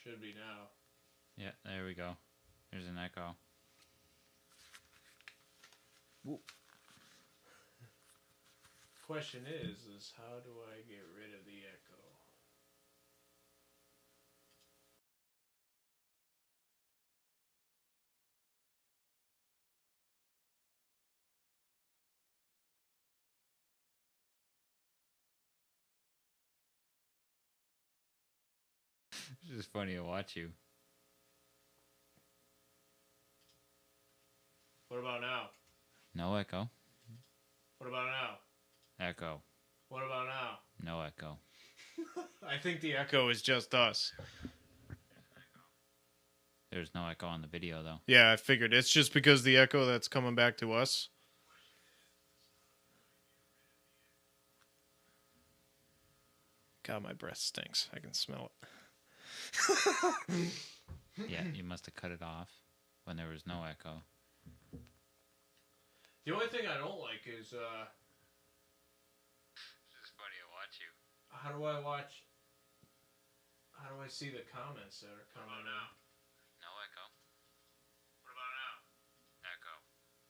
Should be now. Yeah, there we go. There's an echo. Whoop. Question is how do I get rid of the echo? It's just funny to watch you. What about now? No echo. What about now? Echo. What about now? No echo. I think the echo is just us. There's no echo on the video, though. Yeah, I figured. It's just because the echo that's coming back to us. God, my breath stinks. I can smell it. Yeah, you must have cut it off when there was no echo. The only thing I don't like is, It's just funny to watch you. how do I see the comments that are coming out? No echo. What about now? Echo.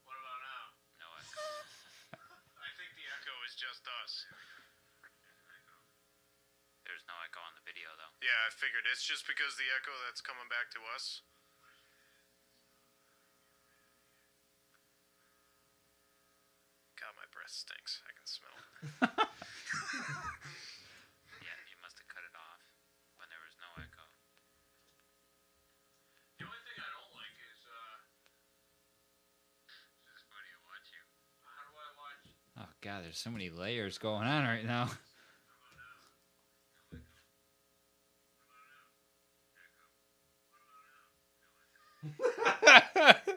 What about now? No echo. I think the echo is just us. There's no echo on the video, though. Yeah, I figured. It's just because the echo that's coming back to us. God, my breath stinks. I can smell it. Yeah, you must have cut it off when there was no echo. The only thing I don't like is, It's just funny to watch you. how do I watch? Oh, God, there's so many layers going on right now.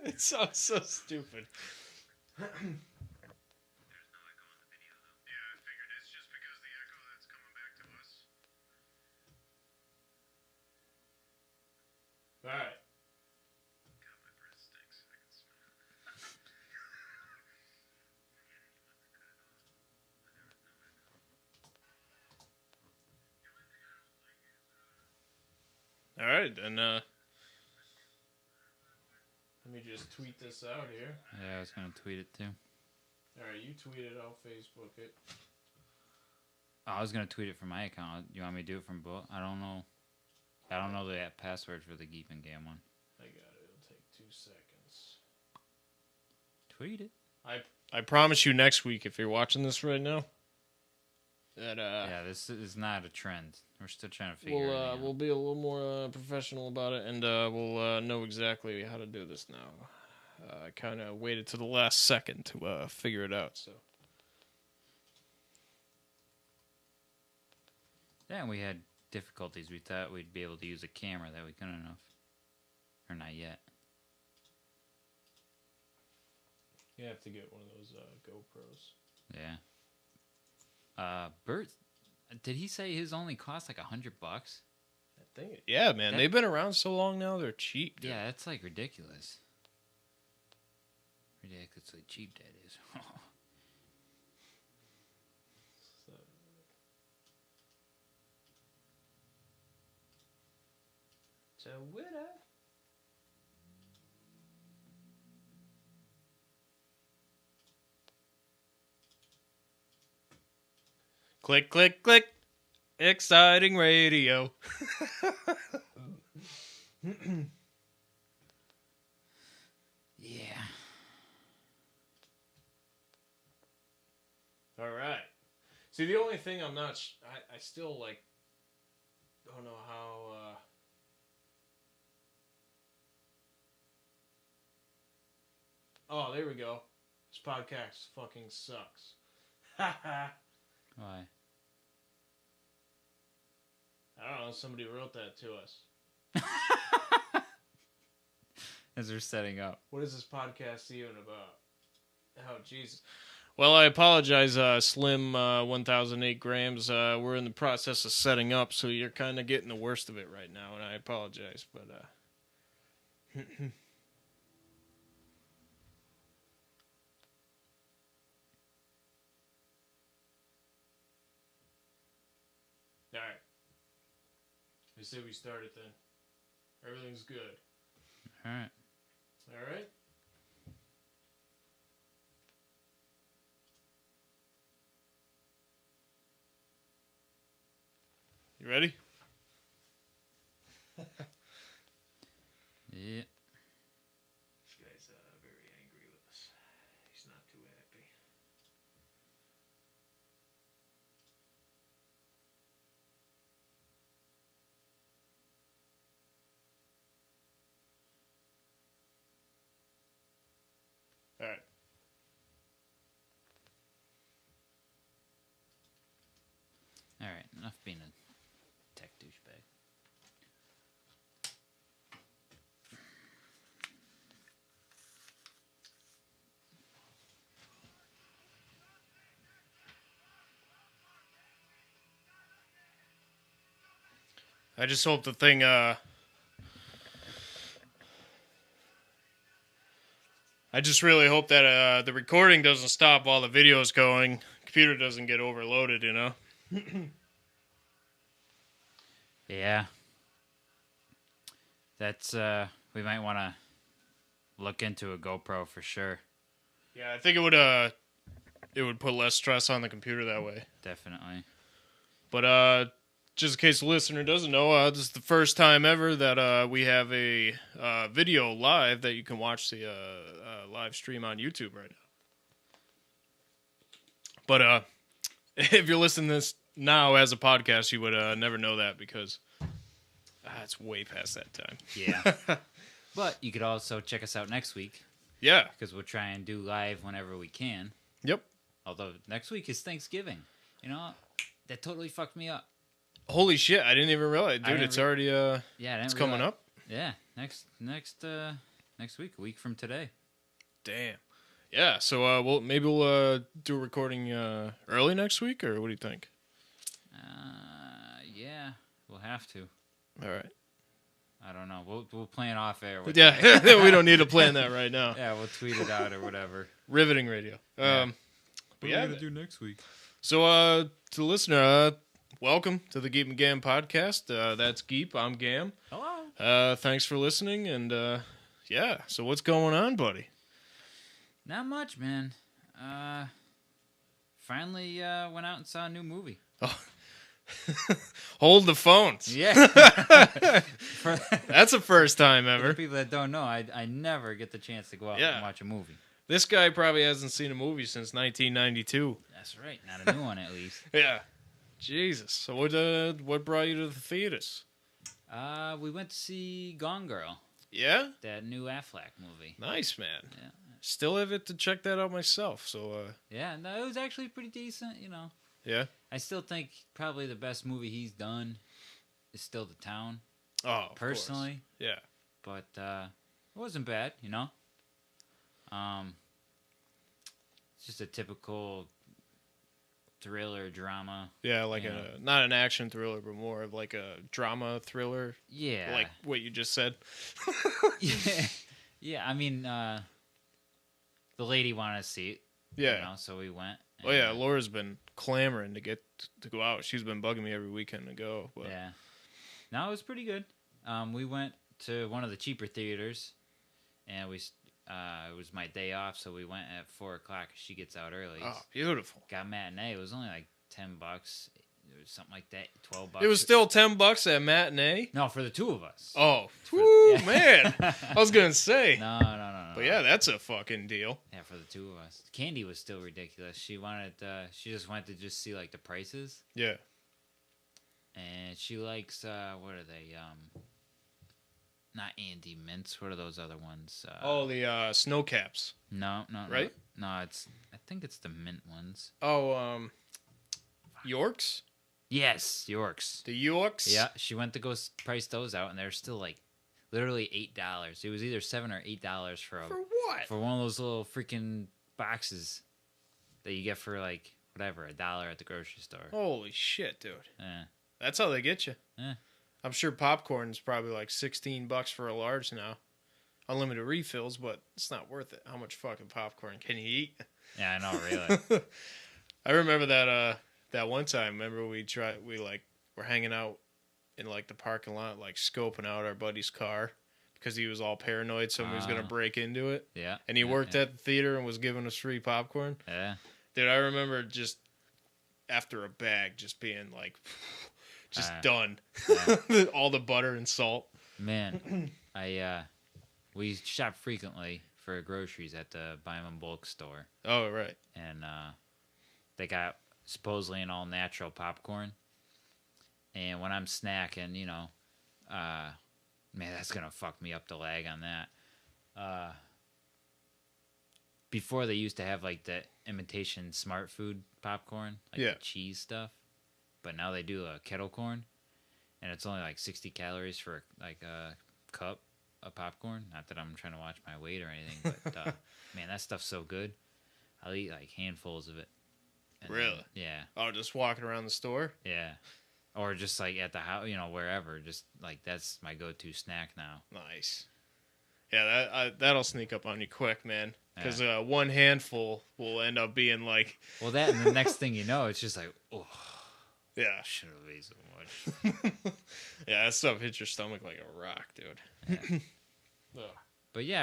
It sounds so stupid. Yeah, I figured. It's just because the echo that's coming back to us. Alright. God, my breath stinks. I can smell it. Alright, then, let me just tweet this out here. Yeah, I was going to tweet it, too. Alright, you tweet it, I'll Facebook it. Oh, I was going to tweet it from my account. You want me to do it from both? I don't know. I don't know the password for the Geep and Gam one. I got it. It'll take 2 seconds. Tweet it. I promise you next week, if you're watching this right now, that Yeah, this is not a trend. We're still trying to figure it out. we'll be a little more professional about it, and we'll know exactly how to do this now. I kind of waited to the last second to figure it out. So Yeah, we had difficulties. We thought we'd be able to use a camera that we couldn't enough. Or not yet. you have to get one of those GoPros. Yeah. Bert, did he say his only cost like $100? I think. Yeah, man, they've been around so long now. They're cheap. Dude. Yeah, that's like ridiculous. Ridiculously cheap, that is. So winner. Click, click, click. Exciting radio. Yeah. All right. See, the only thing I'm not... I still, like... don't know how... Oh, there we go. This podcast fucking sucks. Why? I don't know. Somebody wrote that to us. As we're setting up. What is this podcast even about? Oh, Jesus. Well, I apologize, Slim 1008 grams. We're in the process of setting up, so you're kind of getting the worst of it right now, and I apologize, but... All right. I say we start it then. Everything's good. All right. All right. You ready? Yeah. This guy's very angry with us. He's not too happy. All right. All right. Enough being a tech douchebag. I just hope the thing. I just really hope that the recording doesn't stop while the video's going. Computer doesn't get overloaded, you know. Yeah. That's we might want to look into a GoPro for sure. Yeah, I think it would put less stress on the computer that way. Definitely. But just in case the listener doesn't know, this is the first time ever that we have a video live that you can watch the live stream on YouTube right now. But if you're listening to this now as a podcast, you would never know that because it's way past that time. Yeah. But you could also check us out next week. Yeah. Because we'll try and do live whenever we can. Yep. Although next week is Thanksgiving. You know, that totally fucked me up. Holy shit, I didn't even realize. Dude, it's already it's coming up. Yeah, next week, a week from today. Damn. Yeah, so we'll do a recording early next week, or what do you think? Yeah, we'll have to. All right. I don't know. We'll plan off air. Yeah, we don't need to plan that right now. Yeah, we'll tweet it out or whatever. Riveting radio. Yeah. But what are we gonna do next week? So to the listener, welcome to the Geep and Gam podcast. That's Geep. I'm Gam. Hello. Thanks for listening, and yeah. So what's going on, buddy? Not much, man. Finally went out and saw a new movie. Oh. Hold the phones. Yeah. That's a first time ever. For people that don't know, I never get the chance to go out and watch a movie. This guy probably hasn't seen a movie since 1992. That's right. Not a new one, at least. Yeah. Jesus. So what brought you to the theaters? We went to see Gone Girl. Yeah? That new Affleck movie. Nice, man. Yeah. Still have it to check that out myself. So yeah, no, it was actually pretty decent, you know. Yeah? I still think probably the best movie he's done is still The Town. Oh, personally. Yeah. But it wasn't bad, you know. It's just a typical thriller drama. Yeah, like not an action thriller, but more of like a drama thriller. Yeah. Like what you just said. Yeah, I mean, the lady wanted to see it. Yeah. You know, so we went. Oh yeah, Laura's been clamoring to go out. She's been bugging me every weekend to go. But. Yeah. No, it was pretty good. We went to one of the cheaper theaters, and it was my day off, so we went at 4:00. She gets out early. Oh, beautiful. Got matinee. It was only like $10. It was something like that. $12. It was still $10 at matinee. No, for the two of us. Oh, man! I was gonna say. No. But yeah, that's a fucking deal. Yeah, for the two of us. Candy was still ridiculous. She wanted. She just wanted to just see like the prices. Yeah. And she likes. What are they? Not Andy Mints. What are those other ones? The snow caps. No. Right? No, I think it's the mint ones. Oh, Yorks? Yes, Yorks. The Yorks? Yeah, she went to go price those out, and they're still like literally $8. It was either $7 or $8 for what? For one of those little freaking boxes that you get for like whatever $1 at the grocery store. Holy shit, dude! Yeah. That's how they get you. Yeah. I'm sure popcorn's probably like $16 for a large now. Unlimited refills, but it's not worth it. How much fucking popcorn can you eat? Yeah, I know, really. I remember that one time. Remember we're hanging out in like the parking lot, like scoping out our buddy's car because he was all paranoid somebody was gonna break into it. Yeah. And he worked at the theater and was giving us free popcorn. Yeah. Dude, I remember just after a bag, just being like, just done. All the butter and salt. Man, we shop frequently for groceries at the Buy 'em in Bulk store. Oh, right. And they got supposedly an all-natural popcorn. And when I'm snacking, you know, man, that's going to fuck me up the lag on that. Before they used to have, like, the imitation smart food popcorn, like the cheese stuff. But now they do a kettle corn. And it's only, like, 60 calories for, like, a cup of popcorn. Not that I'm trying to watch my weight or anything, but, man, that stuff's so good. I'll eat, like, handfuls of it. And really? Then, yeah. Oh, just walking around the store? Yeah. Or just, like, at the house, you know, wherever. Just, like, that's my go-to snack now. Nice. Yeah, that'll sneak up on you quick, man. Because one handful will end up being, like... Well, that, and the next thing you know, it's just like, oh... Yeah. Should have ate so much. Yeah, that stuff hits your stomach like a rock, dude. Yeah. But yeah,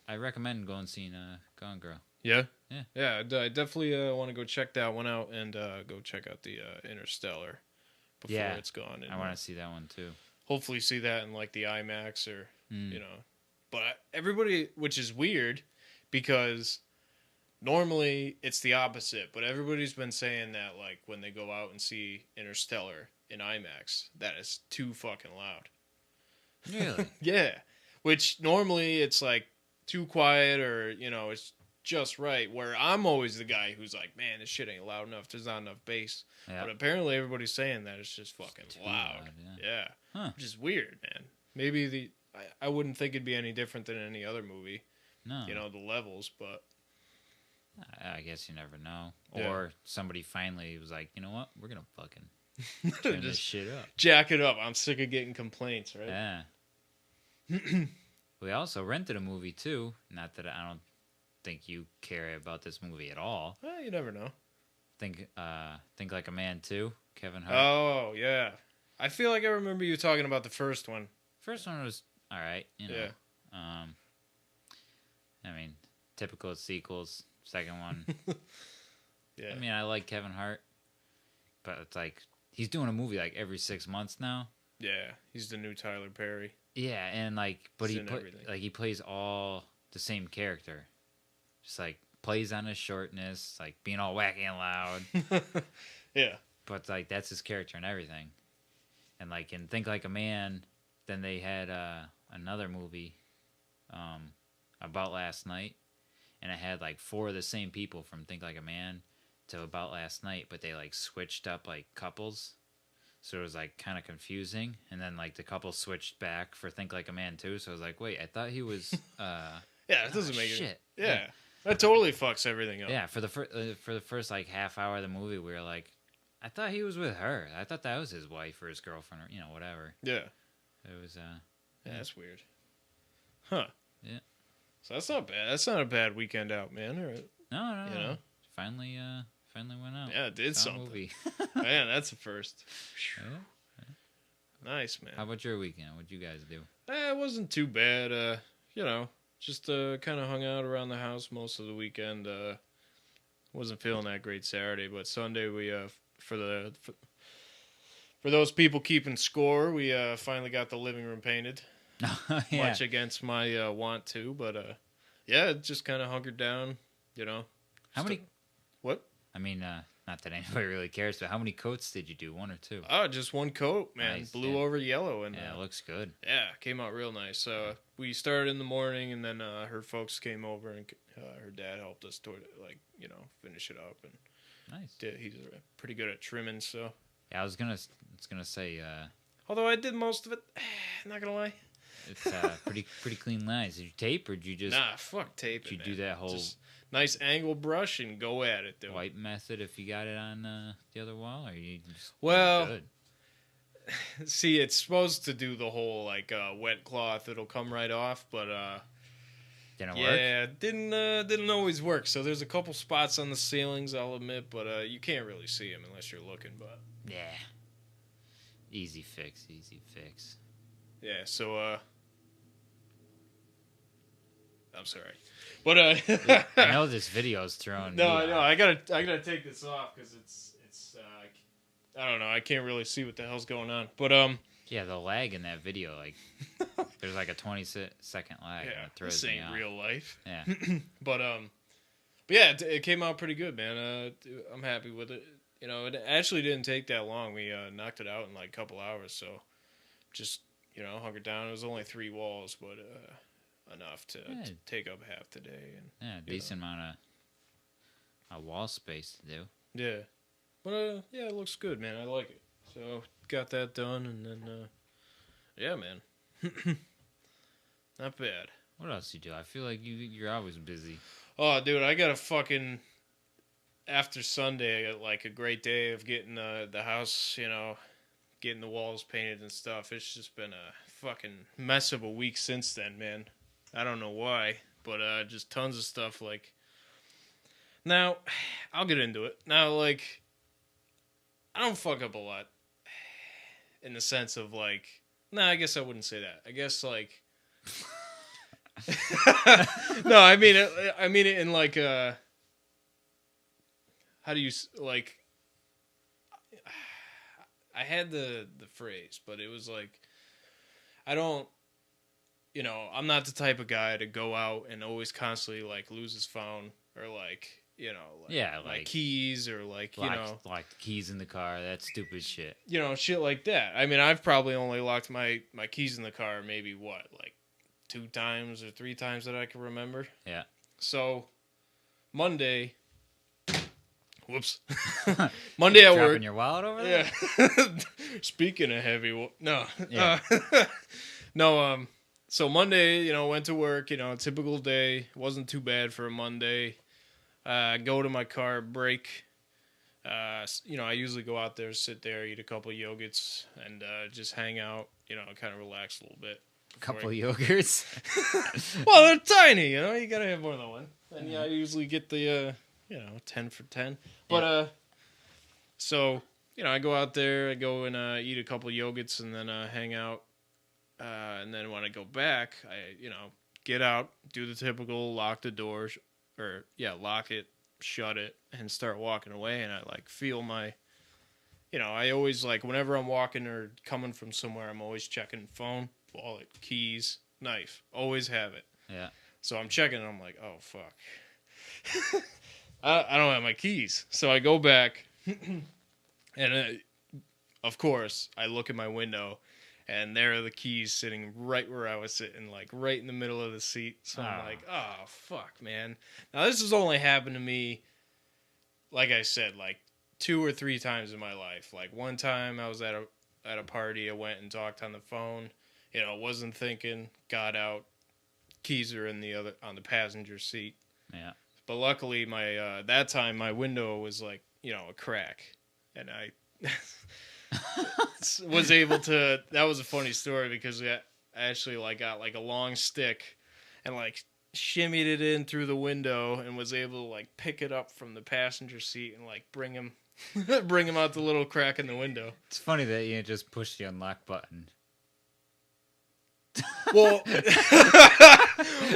I recommend going and seeing Gone Girl. Yeah? Yeah. Yeah, I definitely want to go check that one out and go check out the Interstellar before it's gone. And, I want to see that one too. Hopefully see that in like the IMAX or, you know. But everybody, which is weird because... Normally, it's the opposite, but everybody's been saying that, like, when they go out and see Interstellar in IMAX, that is too fucking loud. Really? Yeah. Which, normally, it's, like, too quiet or, you know, it's just right, where I'm always the guy who's like, man, this shit ain't loud enough, there's not enough bass. Yep. But apparently everybody's saying that it's just fucking loud. Yeah. Huh. Which is weird, man. Maybe I wouldn't think it'd be any different than any other movie. No. You know, the levels, but... I guess you never know. Yeah. Or somebody finally was like, you know what? We're going to fucking turn this shit up. Jack it up. I'm sick of getting complaints, right? Yeah. We also rented a movie, too. Not that I don't think you care about this movie at all. Well, you never know. Think Like a Man, too. Kevin Hart. Oh, yeah. I feel like I remember you talking about the first one. First one was all right, you know. Yeah. I mean, typical sequels. Second one. Yeah. I mean, I like Kevin Hart, but it's like he's doing a movie like every 6 months now. Yeah, he's the new Tyler Perry. Yeah, and like, but he plays all the same character, just like plays on his shortness, like being all wacky and loud. Yeah, but like that's his character and everything. And like in Think Like a Man, then they had another movie About Last Night. And it had, like, 4 of the same people from Think Like a Man to About Last Night, but they, like, switched up, like, couples. So it was, like, kind of confusing. And then, like, the couple switched back for Think Like a Man, too. So I was like, wait, I thought he was... yeah, it doesn't make shit. it... Yeah. That totally fucks everything up. Yeah, for the first, like, half hour of the movie, we were like, I thought he was with her. I thought that was his wife or his girlfriend or, you know, whatever. Yeah. It was, Yeah, that's weird. Huh. Yeah. So that's not bad. That's not a bad weekend out, man. Or, no. You know? Finally went out. Yeah, it did something. Movie. Man, that's a first. Yeah. Nice, man. How about your weekend? What'd you guys do? It wasn't too bad. You know, just kind of hung out around the house most of the weekend. Wasn't feeling that great Saturday, but Sunday we for those people keeping score, we finally got the living room painted. Yeah. Much against my want to, but yeah, just kind of hunkered down, you know. How many? What? I mean, not that anybody really cares, but how many coats did you do? 1 or 2? Oh, just 1 coat, man. Nice, Blue over yellow, and yeah, it looks good. Yeah, came out real nice. We started in the morning, and then her folks came over, and her dad helped us to finish it up, and nice. He's pretty good at trimming, so. Yeah, I was gonna say. Although I did most of it, not gonna lie. It's pretty clean lines. Did you tape or did you just... Nah, fuck tape. Did you do that whole... Just nice angle brush and go at it, dude. Wipe method if you got it on the other wall? Or you just... Well, good? See, it's supposed to do the whole, like, wet cloth. It'll come right off, but... Didn't work? Yeah, didn't always work. So there's a couple spots on the ceilings, I'll admit, but you can't really see them unless you're looking, but... Yeah. Easy fix, easy fix. Yeah, so I'm sorry, but I know this video's throwing me I know. off. I gotta take this off because it's I don't know. I can't really see what the hell's going on, but Yeah, the lag in that video, like there's like a 20-second lag. yeah, And it throws this me ain't off. real life. Yeah. But yeah, it came out pretty good, man. I'm happy with it. You know, it actually didn't take that long. We knocked it out in like a couple hours, so just hunkered down. It was only 3 walls, but enough to take up half the day. And Yeah, decent amount of wall space to do. yeah, but yeah, it looks good, man. I like it. So got that done, and then yeah, man, not bad. What else you do? I feel like you're always busy. Oh, dude, I got a fucking after Sunday, I got like a great day of getting the house, getting the walls painted and stuff. It's just been a fucking mess of a week since then, man. I don't know why, but just tons of stuff. Like, now, I'll get into it. Now, like, I don't fuck up a lot in the sense of like, I guess I wouldn't say that. I guess like, no, I mean it in like how do you like? I had the phrase, but it was like, I don't, I'm not the type of guy to go out and always constantly like lose his phone or like, like keys or like, lock the keys in the car. That's stupid shit. Shit like that. I mean, I've probably only locked my keys in the car maybe like 2 times or 3 times that I can remember. Yeah. So Monday. Whoops. Monday at work. Dropping your wallet over there? Yeah. Speaking of heavy, no. Yeah. No, so Monday, went to work, typical day. Wasn't too bad for a Monday. Go to my car, break. I usually go out there, sit there, eat a couple of yogurts, and just hang out, kind of relax a little bit. Couple of yogurts? Well, they're tiny, you gotta have more than one. And yeah, I usually get the 10 for 10. But so I go out there, I go and eat a couple of yogurts, and then hang out. And then when I go back, I get out, do the typical lock the door, lock it, shut it, and start walking away. And I like feel my, I always like whenever I'm walking or coming from somewhere, I'm always checking phone, wallet, keys, knife, always have it. Yeah. So I'm checking, and I'm like, oh fuck. I don't have my keys. So I go back, and of course, I look at my window, and there are the keys sitting right where I was sitting, like right in the middle of the seat. So I'm like, oh, fuck, man. Now, this has only happened to me, like I said, like 2 or 3 times in my life. Like one time I was at a party, I went and talked on the phone, wasn't thinking, got out, keys are on the passenger seat. Yeah. But luckily, my that time my window was like a crack, and I was able to. That was a funny story because I actually got like a long stick, and like shimmied it in through the window, and was able to like pick it up from the passenger seat and like bring him out the little crack in the window. It's funny that you just push the unlock button. Well,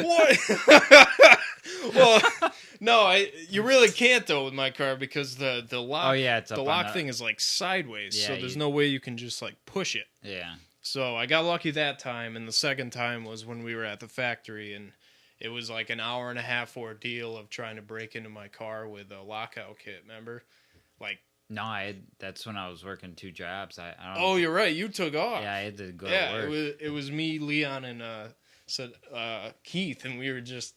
what? Well, no, you really can't though with my car because the lock. Oh yeah, it's up the on lock thing is like sideways, Yeah, so there's no way you can just like push it. Yeah. So I got lucky that time, and the second time was when we were at the factory, and it was like an hour and a half ordeal of trying to break into my car with a lockout kit. Remember, like. No, that's when I was working 2 jobs. I don't. Oh, you're right. You took off. Yeah, I had to go yeah, to work. it was me, Leon, and Keith, and we were just.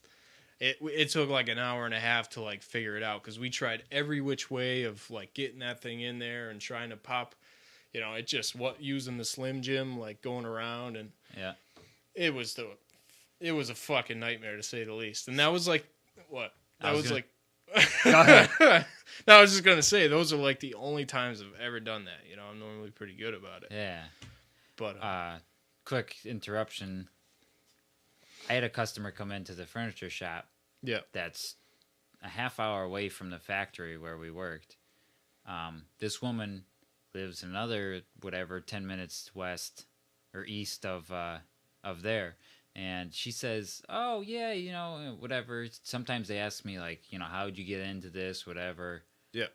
It took like an hour and a half to like figure it out because we tried every which way of like getting that thing in there and trying to pop, it just using the Slim Jim like going around, and Yeah. it was a fucking nightmare to say the least. And that was like what that was like. Go ahead. No, I was just gonna say those are like the only times I've ever done that. I'm normally pretty good about it. Yeah. But quick interruption. I had a customer come into the furniture shop. Yeah. That's a half hour away from the factory where we worked. This woman lives another, whatever, 10 minutes west or east of there. And she says, oh, yeah, you know, whatever. Sometimes they ask me, like, you know, how'd you get into this, whatever. Yeah.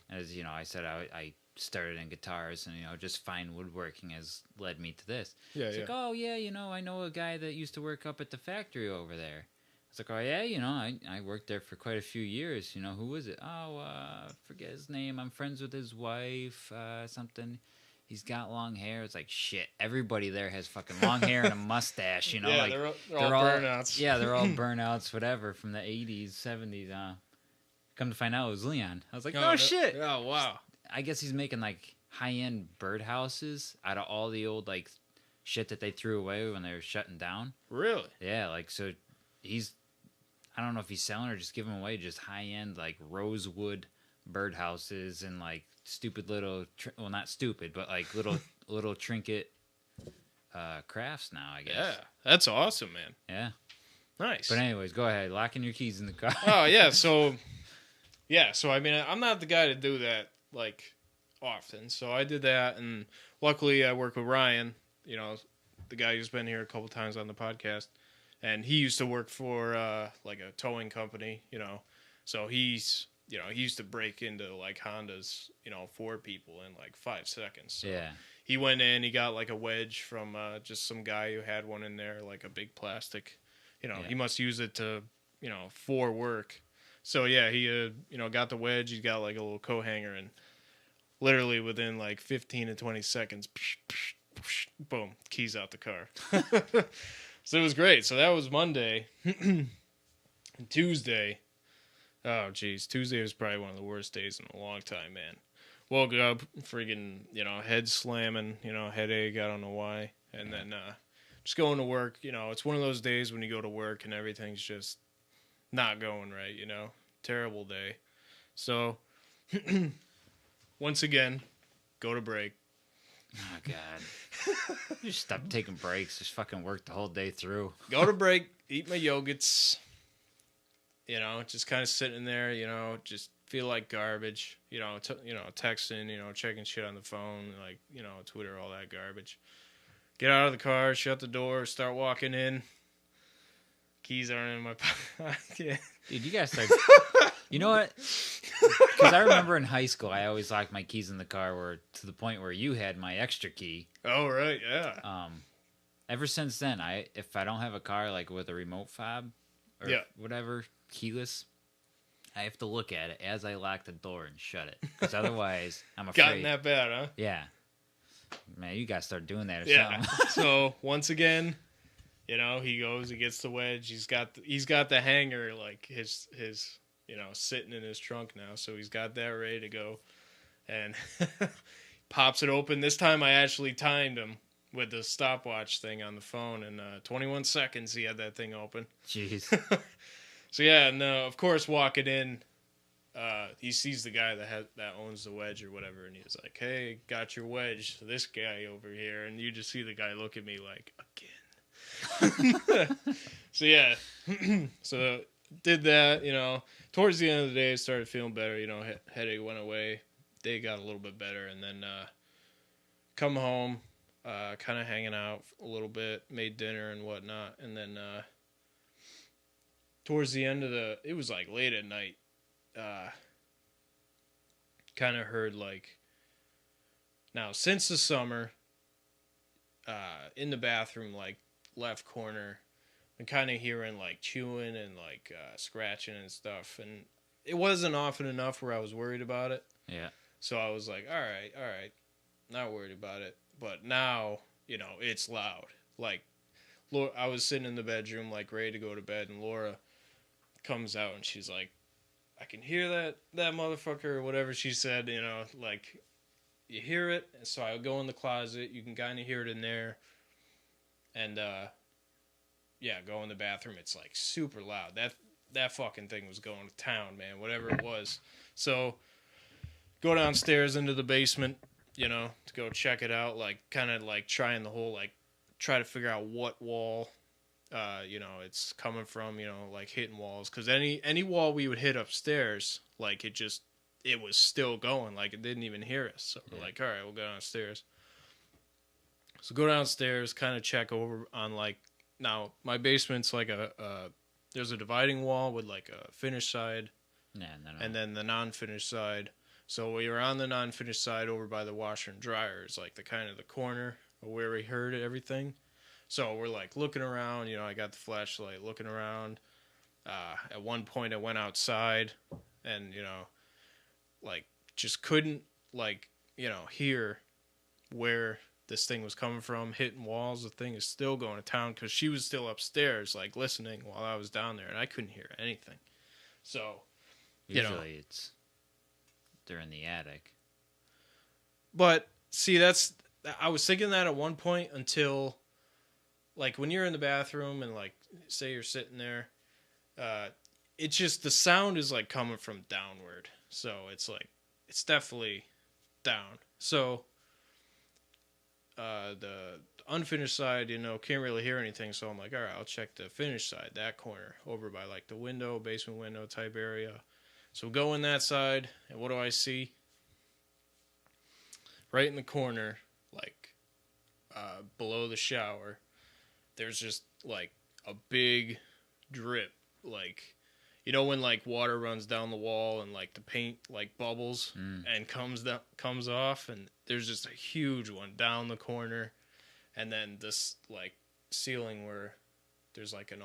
As, you know, I said I started in guitars, and, you know, just fine woodworking has led me to this. Yeah, It's like, oh, yeah, you know, I know a guy that used to work up at the factory over there. It's like, oh, yeah, you know, I worked there for quite a few years. You know, who was it? Oh, forget his name. I'm friends with his wife, something. He's got long hair. It's like, shit, everybody there has fucking long hair and a mustache, you know? Yeah, like, they're all burnouts. Yeah, they're all burnouts, whatever, from the 80s, 70s. Come to find out it was Leon. I was like, oh, shit. Oh, wow. I guess he's making, like, high-end birdhouses out of all the old, like, shit that they threw away when they were shutting down. Really? Yeah, like, so he's... I don't know if he's selling or just giving away just high-end, like, rosewood birdhouses and, like, stupid little... well, not stupid, but, like, little trinket crafts now, I guess. Yeah, that's awesome, man. Yeah. Nice. But anyways, go ahead. Locking your keys in the car. Oh, yeah, so... Yeah, so, I mean, I'm not the guy to do that, like, often. So I did that, and luckily I work with Ryan, you know, the guy who's been here a couple times on the podcast. And he used to work for, like, a towing company, you know. So he's, you know, he used to break into, like, Hondas, you know, for people in, like, 5 seconds. So Yeah. he went in, he got, like, a wedge from just some guy who had one in there, like, a big plastic. You know, he must use it to, you know, for work. So, yeah, he, you know, got the wedge. He got, like, a little coat hanger, and literally within, like, 15 to 20 seconds, boom, keys out the car. So it was great. So that was Monday. And Tuesday, oh, geez. Tuesday was probably one of the worst days in a long time, man. Woke up, friggin', you know, head slamming, you know, headache, I don't know why. And then just going to work, you know, it's one of those days when you go to work and everything's just not going right, you know. Terrible day. So, once again, go to break. Oh, God. Just stop taking breaks. Just fucking work the whole day through. Go to break, eat my yogurts. You know, just kind of sitting there, you know, just feel like garbage. You know, texting, you know, checking shit on the phone, like, you know, Twitter, all that garbage. Get out of the car, shut the door, start walking in. Keys aren't in my pocket. Dude, you guys start... You know what? Because I remember in high school, I always locked my keys in the car to the point where you had my extra key. Oh, right, yeah. Ever since then, if I don't have a car like with a remote fob or whatever, keyless, I have to look at it as I lock the door and shut it. Because otherwise, I'm afraid. Gotten that bad, huh? Yeah. Man, you guys start doing that or something. So, once again, you know, he goes, he gets the wedge. He's got the hanger, like, his you know, sitting in his trunk now, so he's got that ready to go, and pops it open. This time I actually timed him with the stopwatch thing on the phone, and 21 seconds he had that thing open. Jeez. So yeah, and of course walking in, he sees the guy that owns the wedge or whatever, and he's like, "Hey, got your wedge to this guy over here," and you just see the guy look at me like, again. So yeah, so did that, you know. Towards the end of the day, I started feeling better. You know, headache went away. Day got a little bit better. And then come home, kind of hanging out a little bit, made dinner and whatnot. And then towards the end of it was like late at night, kind of heard like, now since the summer, in the bathroom, like left corner, and kind of hearing like chewing and like scratching and stuff, and it wasn't often enough where I was worried about it. Yeah. So I was like, all right, not worried about it. But now, you know, it's loud. Like, I was sitting in the bedroom, like ready to go to bed, and Laura comes out and she's like, I can hear that motherfucker or whatever she said. You know, like, you hear it. And so I go in the closet. You can kind of hear it in there, and yeah, go in the bathroom. It's like super loud. That fucking thing was going to town, man. Whatever it was. So go downstairs into the basement, you know, to go check it out. Like kind of like trying the whole like try to figure out what wall, you know, it's coming from. You know, like hitting walls, because any wall we would hit upstairs, like it it was still going. Like, it didn't even hear us. So we're like, all right, we'll go downstairs. So go downstairs, kind of check over on, like, now, my basement's like there's a dividing wall with, like, a finished side. No. And then the non-finished side. So we were on the non-finished side over by the washer and dryer. It's like the kind of the corner of where we heard everything. So we're like looking around. You know, I got the flashlight looking around. At one point I went outside and, you know, like just couldn't, like, you know, hear where this thing was coming from, hitting walls. The thing is still going to town because she was still upstairs, like listening while I was down there, and I couldn't hear anything. So... Usually they're in the attic. But, see, I was thinking that at one point until, like, when you're in the bathroom and, like, say you're sitting there, it's just, the sound is, like, coming from downward. So, it's, like, it's definitely down. So, the unfinished side, you know, can't really hear anything. So, I'm like, all right, I'll check the finished side, that corner, over by, like, the window, basement window type area. So go in that side, and what do I see? Right in the corner, like, below the shower, there's just, like, a big drip. Like, you know when, like, water runs down the wall and, like, the paint, like, bubbles and comes off? And there's just a huge one down the corner. And then this, like, ceiling where there's, like, an...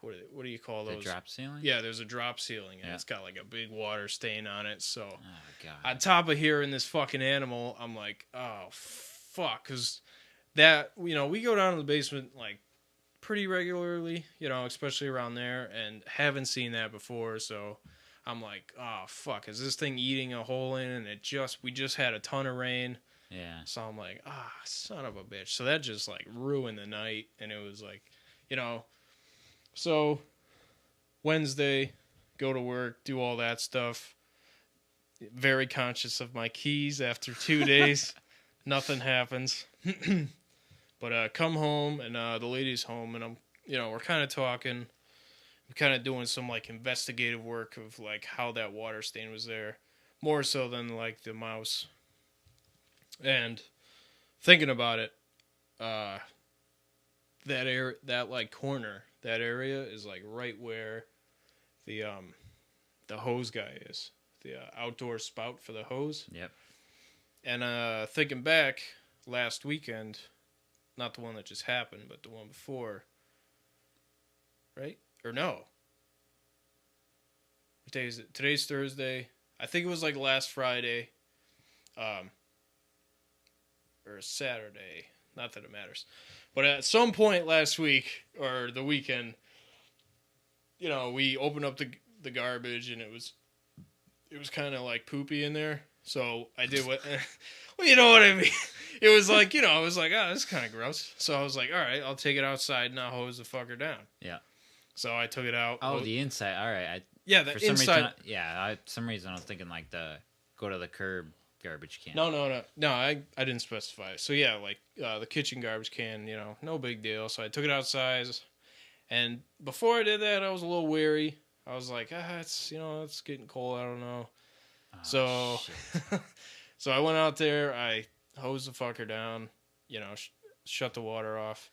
What do you call those? The drop ceiling? Yeah, there's a drop ceiling, and it's got like a big water stain on it. So, oh, God. On top of hearing this fucking animal, I'm like, oh, fuck. Because that, you know, we go down to the basement like pretty regularly, you know, especially around there, and haven't seen that before. So I'm like, oh, fuck. Is this thing eating a hole in? And we just had a ton of rain. Yeah. So I'm like, son of a bitch. So that just like ruined the night. And it was like, you know. So, Wednesday, go to work, do all that stuff. Very conscious of my keys after 2 days. Nothing happens. But come home, and the lady's home, and we're kind of talking. I'm kind of doing some, like, investigative work of, like, how that water stain was there. More so than, like, the mouse. And thinking about it, that, like, corner... That area is like right where the hose guy is, the outdoor spout for the hose. Yep. And thinking back last weekend, not the one that just happened, but the one before, right? Or no? What day is it? Today's Thursday. I think it was like last Friday, or Saturday. Not that it matters. But at some point last week, or the weekend, you know, we opened up the garbage, and it was kind of like poopy in there. So I did what, well, you know what I mean? It was like, you know, I was like, oh, this is kind of gross. So I was like, all right, I'll take it outside and I'll hose the fucker down. Yeah. So I took it out. Oh, the inside. All right. The inside. For some reason, I was thinking like go to the curb garbage can. No, I didn't specify. So yeah, like the kitchen garbage can, you know, no big deal. So I took it outside, and before I did that, I was a little wary. I was like, it's getting cold. I don't know. Oh, so I went out there. I hosed the fucker down. You know, shut the water off,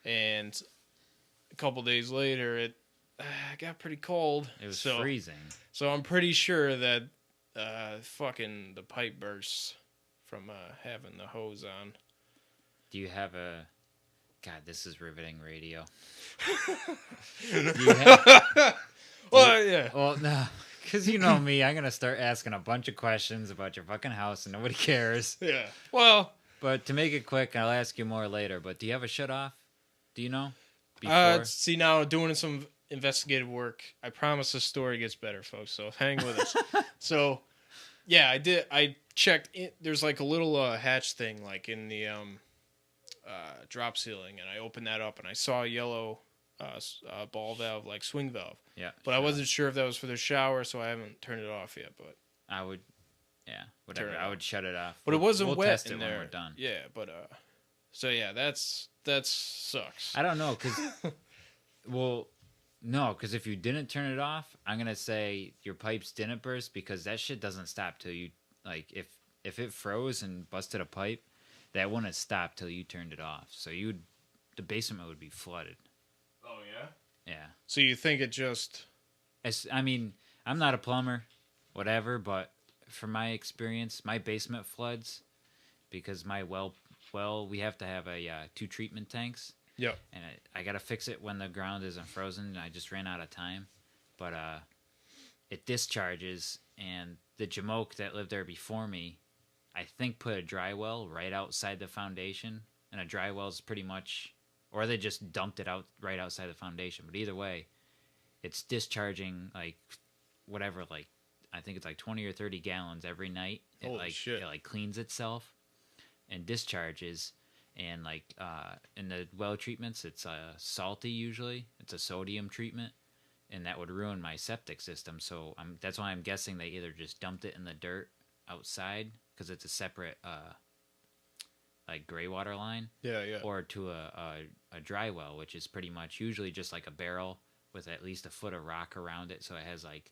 and a couple days later, it got pretty cold. It was freezing. So I'm pretty sure that. Fucking the pipe bursts from having the hose on. Do you have a... God, this is riveting radio. Yeah. Well, no, because you know me, I'm going to start asking a bunch of questions about your fucking house and nobody cares. Yeah. Well... But to make it quick, I'll ask you more later, but do you have a shut-off? Do you know? See, now, doing some investigative work, I promise the story gets better, folks, so hang with us. So, yeah, I did. I checked. There's like a little hatch thing, like in the drop ceiling, and I opened that up, and I saw a yellow ball valve, like swing valve. Yeah. But I wasn't sure if that was for the shower, so I haven't turned it off yet. But I would, whatever. I would shut it off. But it wasn't we'll wet test in it there. when we're done. Yeah, but that sucks. I don't know, because well, No, because if you didn't turn it off, I'm gonna say your pipes didn't burst because that shit doesn't stop till you like if it froze and busted a pipe, that wouldn't stop till you turned it off. So the basement would be flooded. Oh yeah. Yeah. So you think it just? I mean, I'm not a plumber, whatever, but from my experience, my basement floods because my well, we have to have a 2 treatment tanks. Yep. And I got to fix it when the ground isn't frozen. I just ran out of time. But it discharges, and the Jamoke that lived there before me, I think put a dry well right outside the foundation. And a dry well is pretty much, or they just dumped it out right outside the foundation. But either way, it's discharging like whatever, like I think it's like 20 or 30 gallons every night. Holy shit. It like cleans itself and discharges. And like in the well treatments, it's salty usually. It's a sodium treatment, and that would ruin my septic system. So that's why I'm guessing they either just dumped it in the dirt outside because it's a separate like gray water line. Yeah, yeah. Or to a dry well, which is pretty much usually just like a barrel with at least a foot of rock around it, so it has like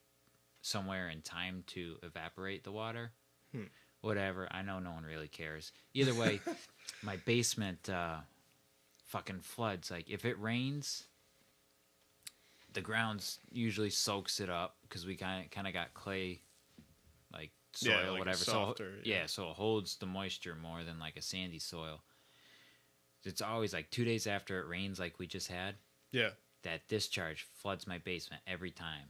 somewhere in time to evaporate the water. Whatever. I know no one really cares. Either way, my basement fucking floods. Like, if it rains, the ground usually soaks it up because we kind of got clay, like soil, like whatever. Softer, So it holds the moisture more than like a sandy soil. It's always like 2 days after it rains, like we just had. Yeah. That discharge floods my basement every time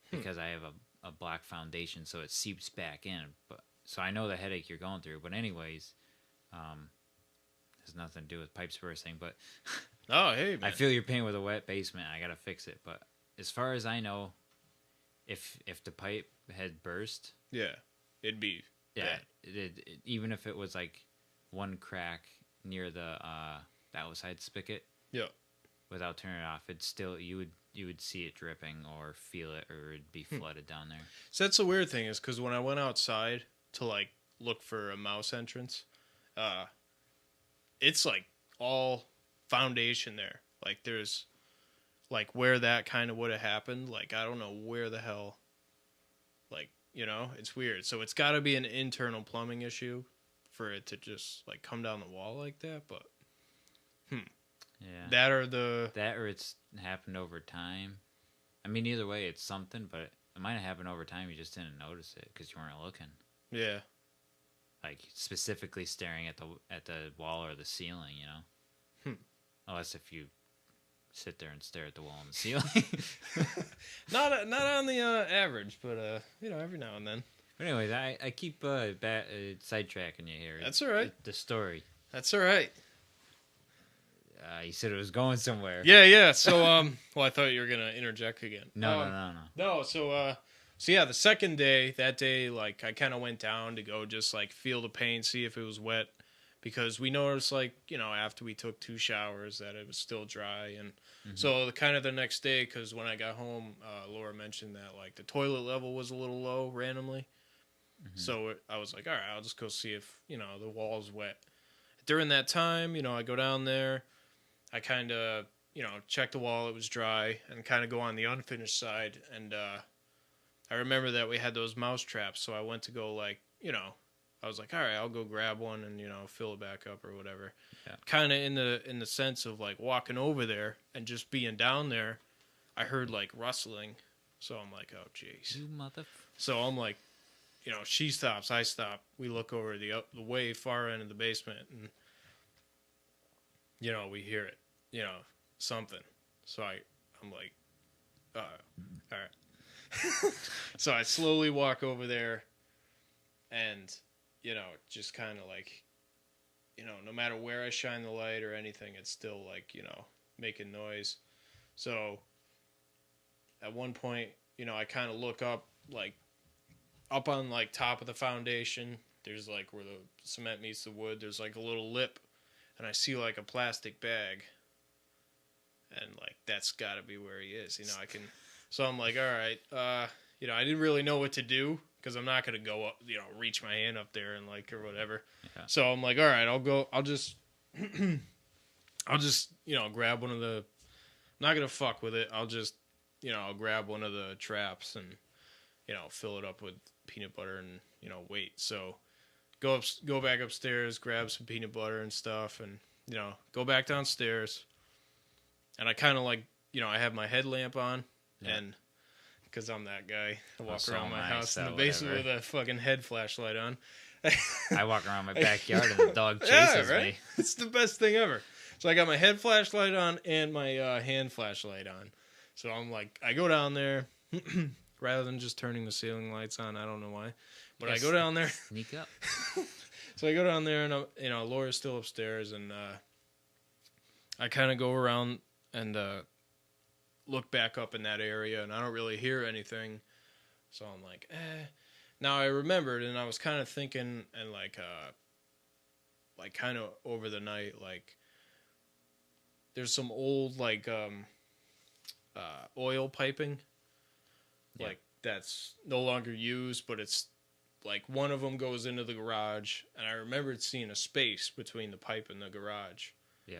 because I have a black foundation, so it seeps back in. But so I know the headache you're going through. But anyways, has nothing to do with pipes bursting. But oh, hey, man. I feel your pain with a wet basement. I gotta fix it. But as far as I know, if the pipe had burst, yeah, it'd be bad. Even if it was like one crack near the outside spigot, yeah, without turning it off, it's still you would see it dripping or feel it, or it'd be flooded down there. So that's the weird thing is because when I went outside to like look for a mouse entrance, it's like all foundation there. Like there's like where that kind of would have happened. Like I don't know where the hell. Like it's weird. So it's got to be an internal plumbing issue for it to just like come down the wall like that. But yeah, that or it's happened over time. I mean, either way, it's something. But it might have happened over time. You just didn't notice it because you weren't looking. Yeah. Like specifically staring at the wall or the ceiling, Unless if you sit there and stare at the wall and the ceiling. not on the average, but every now and then. But anyways, I keep sidetracking you here. That's all right. The story. That's all right. You said it was going somewhere. Yeah. So well, I thought you were gonna interject again. No. No. So yeah, the second day, like I kind of went down to go just like feel the paint, see if it was wet, because we noticed like after we took 2 showers that it was still dry, and so the next day, because when I got home, Laura mentioned that like the toilet level was a little low randomly, so I was like, all right, I'll just go see if the wall's wet. During that time, I go down there, I kind of check the wall, it was dry, and kind of go on the unfinished side, and I remember that we had those mouse traps, so I went to go I was like, all right, I'll go grab one and fill it back up or whatever. Yeah. Kind of in the sense of like walking over there and just being down there, I heard like rustling, so I'm like, oh jeez. You mother. So I'm like, she stops, I stop. We look over the way far end of the basement, and we hear it, something. So I'm like, all right. So I slowly walk over there, and just kind of like no matter where I shine the light or anything, it's still like making noise. So at one point I kind of look up on like top of the foundation. There's like where the cement meets the wood, there's like a little lip, and I see like a plastic bag, and like that's got to be where he is. I can. So I'm like, all right, I didn't really know what to do because I'm not going to go up, reach my hand up there and like, or whatever. Yeah. So I'm like, all right, I'll just, grab one of the, I'm not going to fuck with it. I'll just I'll grab one of the traps and, fill it up with peanut butter and, wait. So go back upstairs, grab some peanut butter and stuff, and, go back downstairs. And I kind of like, I have my headlamp on, and because I'm that guy, I walk around my house in the basement with a fucking head flashlight on. I walk around my backyard and the dog chases me. It's the best thing ever. So I got my head flashlight on and my hand flashlight on. So I'm like, I go down there rather than just turning the ceiling lights on. I don't know why, but I go down there. Sneak up. So I go down there and Laura's still upstairs, and I kind of go around and look back up in that area, and I don't really hear anything. So I'm like, Now I remembered, and I was kind of thinking, and like kind of over the night, like there's some old like oil piping, like that's no longer used, but it's like one of them goes into the garage, and I remembered seeing a space between the pipe and the garage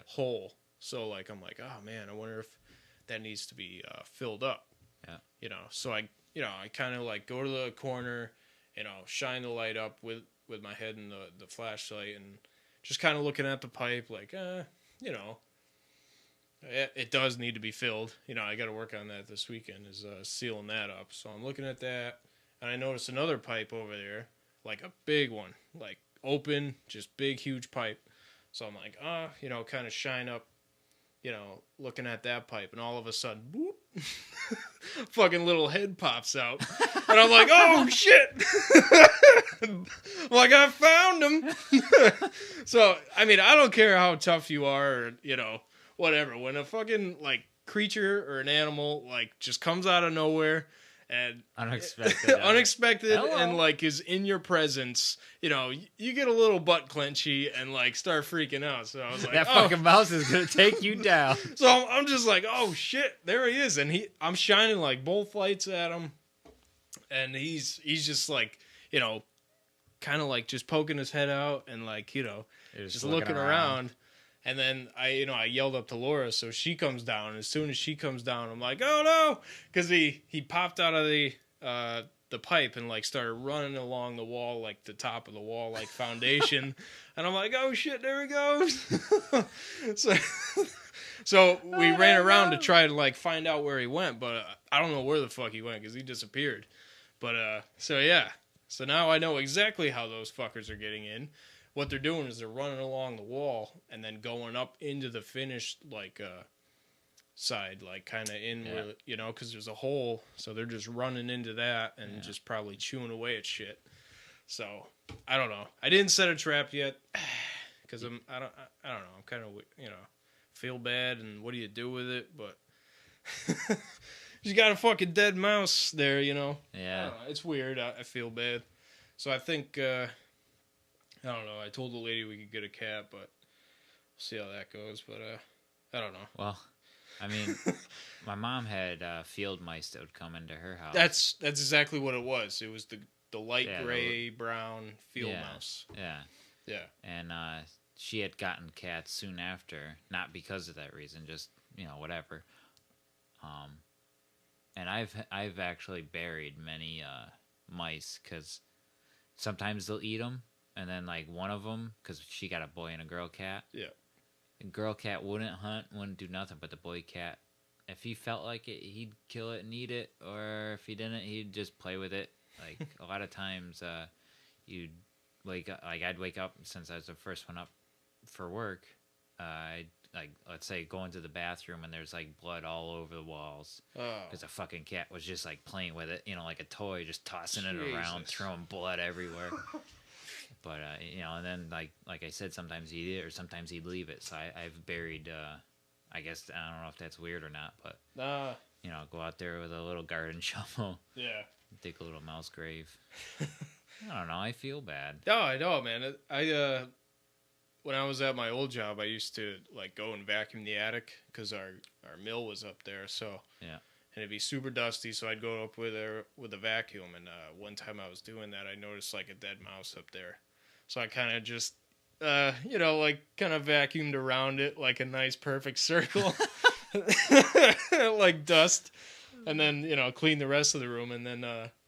hole. So like I'm like, oh man, I wonder if that needs to be filled up. Yeah. So I kind of like go to the corner, shine the light up with my head in the flashlight, and just kind of looking at the pipe like, it does need to be filled. I got to work on that this weekend, is sealing that up. So I'm looking at that, and I notice another pipe over there, like a big one, like open, just big, huge pipe. So I'm like, kind of shine up, looking at that pipe, and all of a sudden, boop, fucking little head pops out. And I'm like, oh, shit. Like, I found him. So, I mean, I don't care how tough you are or, whatever. When a fucking, like, creature or an animal, like, just comes out of nowhere and unexpected and like is in your presence, you get a little butt clenchy and like start freaking out. So I was like, that fucking mouse is gonna take you down. So I'm just like, oh shit, there he is, and I'm shining like both lights at him, and he's just like, kind of like just poking his head out and like, just looking around. And then I yelled up to Laura, so she comes down. As soon as she comes down, I'm like, oh no, because he popped out of the pipe and like started running along the wall, like the top of the wall, like foundation. And I'm like, oh shit, there he goes. So we ran around to try to like find out where he went, but I don't know where the fuck he went because he disappeared. But so now I know exactly how those fuckers are getting in. What they're doing is they're running along the wall and then going up into the finished like side, like kind of in where, because there's a hole, so they're just running into that and just probably chewing away at shit. So I don't know. I didn't set a trap yet because I don't know. I'm kind of feel bad, and what do you do with it? But you got a fucking dead mouse there, Yeah, it's weird. I feel bad. So I think. I don't know. I told the lady we could get a cat, but we'll see how that goes. But I don't know. Well, I mean, my mom had field mice that would come into her house. That's exactly what it was. It was the light gray brown field mouse. Yeah. And she had gotten cats soon after, not because of that reason, just whatever. And I've actually buried many mice because sometimes they'll eat them. And then, like, one of them, because she got a boy and a girl cat. Yeah. The girl cat wouldn't hunt, wouldn't do nothing. But the boy cat, if he felt like it, he'd kill it and eat it. Or if he didn't, he'd just play with it. Like, a lot of times, you'd wake up. Like, I'd wake up, since I was the first one up for work. I'd, like, let's say, go into the bathroom and there's, like, blood all over the walls. Because a fucking cat was just, like, playing with it, like a toy, just tossing it around, throwing blood everywhere. But, and then, like I said, sometimes he'd eat it or sometimes he'd leave it. So I've buried, I guess, I don't know if that's weird or not, but, go out there with a little garden shovel. Yeah. Dig a little mouse grave. I don't know. I feel bad. No, I know, man. When I was at my old job, I used to, like, go and vacuum the attic because our mill was up there. So, yeah. And it'd be super dusty, so I'd go up with a vacuum. And one time I was doing that, I noticed, like, a dead mouse up there. So I kind of just, like, kind of vacuumed around it like a nice, perfect circle. Like dust. And then, cleaned the rest of the room. And then,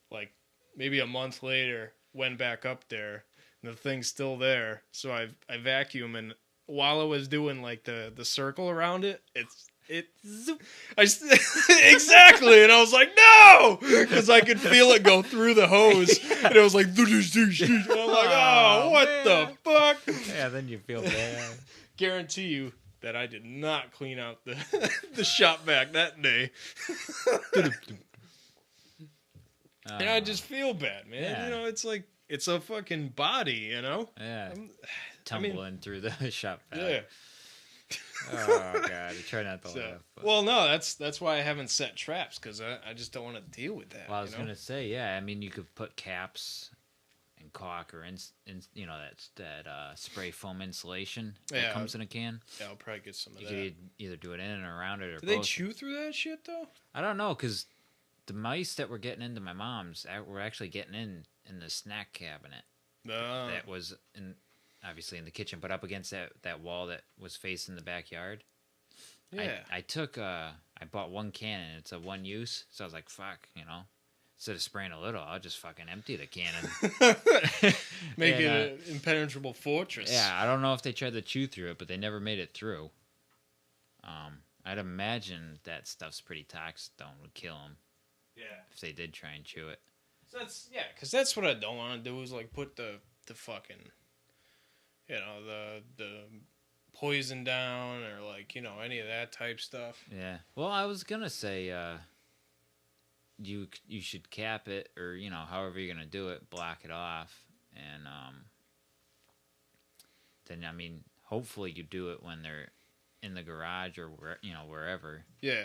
like, maybe a month later, went back up there. And the thing's still there. So I vacuum. And while I was doing, like, the circle around it, exactly. And I was like, no! Because I could feel it go through the hose. And it was like, and I'm like, oh, what the fuck? Yeah, then you feel bad. Guarantee you that I did not clean out the shop vac that day. And I just feel bad, man. Yeah. It's like, it's a fucking body, Yeah. Tumbling through the shop vac. Yeah. Oh god, I try not to laugh. But. Well, no, that's why I haven't set traps, because I just don't want to deal with that. Well, I was gonna say, yeah. I mean, you could put caps and caulk or that spray foam insulation that comes in a can. Yeah, I'll probably get some of that. You could either do it in and around it, or Do both. they chew through that shit though? I don't know, because the mice that were getting into my mom's were actually getting in the snack cabinet that was obviously in the kitchen, but up against that wall that was facing the backyard. Yeah. I bought one can and it's a one use, so I was like, fuck, instead of spraying a little, I'll just fucking empty the can and make it an impenetrable fortress. Yeah, I don't know if they tried to chew through it, but they never made it through. I'd imagine that stuff's pretty toxic, though, and would kill them. Yeah. If they did try and chew it. So because that's what I don't want to do is like put the fucking, the poison down or like any of that type stuff. Yeah. Well, I was gonna say, you should cap it or however you're gonna do it, block it off, and then I mean hopefully you do it when they're in the garage or wherever. Yeah.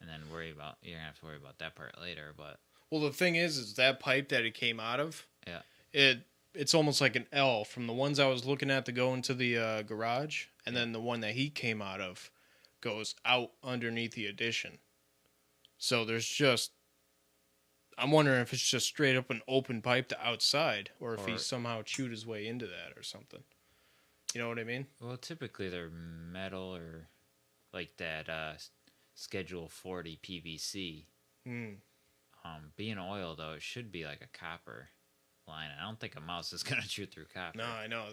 And then you're gonna have to worry about that part later, but. Well, the thing is that pipe that it came out of. Yeah. It's almost like an L from the ones I was looking at to go into the garage, and then the one that he came out of goes out underneath the addition. So there's just, I'm wondering if it's just straight up an open pipe to outside, or if he somehow chewed his way into that or something. You know what I mean? Well, typically they're metal or like that Schedule 40 PVC. Being oil, though, it should be like a copper line. I don't think a mouse is going to chew through copper. No, I know.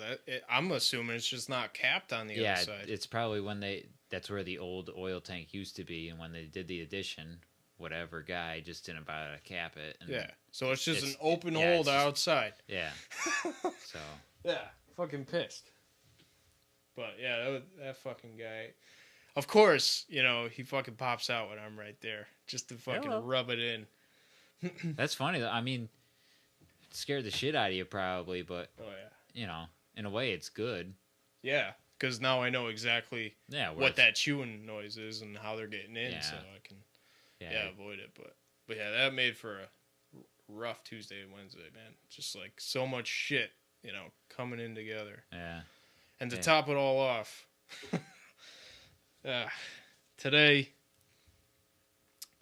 I'm assuming it's just not capped on the other side. Yeah, it's probably that's where the old oil tank used to be, and when they did the addition, whatever guy just didn't bother to cap it. And yeah, so it's just an open hole to outside. Yeah. So. Yeah, fucking pissed. But yeah, that fucking guy. Of course, he fucking pops out when I'm right there, just to fucking rub it in. That's funny, though. I mean, it scared the shit out of you probably, but in a way, it's good. Yeah, because now I know exactly what that chewing noise is and how they're getting in, so I can avoid it. But yeah, that made for a rough Tuesday and Wednesday, man. Just like so much shit, coming in together. Yeah. And to top it all off, today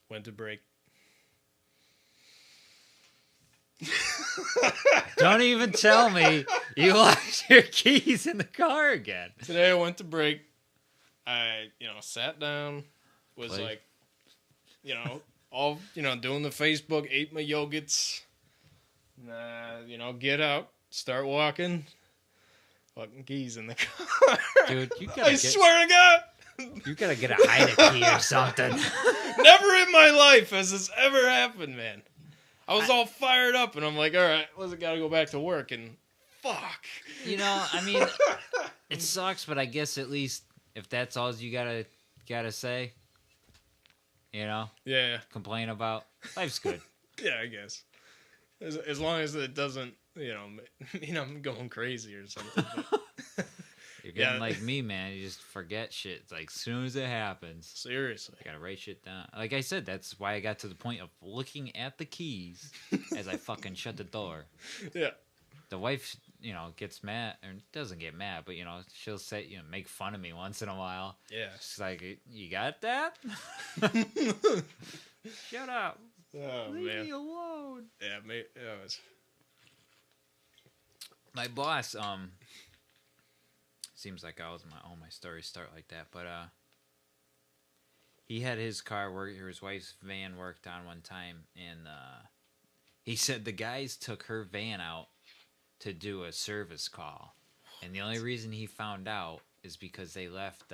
went to break. Don't even tell me you lost your keys in the car again. Today I went to break. I, sat down, was like, all, doing the Facebook, ate my yogurts, get out, start walking. Fucking keys in the car. Dude, I swear to God. You gotta get a hide key or something. Never in my life has this ever happened, man. I was all fired up, and I'm like, all right, gotta go back to work, and fuck. I mean, it sucks, but I guess at least if that's all you gotta say, yeah, complain about, life's good. Yeah, I guess. As long as it doesn't, I'm going crazy or something. But you're getting like me, man. You just forget shit. It's like as soon as it happens. Seriously. You gotta write shit down. Like I said, that's why I got to the point of looking at the keys as I fucking shut the door. Yeah. The wife, gets mad, or doesn't get mad, but, she'll say, make fun of me once in a while. Yeah. She's like, you got that? Shut up. Oh, Leave me alone. Yeah, it was... My boss, seems like my stories start like that, but he had his car work, or his wife's van worked on one time, and he said the guys took her van out to do a service call, and the only reason he found out is because they left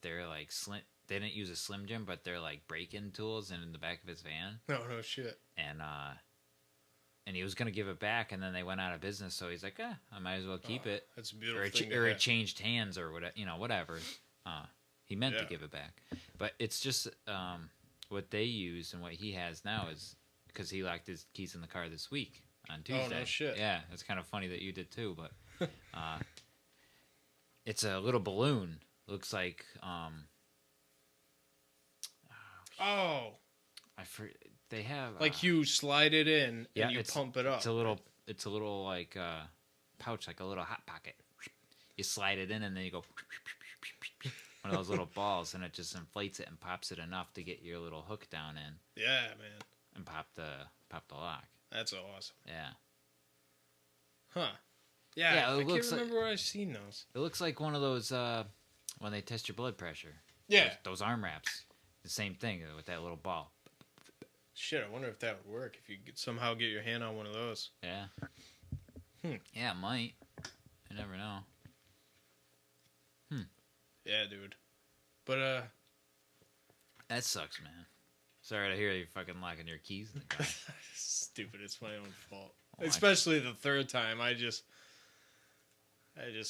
their like slim. They didn't use a Slim Jim, but they're like break-in tools in the back of his van. No shit. And he was gonna give it back, and then they went out of business. So he's like, I might as well keep it. That's a beautiful thing. Or it changed hands, or whatever. Whatever. He meant to give it back, but it's just what they use and what he has now is because he locked his keys in the car this week on Tuesday. Oh no shit. Yeah, it's kind of funny that you did too, but it's a little balloon. Looks like they have like you slide it in yeah, and you pump it up. It's a little like pouch, like a little hot pocket. You slide it in and then you go one of those little balls, and it just inflates it and pops it enough to get your little hook down in. Yeah, man. And pop the lock. That's awesome. Yeah. Huh. Yeah, I can't remember where I've seen those. It looks like one of those when they test your blood pressure. Yeah. Those arm wraps. The same thing with that little ball. Shit, I wonder if that would work if you could somehow get your hand on one of those. Yeah. Yeah, it might. I never know. Yeah, dude. But that sucks, man. Sorry to hear you fucking locking your keys in the car. Stupid. It's my own fault. Especially the third time. I just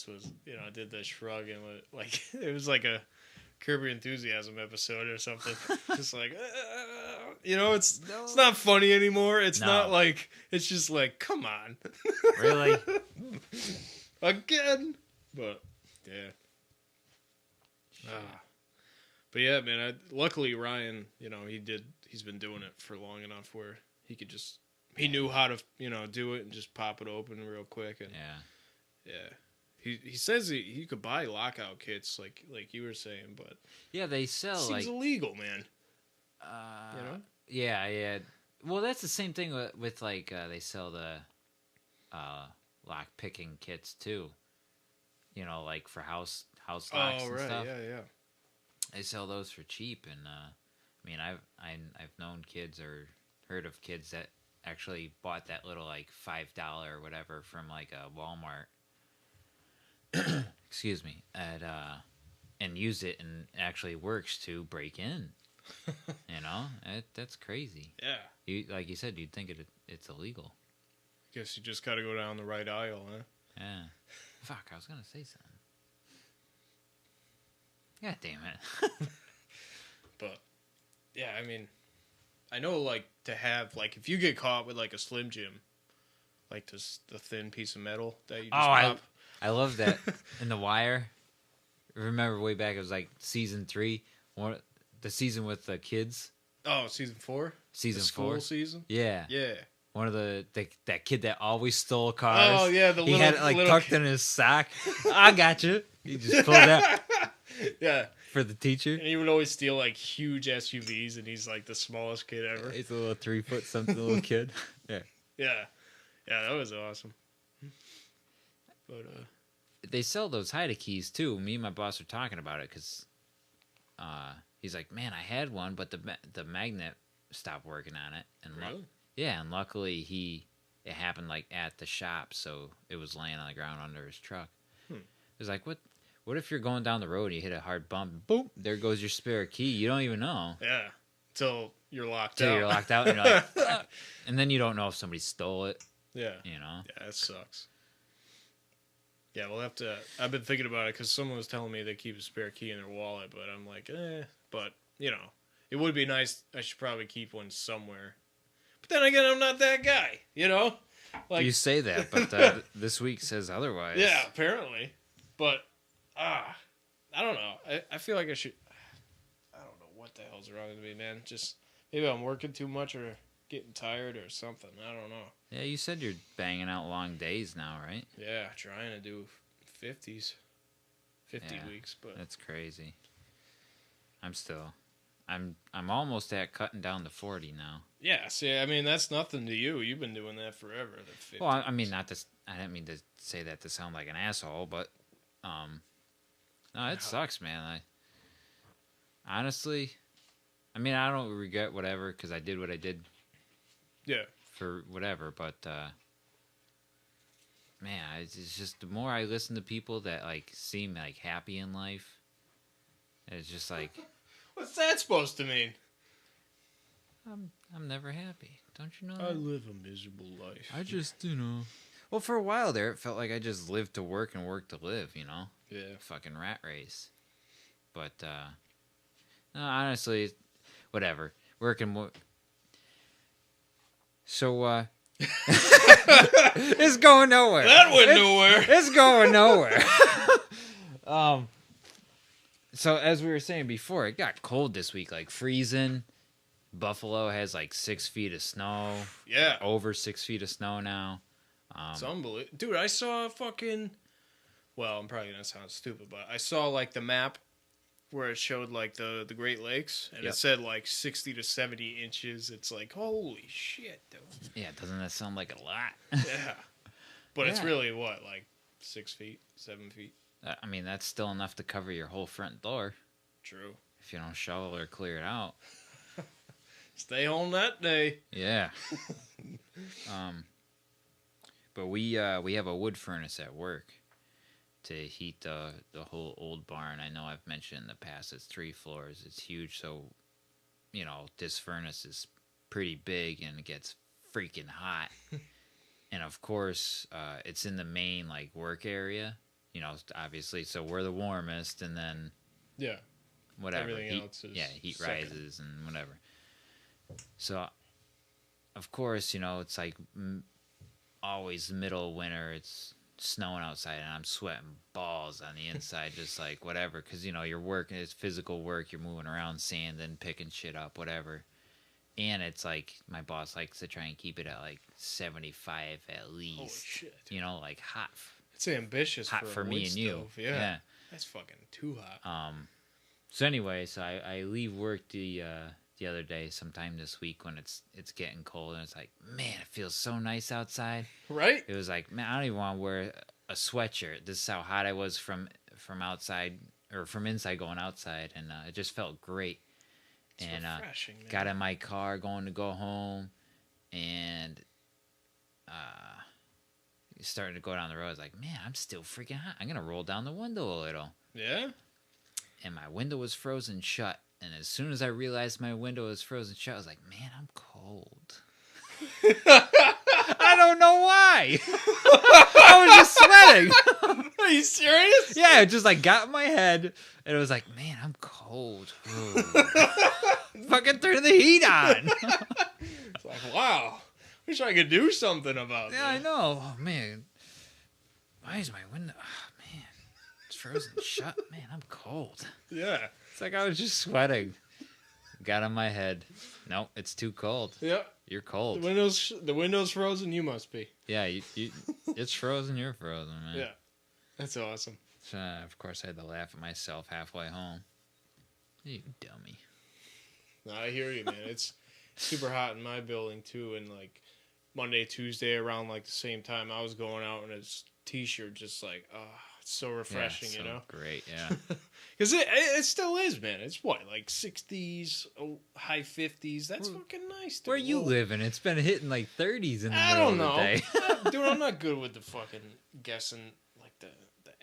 was, I did the shrug and like it was like a Curb Your Enthusiasm episode or something. Just like, it's not funny anymore. It's not like, it's just like, come on. Really? Again. But yeah. But yeah, man. Luckily Ryan, he's been doing it for long enough where he could just knew how to do it and just pop it open real quick. And yeah. He says he could buy lockout kits like you were saying, but yeah, they sell seems illegal, man. Yeah. Well, that's the same thing with like they sell the lock picking kits too. Like for house locks and stuff. Yeah. They sell those for cheap, and I mean, I've known kids or heard of kids that actually bought that little like $5 or whatever from like a Walmart. Excuse me, and use it, and it actually works to break in. That's crazy. Yeah, like you said, you'd think it's illegal. Guess you just got to go down the right aisle, huh? Yeah. Fuck, I was gonna say something. God damn it. But yeah, I mean, I know like to have like if you get caught with like a Slim Jim, like the thin piece of metal that you just pop. I love that. In The Wire, remember way back, it was like season 3, the season with the kids. Oh, season 4? Season the school 4? season? Yeah. Yeah. One of that kid that always stole cars. Oh, yeah, he had it like tucked in his sock. I got you. He just pulled out. Yeah. For the teacher. And he would always steal like huge SUVs, and he's like the smallest kid ever. He's a little 3-foot something little kid. Yeah. Yeah. Yeah, that was awesome. But they sell those Haida keys too. Me and my boss were talking about it because he's like, "Man, I had one, but the magnet stopped working on it." And really? Yeah, and luckily it happened like at the shop, so it was laying on the ground under his truck. It was like, what if you're going down the road and you hit a hard bump, and boom, there goes your spare key. You don't even know. Yeah, till you're locked out. Till you're locked out, and you're like, ah. And then you don't know if somebody stole it. Yeah. Yeah, that sucks. Yeah, we'll have to. I've been thinking about it because someone was telling me they keep a spare key in their wallet, but I'm like, But it would be nice. I should probably keep one somewhere. But then again, I'm not that guy. Like you say that, but this week says otherwise. Yeah, apparently. But I don't know. I feel like I should. I don't know what the hell's wrong with me, man. Just maybe I'm working too much or getting tired or something. I don't know. Yeah, you said you're banging out long days now, right? Yeah, trying to do 50 weeks, but that's crazy. I'm almost at cutting down to 40 now. Yeah, see, I mean that's nothing to you. You've been doing that forever. Well, I mean, I didn't mean to say that to sound like an asshole, but no, it sucks, man. Honestly, I mean, I don't regret whatever because I did what I did. Yeah. For whatever, but man, it's just the more I listen to people that like seem like happy in life, it's just like What's that supposed to mean? I'm never happy. Don't you know I that? live a miserable life. I just, Well, for a while there, it felt like I just lived to work and worked to live, Yeah. Fucking rat race. But, no, honestly, whatever. Working more. So, it's going nowhere. That went nowhere. It's going nowhere. So, as we were saying before, it got cold this week, like freezing. Buffalo has like 6 feet of snow. Yeah. Over 6 feet of snow now. It's unbelievable. Dude, I saw well, I'm probably going to sound stupid, but I saw like the map where it showed like the Great Lakes, and it said like 60 to 70 inches. It's like, holy shit, dude. Yeah, doesn't that sound like a lot? Yeah. But it's really what, like 6 feet, 7 feet? I mean, that's still enough to cover your whole front door. True. If you don't shovel or clear it out. Stay home that day. Yeah. But we have a wood furnace at work to heat the whole old barn. I know I've mentioned in the past it's 3 floors. It's huge, so this furnace is pretty big and it gets freaking hot. And of course, it's in the main like work area. Obviously, so we're the warmest, and then whatever everything else is heat second. rises and whatever. So, of course, it's like always the middle of winter. It's snowing outside, and I'm sweating balls on the inside, just like whatever. Because you're working, it's physical work. You're moving around, sanding, picking shit up, whatever. And it's like my boss likes to try and keep it at like 75 at least. Holy shit. Like hot. It's ambitious hot for me and you. Stove. Yeah. That's fucking too hot. So anyway, I leave work the other day, sometime this week when it's getting cold, and it's like, man, it feels so nice outside. Right? It was like, man, I don't even want to wear a sweatshirt. This is how hot I was from outside or from inside going outside, and it just felt great. It's refreshing, man. Got in my car going to go home, and starting to go down the road. I was like, man, I'm still freaking hot. I'm gonna roll down the window a little. Yeah. And my window was frozen shut. And as soon as I realized my window was frozen shut, I was like, man, I'm cold. I don't know why. I was just sweating. Are you serious? Yeah, it just like got in my head. And it was like, man, I'm cold. Fucking turn the heat on. It's like, wow. Wish I could do something about that. Yeah, I know. Oh, man. Why is my window... Oh, man. It's frozen shut. Man, I'm cold. Yeah. It's like I was just sweating. Got in my head. Nope, it's too cold. Yep. You're cold. The window's frozen. You must be. Yeah, you it's frozen. You're frozen, man. Yeah. That's awesome. So, of course, I had to laugh at myself halfway home. You dummy. No, I hear you, man. It's super hot in my building, too. And, like, Monday, Tuesday, around, like, the same time, I was going out in a T-shirt just like, it's so refreshing, yeah, so great, yeah. Because it still is, man. It's what, like 60s, high 50s. That's fucking nice, dude. Where you living? It's been hitting like 30s in the I middle don't know. of the day. Dude, I'm not good with the fucking guessing, like, the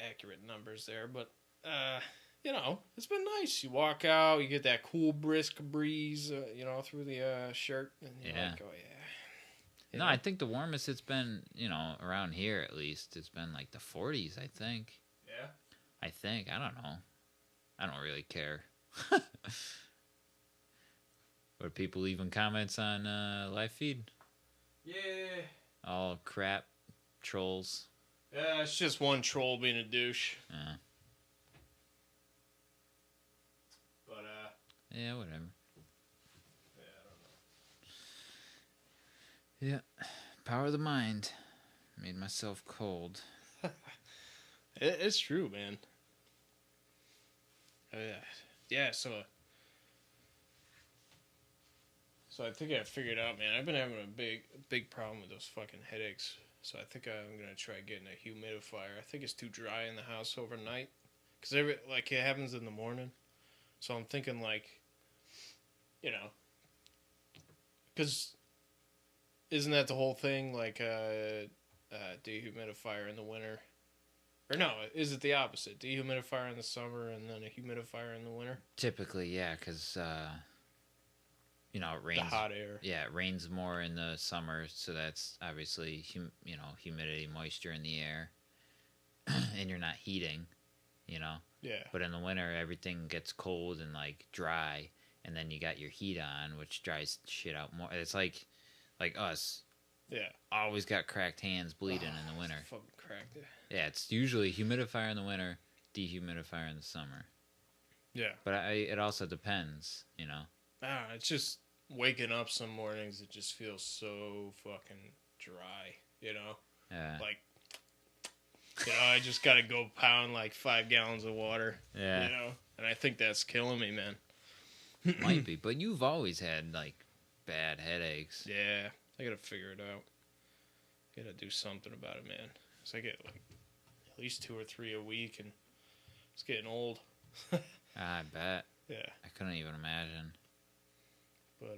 accurate numbers there. But, it's been nice. You walk out, you get that cool, brisk breeze, through the shirt. And you're like, oh, yeah. No, I think the warmest it's been, around here at least, it's been like the 40s, I think. Yeah? I think. I don't know. I don't really care. What people leaving comments on live feed? Yeah. All crap, trolls. Yeah, it's just one troll being a douche. Yeah. But, yeah, whatever. Yeah, I don't know. Yeah. Power of the mind. Made myself cold. It's true, man. Yeah, so I think I figured out, man. I've been having a big problem with those fucking headaches. So I think I'm gonna try getting a humidifier. I think it's too dry in the house overnight, cause it happens in the morning. So I'm thinking like you know, because isn't that the whole thing? Like dehumidifier in the winter, or no? Is it the opposite? Dehumidifier in the summer and then a humidifier in the winter? Typically, yeah, because it rains. The hot air. Yeah, it rains more in the summer, so that's obviously humidity, moisture in the air, and you're not heating, Yeah. But in the winter, everything gets cold and like dry, and then you got your heat on, which dries shit out more. It's like us. Yeah. Always got cracked hands, bleeding in the winter. Fucking cracked it. Yeah, it's usually humidifier in the winter, dehumidifier in the summer. Yeah. But it also depends, It's just waking up some mornings. It just feels so fucking dry, Yeah. Like, I just gotta go pound like 5 gallons of water. Yeah. And I think that's killing me, man. Might be, but you've always had like bad headaches. Yeah, I gotta figure it out. Gotta do something about it, man. 'Cause I get like at least 2 or 3 a week, and it's getting old. I bet. Yeah. I couldn't even imagine. But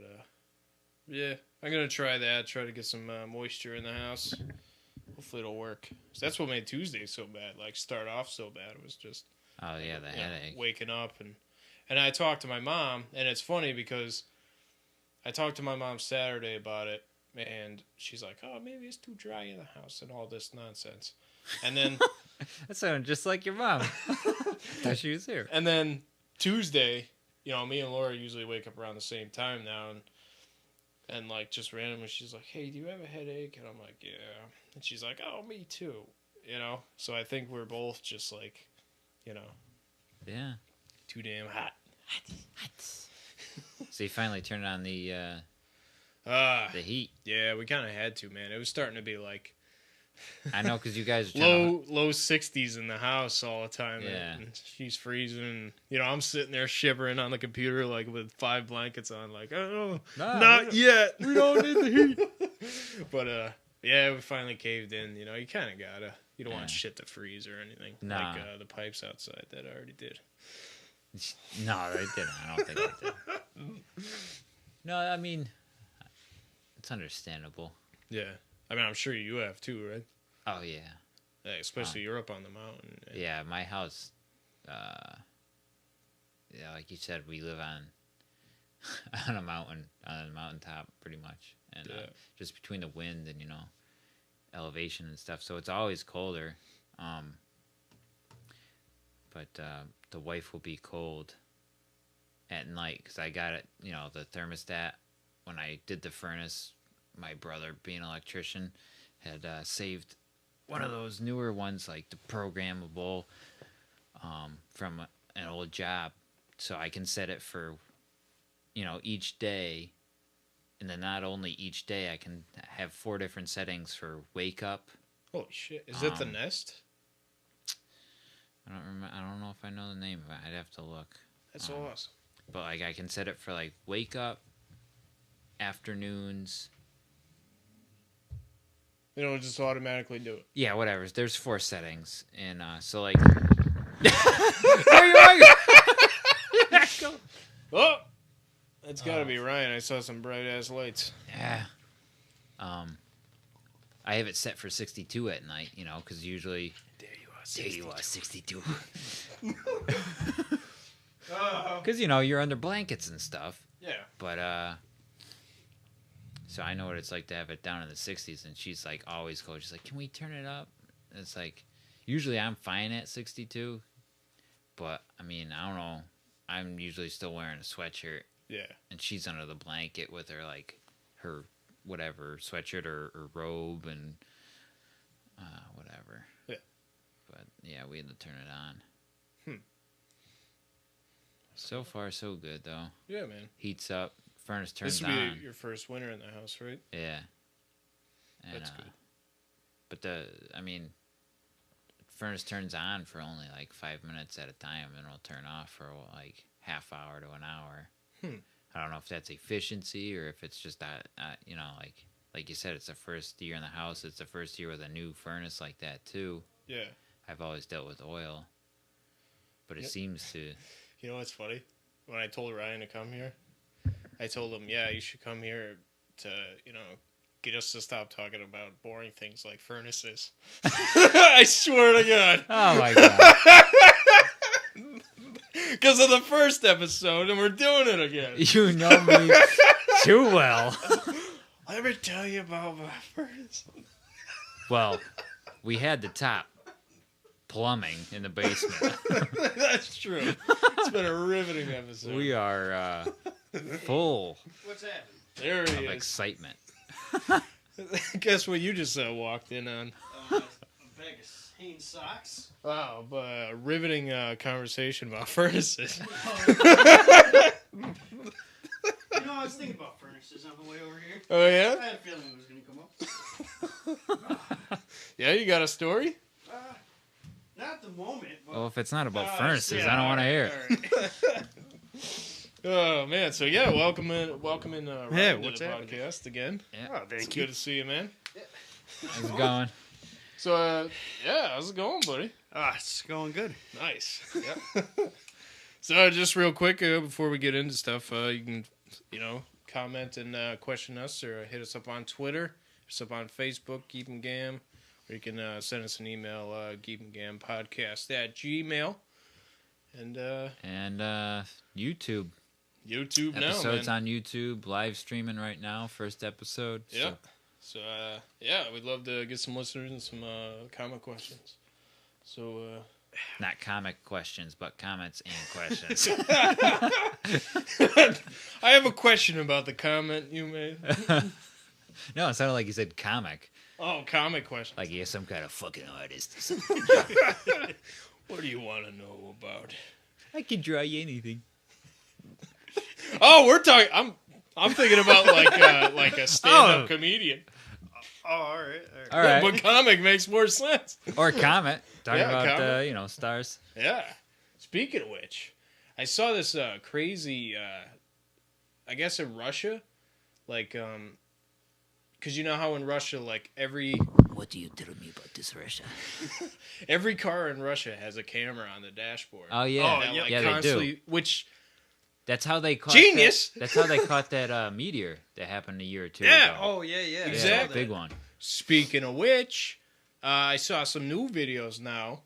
yeah, I'm gonna try that. Try to get some moisture in the house. Hopefully it'll work. 'Cause that's what made Tuesday so bad. Like start off so bad. It was just Oh yeah, the headache. waking up and I talked to my mom, and it's funny because I talked to my mom Saturday about it, and she's like, "Oh, maybe it's too dry in the house and all this nonsense." And then That sounded just like your mom. Thought she was here. and then Tuesday, me and Laura usually wake up around the same time now, and like just randomly she's like, "Hey, do you have a headache?" And I'm like, "Yeah." And she's like, "Oh, me too." So I think we're both just like, Yeah. too damn hot. So you finally turned on the heat. Yeah, we kind of had to, man. It was starting to be like I know, because you guys are trying low 60s in the house all the time. Yeah. And she's freezing. I'm sitting there shivering on the computer like with 5 blankets on, like, oh, not yet. We don't need the heat. But yeah, we finally caved in. You kind of gotta. You don't want shit to freeze or anything. Nah. Like the pipes outside that I already did. No, they didn't. I don't think they did. No, I mean, it's understandable. Yeah. I mean, I'm sure you have too, right? Oh, yeah. Hey, especially you're up on the mountain. Yeah, my house, like you said, we live on a mountain, on a mountaintop pretty much. And just between the wind and, elevation and stuff. So it's always colder. But the wife will be cold at night because I got it, the thermostat. When I did the furnace, my brother, being an electrician, had saved one of those newer ones, like the programmable, from an old job. So I can set it for, each day. And then not only each day, I can have 4 different settings for wake up. Holy shit. Is it the Nest? I don't remember. I don't know if I know the name of it. I'd have to look. That's awesome. But like I can set it for like wake up, afternoons. Just automatically do it. Yeah, whatever. There's 4 settings, and so like. Where you going? Oh, that's got to be Ryan. I saw some bright ass lights. Yeah. I have it set for 62 at night. Because usually. There you are, 62. Because, you're under blankets and stuff. Yeah. But, so I know what it's like to have it down in the 60s, and she's, like, always cold. She's like, can we turn it up? And it's like, usually I'm fine at 62, but, I mean, I don't know. I'm usually still wearing a sweatshirt. Yeah. And she's under the blanket with her, like, her whatever, sweatshirt or robe and whatever. Yeah. But, yeah, we had to turn it on. So far, so good, though. Yeah, man. Heats up. Furnace turns on. This will be your first winter in the house, right? Yeah. And, that's good. But furnace turns on for only like 5 minutes at a time, and it'll turn off for like half hour to an hour. I don't know if that's efficiency or if it's just that, like you said, it's the first year in the house. It's the first year with a new furnace like that too. Yeah. I've always dealt with oil, but it seems to. You know what's funny? When I told Ryan to come here, I told him, yeah, you should come here to, get us to stop talking about boring things like furnaces. I swear to God. Oh my God. Because of the first episode, and we're doing it again. You know me too well. I ever tell you about my furnace? Well, we had the top plumbing in the basement. That's true. It's been a riveting episode. We are full What's happening? There he of is. excitement. Guess what you just walked in on? A bag of Hanes socks. Wow, but a riveting conversation about furnaces. I was thinking about furnaces on the way over here. Oh, I yeah? had a feeling it was going to come up. Yeah, you got a story? Not at the moment, but Well, if it's not about Oh, furnaces, yeah, I don't want to hear it. Oh, man. So, yeah, welcome in Ryan to what's the happening? podcast again. Yeah. Oh, It's thank good to see you, man. How's it going? So, yeah, how's it going, buddy? It's going good. Nice. Yep. So, just real quick, before we get into stuff, you can, comment and question us or hit us up on Twitter, hit us up on Facebook, Geep and Gam, or you can send us an email, geepandgampodcast@gmail. And YouTube. YouTube now, Episodes man. on YouTube, live streaming right now. First episode. Yeah. So, yeah, we'd love to get some listeners and some comment questions. So, Not comic questions, but comments and questions. I have a question about the comment you made. No, it sounded like you said comic. Oh, comic question. Like you're some kind of fucking artist. What do you want to know about? I can draw you anything. Oh, we're talking. I'm thinking about like a stand-up comedian. Oh, all right. All right. But comic makes more sense. Or comment. Talking Yeah, about, comment. stars. Yeah. Speaking of which, I saw this crazy. I guess in Russia, because you know how in Russia, like every What do you tell me about this Russia? every car in Russia has a camera on the dashboard. Oh, yeah. That, like, Yeah, they do. constantly, which That's how they caught Genius! That's how they caught that meteor that happened a year or two Yeah, ago. Oh, yeah. Yeah, exactly. that big one. Speaking of which, I saw some new videos now.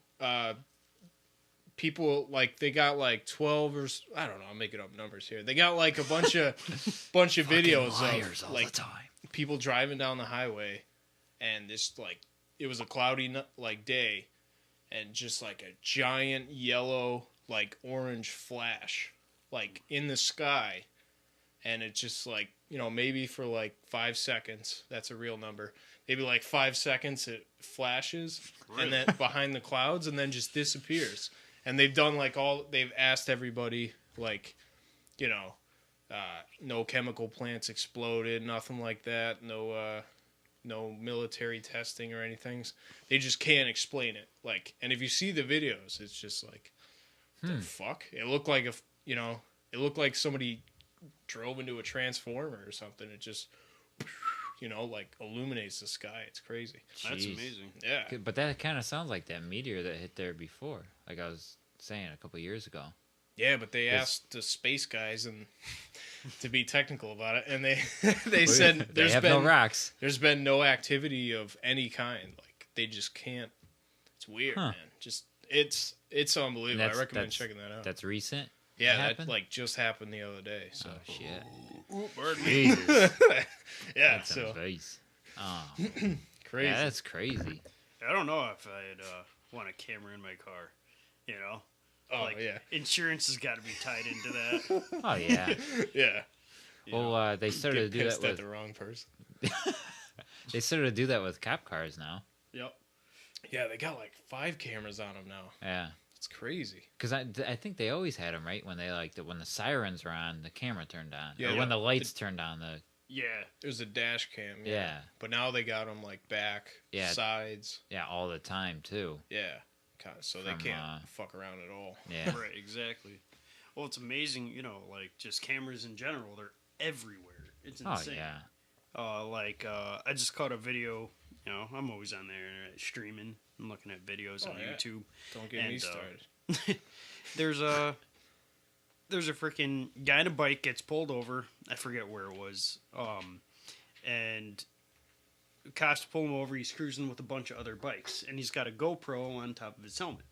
People they got 12 or I don't know. I'm making up numbers here. They got a bunch of videos Liars of all the time. people driving down the highway, and this it was a cloudy day, and just a giant yellow orange flash in the sky, and it's just maybe for 5 seconds. That's a real number. Maybe 5 seconds it flashes, and then behind the clouds, and then just disappears. And they've done they've asked everybody no chemical plants exploded, nothing like that, no military testing or anything. They just can't explain it. And if you see the videos, it's just the fuck. It looked like it looked like somebody drove into a transformer or something. It just illuminates the sky. It's crazy. That's Jeez. amazing. Yeah. But that kind of sounds like that meteor that hit there before. Like I was saying a couple years ago. Yeah, but they asked the space guys and to be technical about it, and they said They have no rocks. there's been no activity of any kind. They just can't. It's weird, Huh. man. Just it's unbelievable. I recommend checking that out. That's recent? Yeah, happened? that just happened the other day. So Oh, shit. Pardon me. Jesus. Yeah, That's so a face. Oh, crazy. yeah, that's crazy. I don't know if I'd want a camera in my car. Oh yeah, Insurance has got to be tied into that. Oh, yeah. yeah. Well, they started to Get do pissed that at with... the wrong person. They started to do that with cop cars now. Yep. Yeah, they got 5 cameras on them now. Yeah. It's crazy. Because I think they always had them, right? When they when the sirens were on, the camera turned on. Yeah, or yeah. when the lights turned on, the... Yeah. It was a dash cam. Yeah. But now they got them back, Yeah. sides. Yeah, all the time, too. Yeah. So they From, can't fuck around at all. Yeah. Right, exactly. Well, it's amazing, just cameras in general, they're everywhere. It's Oh, insane. yeah. I just caught a video, I'm always on there streaming and looking at videos on yeah. YouTube. Don't get me And, started. There's there's a freaking guy on a bike gets pulled over. I forget where it was. And cops pull him over. He's cruising with a bunch of other bikes, and he's got a GoPro on top of his helmet.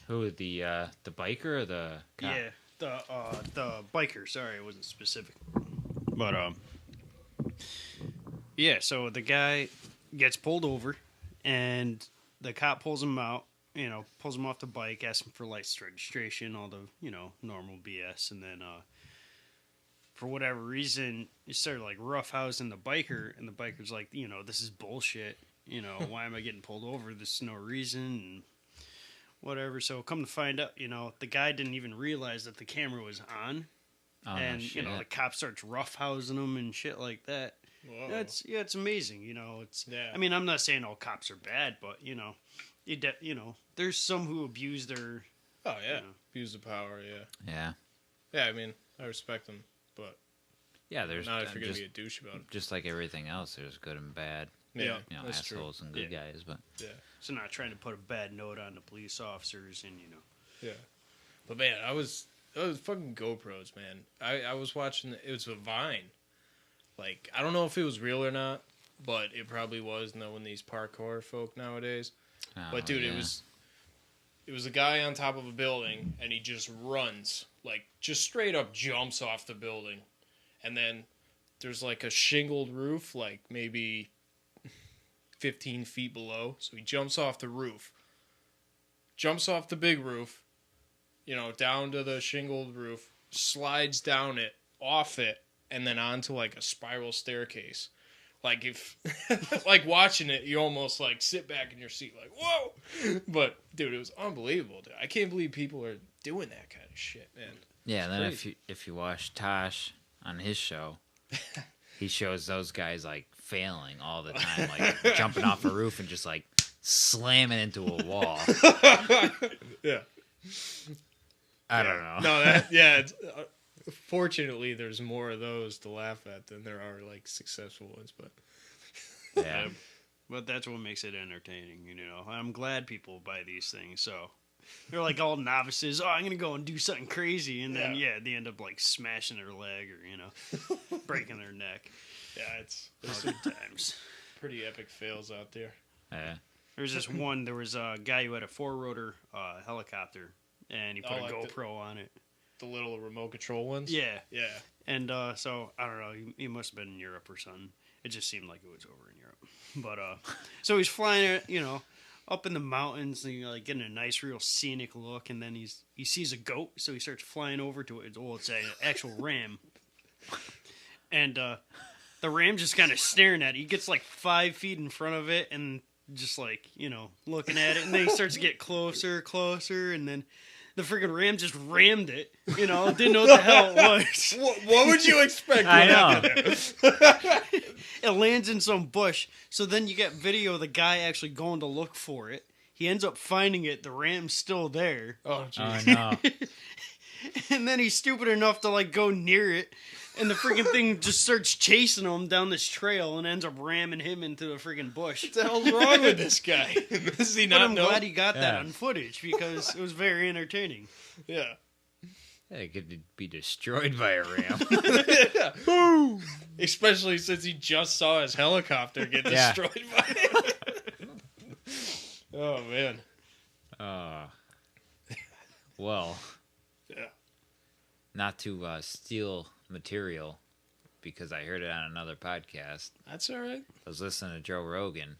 Who, the biker or the cop? Yeah, the biker. Sorry, it wasn't specific. But yeah. So the guy gets pulled over, and the cop pulls him out. Pulls him off the bike, asks him for license registration, all the normal BS, and then for whatever reason, he started like roughhousing the biker, and the biker's like, this is bullshit. Why am I getting pulled over? There's no reason, and whatever. So come to find out, the guy didn't even realize that the camera was on, and the cop starts roughhousing him and shit like that. Whoa. It's amazing. It's. Yeah. I mean, I'm not saying all cops are bad, but there's some who abuse their. Oh yeah, abuse the power. Yeah. Yeah, I mean, I respect them, but yeah, there's not if you're gonna be a douche about it. Just like everything else, there's good and bad. Yeah, that's assholes true. and good guys, but yeah. So not trying to put a bad note on the police officers, and Yeah, but man, I was fucking GoPros, man. I was watching. It was a Vine. Like, I don't know if it was real or not, but it probably was, knowing these parkour folk nowadays. But dude, yeah. it was a guy on top of a building, and he just runs, like, just straight up jumps off the building, and then there's like a shingled roof, like maybe 15 feet below. So he jumps off the roof, jumps off the big roof, down to the shingled roof, slides down it, off it, and then onto like a spiral staircase. Like, if, like, watching it, you almost like sit back in your seat, like, whoa! But dude, it was unbelievable. Dude. I can't believe people are doing that kind of shit, man. Yeah, and then if you watch Tosh on his show, he shows those guys like failing all the time, like jumping off a roof and just like slamming into a wall. Yeah. I don't know. No, it's, fortunately, there's more of those to laugh at than there are like successful ones, but yeah. But that's what makes it entertaining, I'm glad people buy these things, so they're like all novices. Oh, I'm gonna go and do something crazy, and then they end up like smashing their leg or breaking their neck. Yeah, there's All good times. pretty epic fails out there. Yeah. There was a guy who had a 4-rotor helicopter, and he put a GoPro on it. The little remote control ones? Yeah. Yeah. And so, I don't know, he must have been in Europe or something. It just seemed like it was over in Europe. But, so he's flying, up in the mountains, and, getting a nice, real scenic look, and then he sees a goat, so he starts flying over to it. Well, it's an actual ram. And the ram just kind of staring at it. He gets, 5 feet in front of it, and just, looking at it, and then he starts to get closer, and then the freaking ram just rammed it. Didn't know what the hell it was. What would you expect? I know. It lands in some bush. So then you get video of the guy actually going to look for it. He ends up finding it. The ram's still there. Oh, jeez. Oh no. And then he's stupid enough to go near it. And the freaking thing just starts chasing him down this trail and ends up ramming him into the freaking bush. What the hell's wrong with this guy? Does he But not I'm know? glad he got that on footage because it was very entertaining. Yeah. Yeah, it could be destroyed by a ram. Yeah. Boom! Especially since he just saw his helicopter get destroyed by it. Oh, man. Well. Yeah. Not to steal material, because I heard it on another podcast. That's all right. I was listening to Joe Rogan.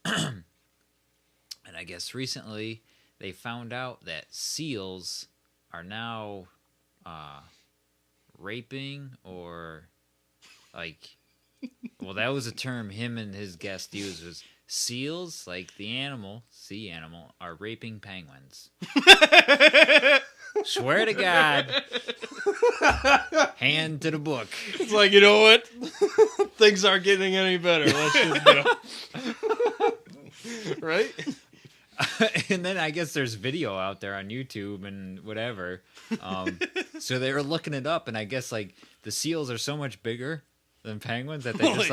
And I guess recently they found out that seals are now raping or well, that was a term him and his guest used, was seals, like the animal, sea animal, are raping penguins. Swear to God. Hand to the book. It's like, you know what? Things aren't getting any better. Let's just go. Right? And then I guess there's video out there on YouTube and whatever. So they were looking it up, and I guess the seals are so much bigger than penguins that they just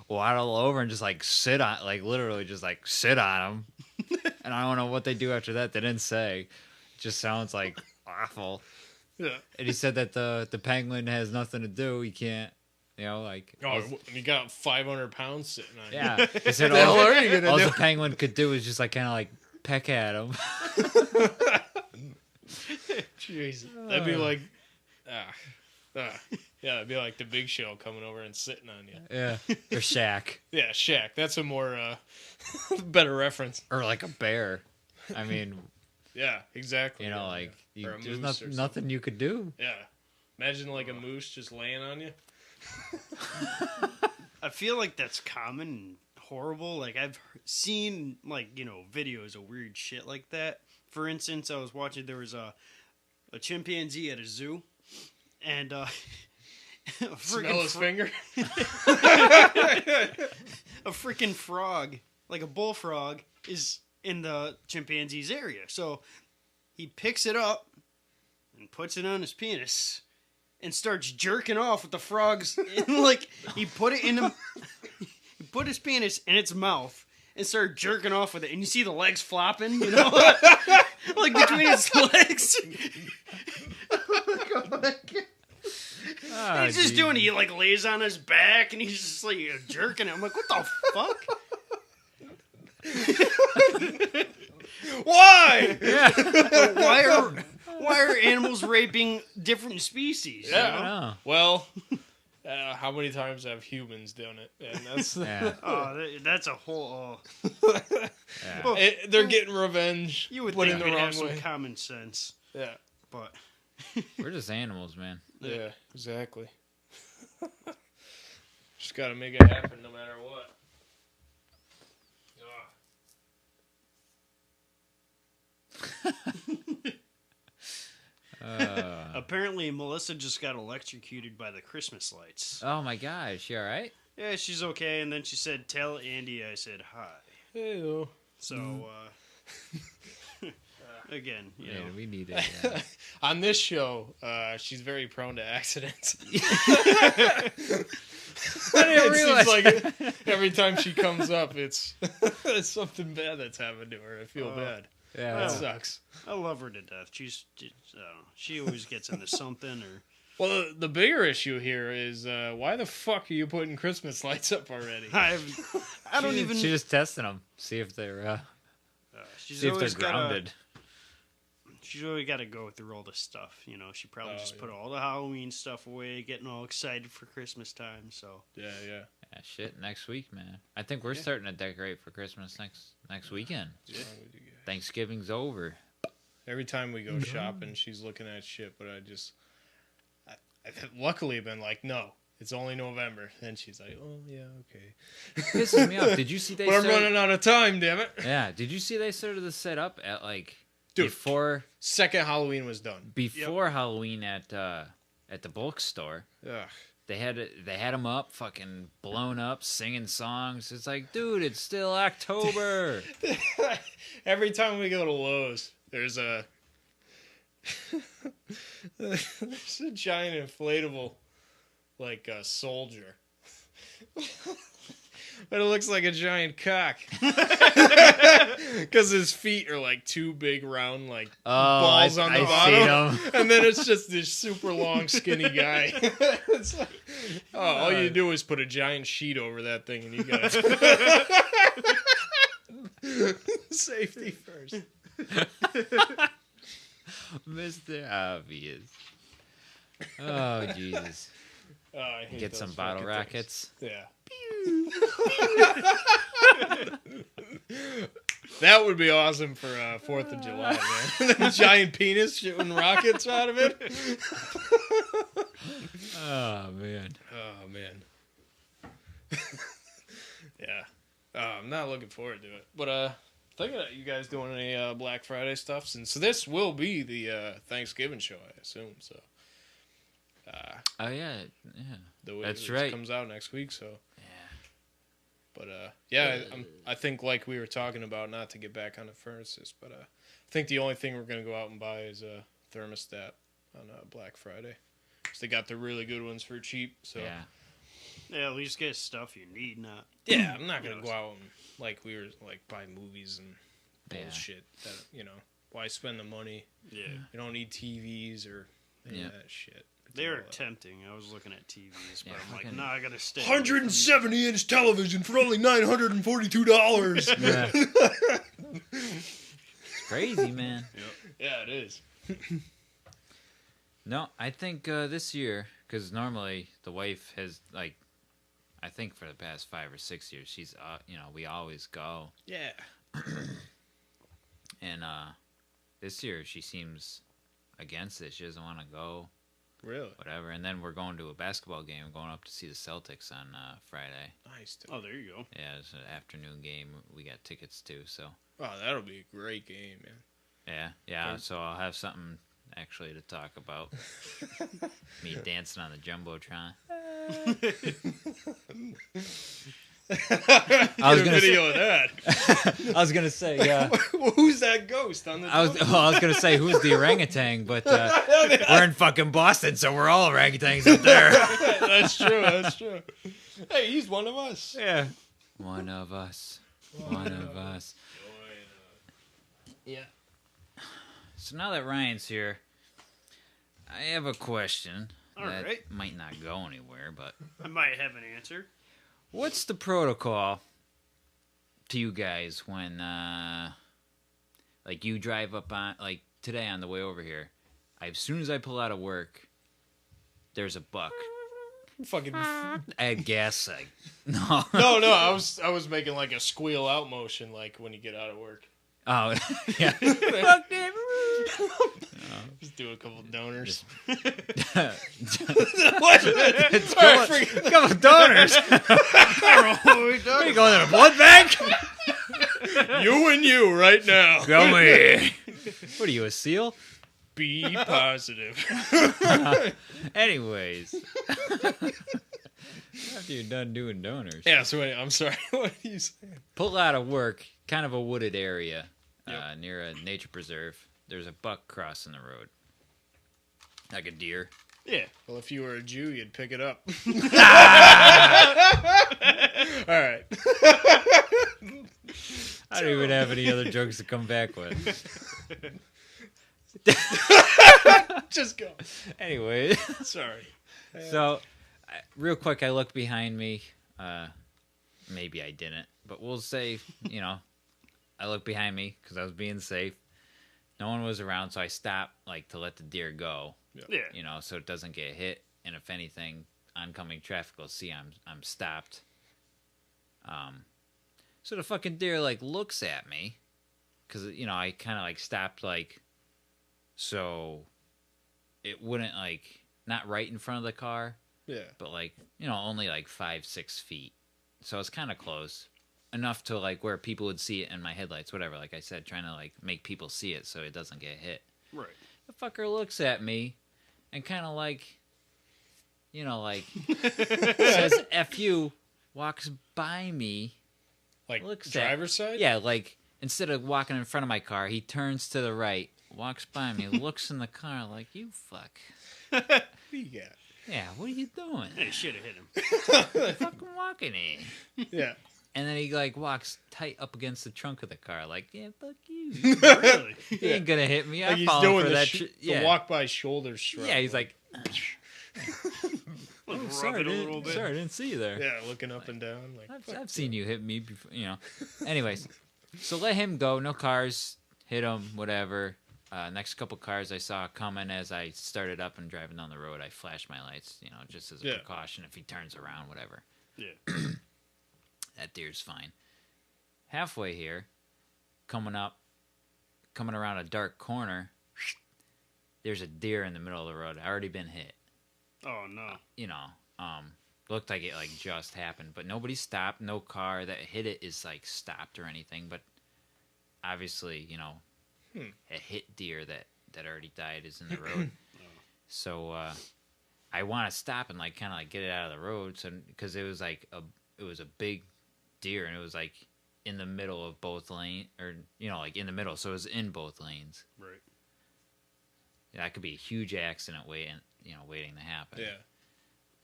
waddle over and just sit on, literally just sit on them. And I don't know what they do after that. They didn't say. It just sounds like awful. Yeah. And he said that the penguin has nothing to do. He can't, like. Oh, you got 500 pounds sitting on you. Yeah. He said What the hell are you gonna all do? the penguin could do is just like kind of like peck at him. Jeez, that'd be like, yeah, it'd be like the Big Show coming over and sitting on you. Yeah. Or Shaq. Yeah, Shaq. That's a more better reference. Or like a bear. I mean, Yeah, exactly. like Or a there's moose or nothing you could do. Yeah, imagine like a moose just laying on you. I feel like that's common and horrible. Like I've seen videos of weird shit like that. For instance, I was watching, there was a chimpanzee at a zoo, and Smell his finger. a freaking frog, like a bullfrog, is in the chimpanzee's area. So he picks it up and puts it on his penis and starts jerking off with the frog's. Like he put it in him, he put his penis in its mouth and started jerking off with it. And you see the legs flopping, like between its legs. Oh, He's just doing it. He like lays on his back and he's just like jerking it. I'm like, what the fuck? Why? Why are animals raping different species? Yeah. I don't know. Well, how many times have humans done it? And that's Yeah. That's a whole. Yeah. they're getting revenge. You would but think in the we'd wrong have some way. common sense, Yeah. but We're just animals, man. Yeah, exactly. Just gotta make it happen no matter what. apparently Melissa just got electrocuted by the Christmas lights. Oh my gosh, she all right? Yeah, she's okay. And then she said, "Tell Andy I said hi." Hey-o. So, again, Yeah, we need it. Yeah. On this show, she's very prone to accidents. I didn't It realize. seems like every time she comes up, it's something bad that's happened to her. I feel bad. Yeah. That sucks. I love her to death. I don't know. She always gets into something or. Well, the bigger issue here is why the fuck are you putting Christmas lights up already? I don't even. She's just testing them, see if they're She's see if they're always grounded. She's always got to go through all this stuff. She probably just put all the Halloween stuff away, getting all excited for Christmas time. So Yeah. Yeah, shit. Next week, man. I think we're starting to decorate for Christmas next weekend. Yeah. Thanksgiving's over. Every time we go shopping, she's looking at shit, but I've luckily been like, no, it's only November. Then she's like, oh, yeah, okay. Pisses me off. Did you see they But I'm started? running out of time, damn it. Yeah. Did you see they started to set up at like Dude. before Second Halloween was done. Halloween at the bulk store? Ugh. They had them up, fucking blown up, singing songs. It's like, dude, it's still October. Every time we go to Lowe's, there's a giant inflatable, like a soldier. But it looks like a giant cock. Because his feet are like two big round like balls on the bottom. Seen 'em. And then it's just this super long skinny guy. It's like, all you do is put a giant sheet over that thing and you got it. Safety first. Mr. Obvious. Oh, Jesus. Oh, I hate Get those some bottle fucking rockets. things. Yeah. That would be awesome for 4th of July, man. Giant penis shooting rockets out of it. Oh, man. Oh, man. Yeah. I'm not looking forward to it. But thinking of you guys doing any Black Friday stuff, since this will be the Thanksgiving show, I assume. So. Oh, yeah. That's It right. comes out next week, so. Yeah. But I think like we were talking about, not to get back on the furnaces, but I think the only thing we're gonna go out and buy is a thermostat on Black Friday. 'Cause they got the really good ones for cheap. So Yeah. at least get stuff you need, not. I'm not gonna go out and like we were like buy movies and bullshit that Why spend the money? Yeah. You don't need TVs or any of that shit. They are tempting. I was looking at TVs, but I'm like, I gotta stay. 170-inch television for only $942. Yeah. It's crazy, man. Yep. Yeah, it is. No, I think this year, because normally the wife has, like, I think for the past 5 or 6 years, she's, we always go. Yeah. And this year she seems against it. She doesn't want to go. Really? Whatever. And then we're going to a basketball game. Going up to see the Celtics on Friday. Nice. Dude. Oh, there you go. Yeah, it's an afternoon game. We got tickets too. So. Oh, that'll be a great game, man. Yeah. So I'll have something actually to talk about. Me dancing on the jumbotron. I was gonna video of that. I was gonna say, yeah. Who's that ghost on the? I was gonna say who's the orangutan, but we're in fucking Boston, so we're all orangutans up there. That's true. That's true. Hey, he's one of us. Yeah, one of us. One of us. Yeah. So now that Ryan's here, I have a question that might not go anywhere, but I might have an answer. What's the protocol to you guys when, like, you drive up on, like, today on the way over here, as soon as I pull out of work, there's a buck. Fucking. I guess, like, no. No, I was making, like, a squeal out motion, like, when you get out of work. Oh, yeah. Fuck them. Just do a couple donors. What? It's a couple donors. Are you going to the blood bank? You and you right now. Come here. What are you, a seal? Be positive. Anyways. After you're done doing donors. Yeah, so wait, I'm sorry. What are you saying? Pull out of work, kind of a wooded area near a nature preserve. There's a buck crossing the road. Like a deer. Yeah. Well, if you were a Jew, you'd pick it up. All right. I don't even have any other jokes to come back with. Just go. Anyway. Sorry. So, real quick, I look behind me. Maybe I didn't. But we'll say, I look behind me because I was being safe. No one was around, so I stopped, like, to let the deer go. Yeah. So it doesn't get hit. And if anything, oncoming traffic will see I'm stopped. So the fucking deer, like, looks at me. Because, I kind of, like, stopped, like, so it wouldn't, like, not right in front of the car. Yeah. But, like, only, like, 5-6 feet. So it's kind of close. Enough to, like, where people would see it in my headlights, whatever. Like I said, trying to, like, make people see it so it doesn't get hit. Right. The fucker looks at me and kind of, like, says F you, walks by me. Like, looks driver's side? Yeah, like, instead of walking in front of my car, he turns to the right, walks by me, looks in the car like, you fuck. What do you got? Yeah, what are you doing? Hey, should have hit him. Fucking walking in. Yeah. And then he, like, walks tight up against the trunk of the car, like, yeah, fuck you. Really? He ain't gonna hit me. Like I'm he's falling doing for the, that. the walk by shoulder shrug. Yeah, he's like, Rub sorry, it a little bit. I didn't see you there. Yeah, looking up and down. Like, I've seen you hit me before, Anyways, so let him go. No cars. Hit him, whatever. Next couple cars I saw coming as I started up and driving down the road, I flashed my lights, just as a precaution if he turns around, whatever. Yeah. That deer's fine. Halfway here, coming around a dark corner, there's a deer in the middle of the road. Already been hit. Oh, no. Looked like it, like, just happened. But nobody stopped. No car that hit it is, like, stopped or anything. But obviously, a hit deer that already died is in the road. So I want to stop and, like, kind of, like, get it out of the road. So because it was, like, it was a big deer, and it was, like, in the middle of both lanes. Or, like, in the middle. So it was in both lanes. Right. That could be a huge accident waiting to happen. yeah.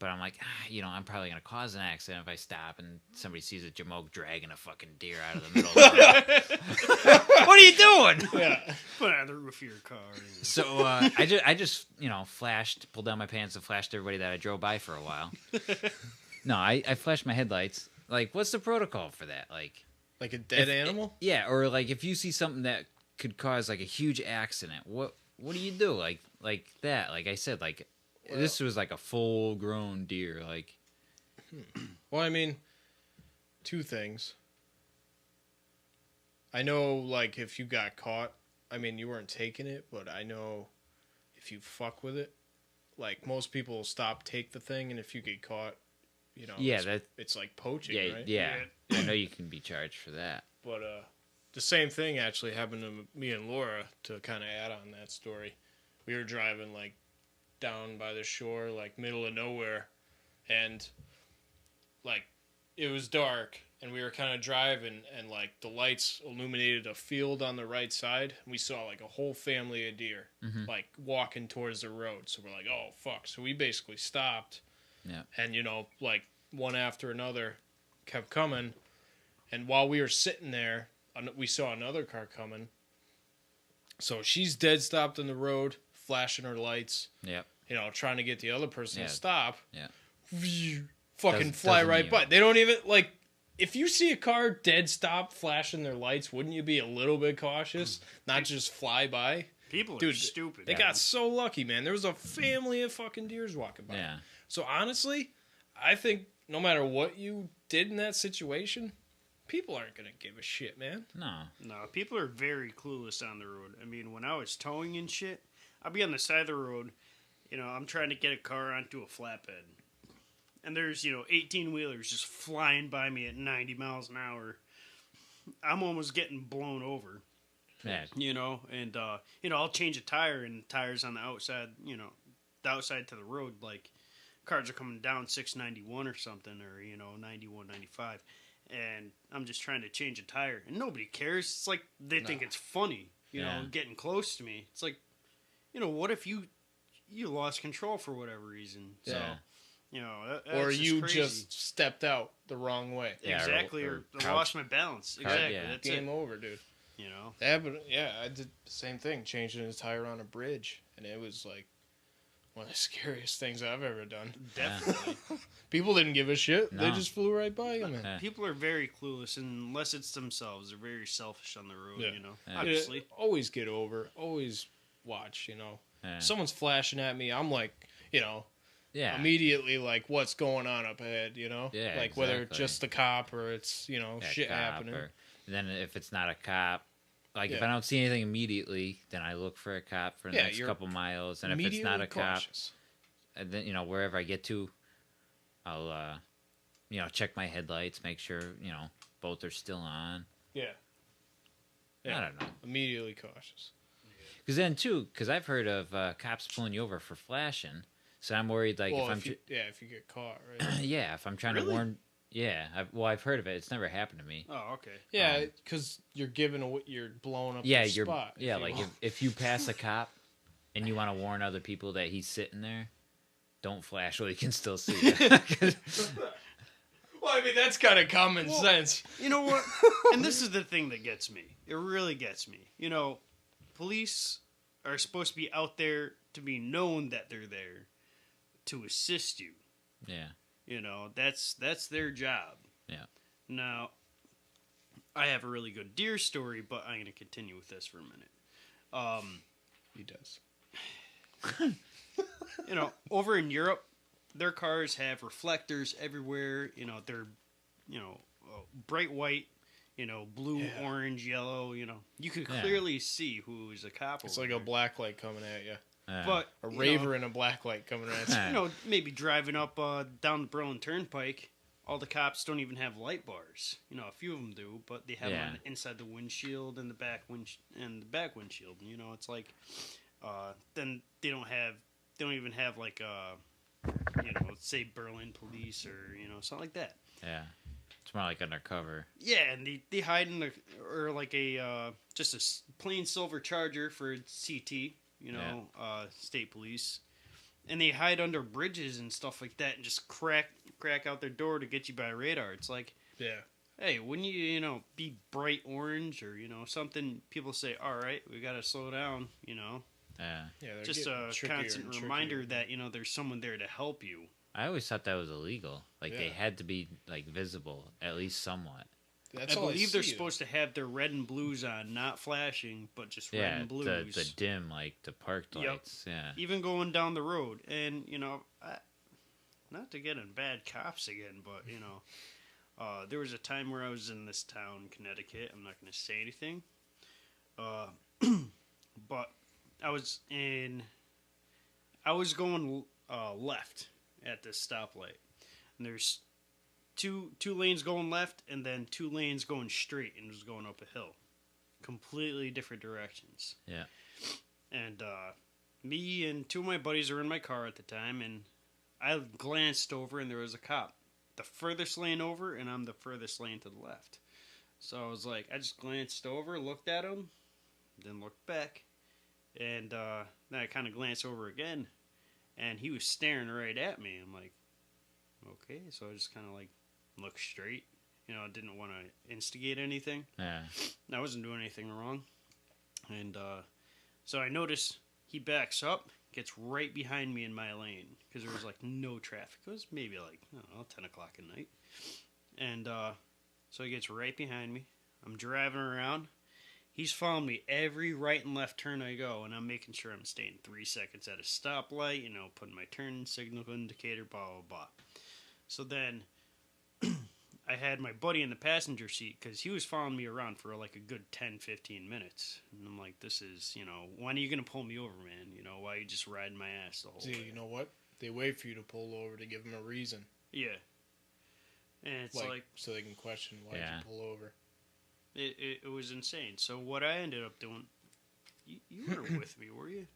But I'm like, I'm probably going to cause an accident if I stop and somebody sees a jamoke dragging a fucking deer out of the middle of the road. What are you doing? Yeah. Put it on roof of your car. So I just flashed, pulled down my pants and flashed everybody that I drove by for a while. No, I flashed my headlights. Like, what's the protocol for that? Like a dead animal? Yeah, or like if you see something that could cause like a huge accident, what do you do? Like that. Like I said, like this was like a full grown deer. Like, well, I mean, two things. I know, like, if you got caught, I mean, you weren't taking it, but I know if you fuck with it, like, most people will take the thing, and if you get caught, it's like poaching, right? Yeah. I know you can be charged for that. But the same thing actually happened to me and Laura, to kind of add on that story. We were driving, like, down by the shore, like, middle of nowhere, and, like, it was dark, and we were kind of driving, and, like, the lights illuminated a field on the right side, and we saw, like, a whole family of deer, like, walking towards the road. So we're like, oh, fuck. So we basically stopped, and, like, one after another kept coming, and while we were sitting there, we saw another car coming. So she's dead stopped in the road, flashing her lights, trying to get the other person to stop. Fucking fly right by. They don't even, like... If you see a car dead stop flashing their lights, wouldn't you be a little bit cautious? Not just fly by? People are stupid. They got so lucky, man. There was a family of fucking deers walking by. Yeah. So honestly, I think no matter what you did in that situation, people aren't going to give a shit, man. No, people are very clueless on the road. I mean, when I was towing and shit, I'd be on the side of the road. I'm trying to get a car onto a flatbed. And there's, 18-wheelers just flying by me at 90 miles an hour. I'm almost getting blown over. Yeah. And, I'll change a tire, and the tire's on the outside, the outside to the road. Like, cars are coming down 691 or something, or, 91, 95. And I'm just trying to change a tire. And nobody cares. It's like they think it's funny, getting close to me. It's like, what if you lost control for whatever reason? Yeah. So... or you crazy. Just stepped out the wrong way. Yeah, exactly, or lost my balance. Exactly, that's Game over, dude. I did the same thing, changing a tire on a bridge, and it was like one of the scariest things I've ever done. Definitely. People didn't give a shit. No. They just flew right by you, man. People are very clueless, unless it's themselves. They're very selfish on the road, Yeah. obviously. Always get over. Always watch, Yeah. Someone's flashing at me, I'm like, immediately, like, what's going on up ahead, Yeah, like whether it's just the cop or it's shit happening. And then if it's not a cop, like if I don't see anything immediately, then I look for a cop for the next couple miles. And if it's not a cautious. cop, and then wherever I get to, I'll check my headlights, make sure both are still on. Yeah. I don't know. Immediately cautious. Because I've heard of cops pulling you over for flashing. So I'm worried, like, if you get caught, right? Yeah, if I'm trying to warn... Yeah, I've heard of it. It's never happened to me. Oh, okay. Yeah, because you're blowing up the spot. Yeah, like, if you pass a cop and you want to warn other people that he's sitting there, don't flash while you can still see it. Well, I mean, that's kind of common sense. You know what? And this is the thing that gets me. It really gets me. Police are supposed to be out there to be known that they're there to assist you. Yeah. That's their job. Yeah. Now, I have a really good deer story, but I'm going to continue with this for a minute. He does. Over in Europe, their cars have reflectors everywhere. They're, bright white, blue, orange, yellow. You can clearly see who's a cop. It's like a black light coming at you. But a raver and a black light coming at you. Maybe driving up down the Berlin Turnpike, all the cops don't even have light bars. A few of them do, but they have them inside the windshield and the back windshield. It's like, then they don't even have like say Berlin police or something like that. Yeah, it's more like undercover. Yeah, and they hide in like a just a plain silver Charger for CT. State police, and they hide under bridges and stuff like that, and just crack out their door to get you by radar. It's like, hey, wouldn't you, be bright orange or, something people say, all right, we got to slow down, Yeah. Yeah, they're just getting a trickier constant and reminder trickier. that, there's someone there to help you. I always thought that was illegal. Like they Yeah. had to be like visible, at least somewhat. That's I all believe they're see. supposed to have their red and blues on, not flashing, but just red Yeah, and blues. the dim, like the park Yep. lights. Yeah. Even going down the road. And, not to get in bad cops again, but, there was a time where I was in this town, Connecticut. I'm not going to say anything. But I was going left at this stoplight. And there's two lanes going left and then 2 lanes going straight and just going up a hill. Completely different directions. Yeah. And me and 2 of my buddies were in my car at the time, and I glanced over and there was a cop. The furthest lane over, and I'm the furthest lane to the left. So I was like, I just glanced over, looked at him, then looked back, and then I kind of glanced over again, and he was staring right at me. I'm like, okay, so I just kind of like looked straight. I didn't want to instigate anything. Yeah. I wasn't doing anything wrong. And so I noticed he backs up, gets right behind me in my lane because there was like no traffic. It was maybe like, I don't know, 10 o'clock at night. And so he gets right behind me. I'm driving around. He's following me every right and left turn I go, and I'm making sure I'm staying 3 seconds at a stoplight, putting my turn signal indicator, blah, blah, blah. So then I had my buddy in the passenger seat because he was following me around for like a good 10, 15 minutes. And I'm like, this is, when are you going to pull me over, man? Why are you just riding my ass the whole See, way? you know what? They wait for you to pull over to give them a reason. Yeah. And it's like so they can question why did you pull over. It was insane. So what I ended up doing, you were with me, were you?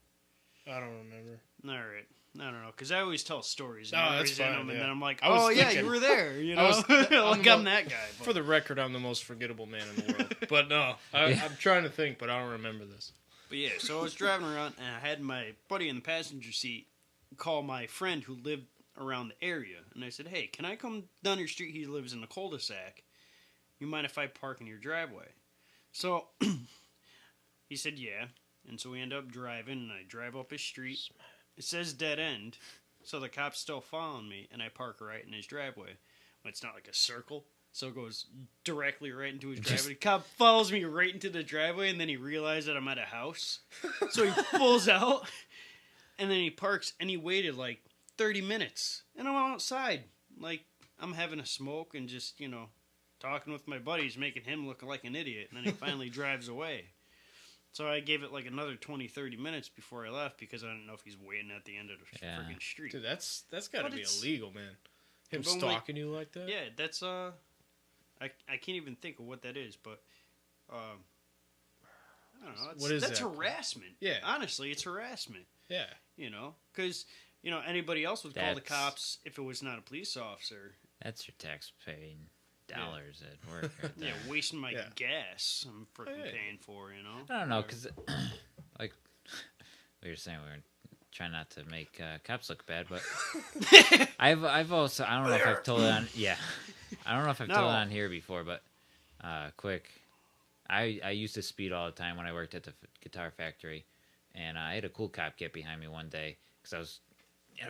I don't remember. All right. I don't know, because I always tell stories. No, that's fine, And yeah. then I'm like, I was oh, yeah, thinking- you were there. I'm I'm that guy. But. For the record, I'm the most forgettable man in the world. But no, I'm trying to think, but I don't remember this. But yeah, so I was driving around, and I had my buddy in the passenger seat call my friend who lived around the area. And I said, hey, can I come down your street? He lives in the cul-de-sac. You mind if I park in your driveway? So he said, yeah. And so we end up driving, and I drive up his street. It says dead end, so the cop's still following me, and I park right in his driveway. But it's not like a circle, so it goes directly right into his driveway. The cop follows me right into the driveway, and then he realized that I'm at a house. So he pulls out, and then he parks, and he waited like 30 minutes. And I'm outside, like, I'm having a smoke and just, talking with my buddies, making him look like an idiot. And then he finally drives away. So I gave it like another 20, 30 minutes before I left because I didn't know if he's waiting at the end of the freaking street. Dude, that's got to But be it's- illegal, man. Him But I'm stalking you like that? Yeah, that's I can't even think of what that is, but I don't know. What is that's that? harassment. Yeah. Honestly, it's harassment. Yeah. Because anybody else would call the That's- cops if it was not a police officer. That's your tax-paying dollars at work right there. Yeah, wasting my Yeah. gas I'm freaking Hey. paying for. I don't know, because, like, we were saying, we were trying not to make cops look bad, but I've also, I don't know if I've told it on, I don't know if I've told it on here before, but quick, I used to speed all the time when I worked at the guitar factory, and I had a cool cop get behind me one day, because I was,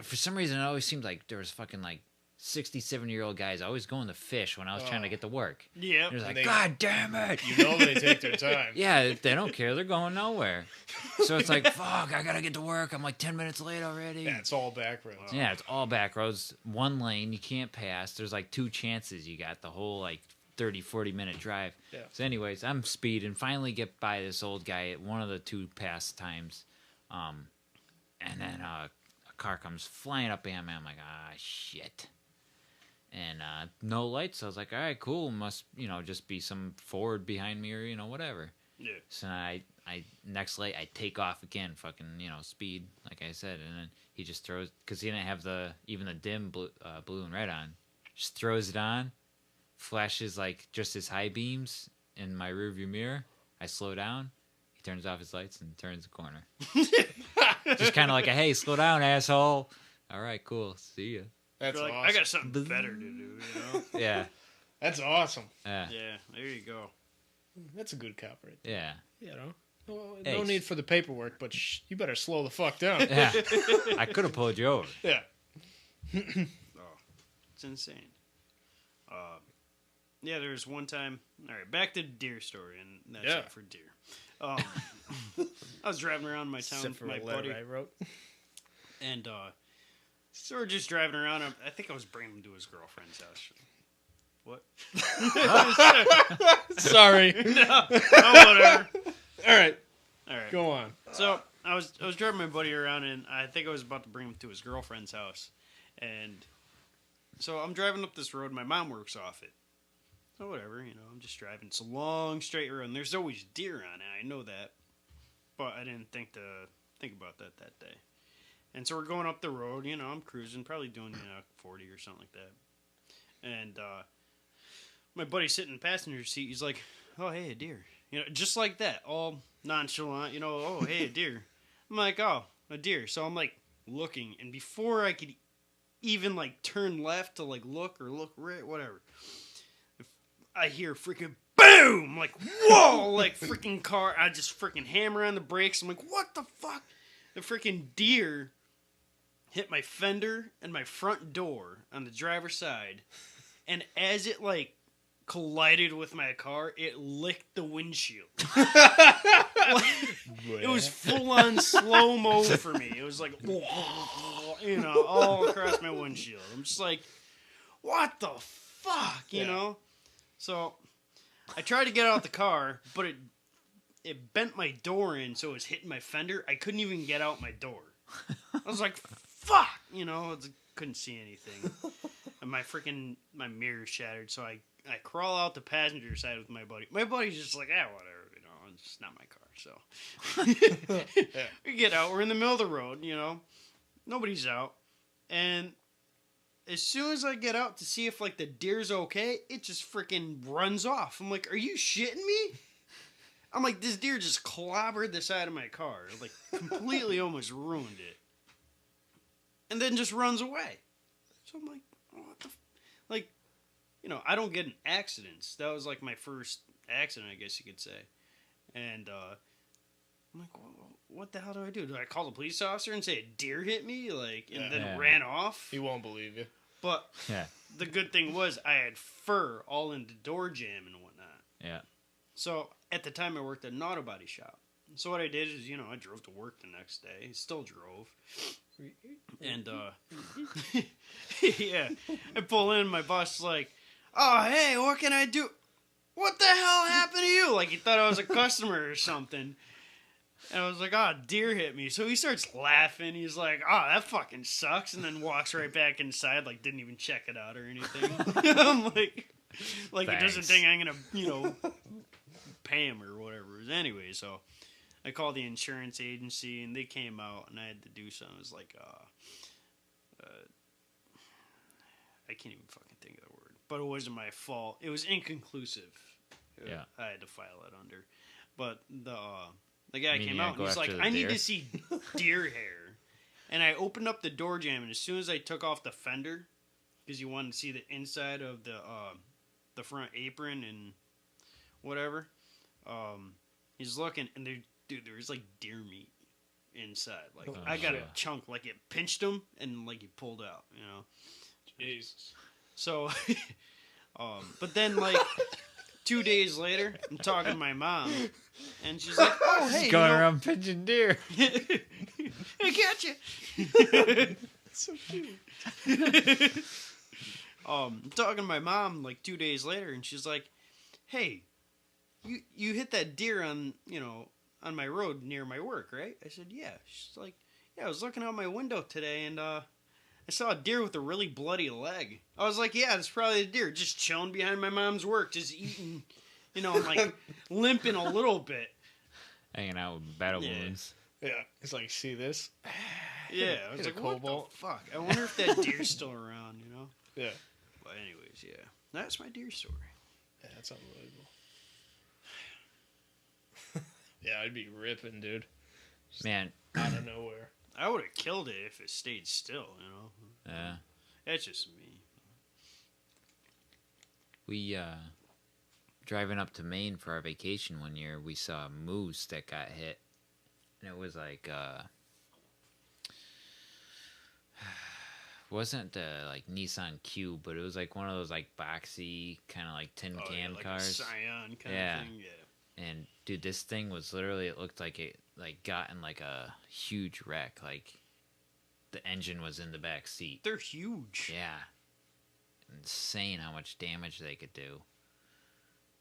for some reason, it always seemed like there was fucking, like, 67-year-old guys always going to fish when I was trying to get to work. Yeah. It was like, They- God damn it! You know they take their time. Yeah, they don't care. They're going nowhere. So it's like, fuck, I gotta get to work. I'm like 10 minutes late already. Yeah, it's all back roads. Yeah, it's all back roads. One lane, you can't pass. There's like 2 chances you got the whole like 30, 40-minute drive. Yeah. So anyways, I'm speeding. Finally get by this old guy at one of the 2 pass times. And then a car comes flying up behind me. I'm like, shit. And no lights. So I was like, all right, cool. Must, just be some Ford behind me or, whatever. Yeah. So I next light, I take off again, fucking, speed, like I said. And then he just throws, because he didn't have even the dim blue and red on. Just throws it on, flashes like just his high beams in my rearview mirror. I slow down. He turns off his lights and turns the corner. Just kind of like a, hey, slow down, asshole. All right, cool. See ya. That's You're like, awesome. I got something better to do, Yeah. That's awesome. Yeah. Yeah, there you go. That's a good cop right Yeah. there. You know? Well, Hey, no need for the paperwork, but you better slow the fuck down. Yeah. I could have pulled you over. Yeah. Oh, it's insane. Yeah, there was one time. All right, back to the deer story, and that's it for deer. I was driving around my town with my buddy. I wrote. And so we're just driving around. I think I was bringing him to his girlfriend's house. What? Sorry. No, whatever. All right. Go on. So I was driving my buddy around, and I think I was about to bring him to his girlfriend's house. And so I'm driving up this road. My mom works off it. So whatever, I'm just driving. It's a long straight road, and there's always deer on it. I know that, but I didn't think about that day. And so we're going up the road. I'm cruising, probably doing 40 or something like that. And my buddy's sitting in the passenger seat. He's like, "Oh, hey, a deer." Just like that, all nonchalant. "Oh, hey, a deer." I'm like, "Oh, a deer." So I'm like looking, and before I could even like turn left to like look or look right, whatever, I hear freaking boom! I'm like, whoa! Like freaking car. I just freaking hammer on the brakes. I'm like, what the fuck? The freaking deer hit my fender and my front door on the driver's side, and as it like collided with my car, it licked the windshield. It was full on slow mo for me. It was like, all across my windshield. I'm just like, what the fuck, you know? So I tried to get out the car, but it bent my door in, so it was hitting my fender. I couldn't even get out my door. I was like, fuck, couldn't see anything. And my mirror shattered, so I crawl out the passenger side with my buddy. My buddy's just like, whatever, it's not my car, so. We get out, we're in the middle of the road, nobody's out. And as soon as I get out to see if, like, the deer's okay, it just freaking runs off. I'm like, are you shitting me? I'm like, this deer just clobbered the side of my car. Like, completely almost ruined it. And then just runs away. So I'm like, what the... Like, I don't get in accidents. That was, like, my first accident, I guess you could say. And, I'm like, what the hell do I do? Do I call the police officer and say a deer hit me? Like, and then ran off? He won't believe you. But the good thing was I had fur all in the door jam and whatnot. Yeah. So at the time I worked at an auto body shop. So what I did is, I drove to work the next day. Still drove. And, I pull in, my boss is like, "Oh, hey, what can I do?" "What the hell happened to you?" Like he thought I was a customer or something. And I was like, deer hit me. So he starts laughing. He's like, that fucking sucks. And then walks right back inside, like, didn't even check it out or anything. I'm like he doesn't think I'm going to, pay him or whatever. Anyway, so I called the insurance agency, and they came out, and I had to do something. It was like, I can't even fucking think of the word. But it wasn't my fault. It was inconclusive. Yeah. I had to file it under. But the guy came out and he's like, I need to see deer hair. And I opened up the door jam, and as soon as I took off the fender, because you wanted to see the inside of the front apron and whatever, he's looking, and there's like deer meat inside. Like I got a chunk, like it pinched him, and like he pulled out, Jesus. So, but then like 2 days later, I'm talking to my mom, and she's like, "Oh, hey, going around pinching deer." I got you. So cute. I'm talking to my mom like 2 days later, and she's like, "Hey, you hit that deer on on my road near my work, right?" I said, "Yeah." She's like, "Yeah, I was looking out my window today, and I saw a deer with a really bloody leg." I was like, "Yeah, it's probably a deer just chilling behind my mom's work, just eating, like limping a little bit, hanging out with battle wounds." Yeah, it's like, see this? Yeah, I was like, what the fuck? I wonder if that deer's still around, Yeah. But anyways, yeah, that's my deer story. Yeah, that's unbelievable. Yeah, I'd be ripping, dude. Man, out of nowhere. I would have killed it if it stayed still, Yeah. That's just me. We driving up to Maine for our vacation one year, we saw a moose that got hit, and it was like wasn't like Nissan Cube, but it was like one of those like boxy kind of like tin can like cars. a Scion kind of thing. Yeah. And dude, this thing was literally, it looked like it like got in like a huge wreck. Like the engine was in the back seat. They're huge. Yeah. Insane how much damage they could do.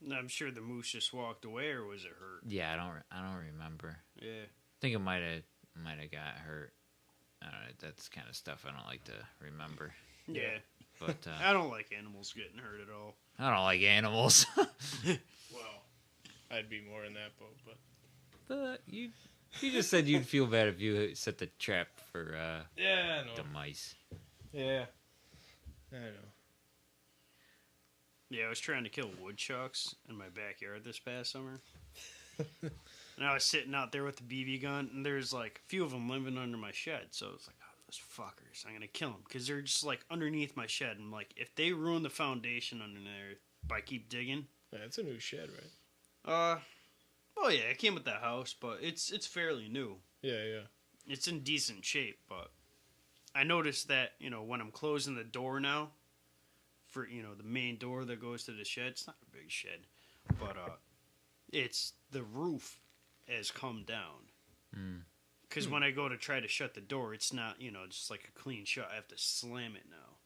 I'm sure the moose just walked away, or was it hurt? Yeah, I don't remember. Yeah. I think it might have got hurt. I don't know, that's kind of stuff I don't like to remember. Yeah. But I don't like animals getting hurt at all. I don't like animals. Well, I'd be more in that boat, But you just said you'd feel bad if you set the trap for yeah, I know. the mice. Yeah, I know. Yeah, I was trying to kill woodchucks in my backyard this past summer. And I was sitting out there with the BB gun, and there's like a few of them living under my shed. So I was like, oh, those fuckers, I'm going to kill them. Because they're just like underneath my shed. And like, if they ruin the foundation under there by keep digging. Yeah, it's a new shed, right? Oh yeah, it came with the house, but it's fairly new. Yeah, yeah. It's in decent shape, but I noticed that, when I'm closing the door now, for, the main door that goes to the shed, it's not a big shed, but it's the roof has come down. Because when I go to try to shut the door, it's not, just like a clean shut. I have to slam it now.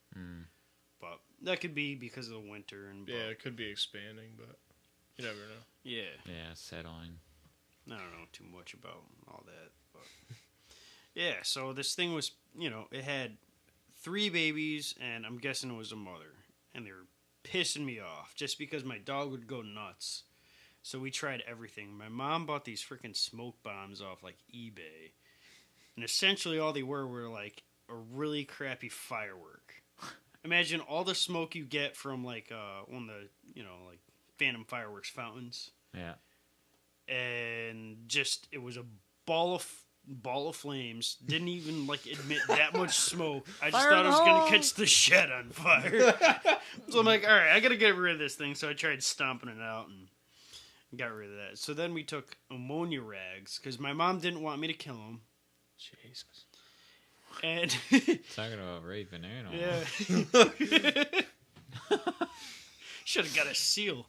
But that could be because of the winter. Yeah, it could be expanding, but you never know. Yeah. Yeah, settling. I don't know too much about all that. But yeah, so this thing was, it had 3 babies, and I'm guessing it was a mother. And they were pissing me off just because my dog would go nuts. So we tried everything. My mom bought these freaking smoke bombs off like eBay. And essentially all they were like a really crappy firework. Imagine all the smoke you get from like one of the, like Phantom fireworks fountains. Yeah. And just, it was a ball of flames. Didn't even like admit that much smoke. I just thought I was gonna catch the shed on fire. So I'm like, all right, I gotta get rid of this thing. So I tried stomping it out and got rid of that. So then we took ammonia rags because my mom didn't want me to kill them. Jesus. And Talking about raping animals. yeah. Should have got a seal.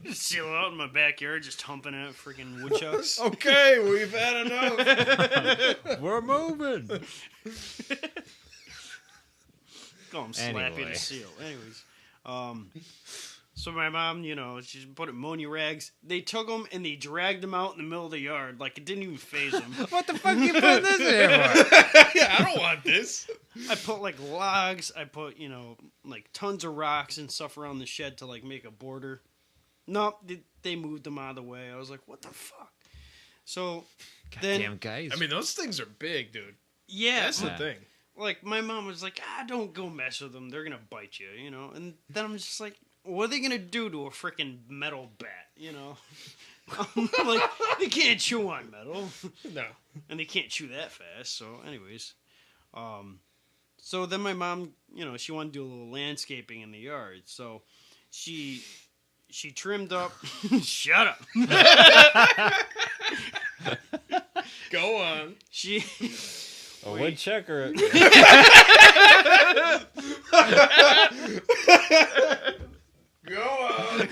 Just seal it out in my backyard, just humping at freaking woodchucks. Okay, we've had enough. We're moving. Oh, I'm slapping Anyway. a seal. Anyways, so my mom, she put ammonia rags. They took them and they dragged them out in the middle of the yard. Like, it didn't even phase them. What the fuck you put this in for? Yeah, I don't want this. I put, like, logs. I put, like, tons of rocks and stuff around the shed to, like, make a border. Nope, they moved them out of the way. I was like, what the fuck? So, Goddamn guys. I mean, those things are big, dude. yeah. That's the thing. Like, my mom was like, don't go mess with them. They're going to bite you, And then I'm just like, what are they going to do to a freaking metal bat, Like, they can't chew on metal. No. And they can't chew that fast. So, anyways. So then my mom, she wanted to do a little landscaping in the yard. So she trimmed up. Shut up. Go on. a woodchuck or a... Go on.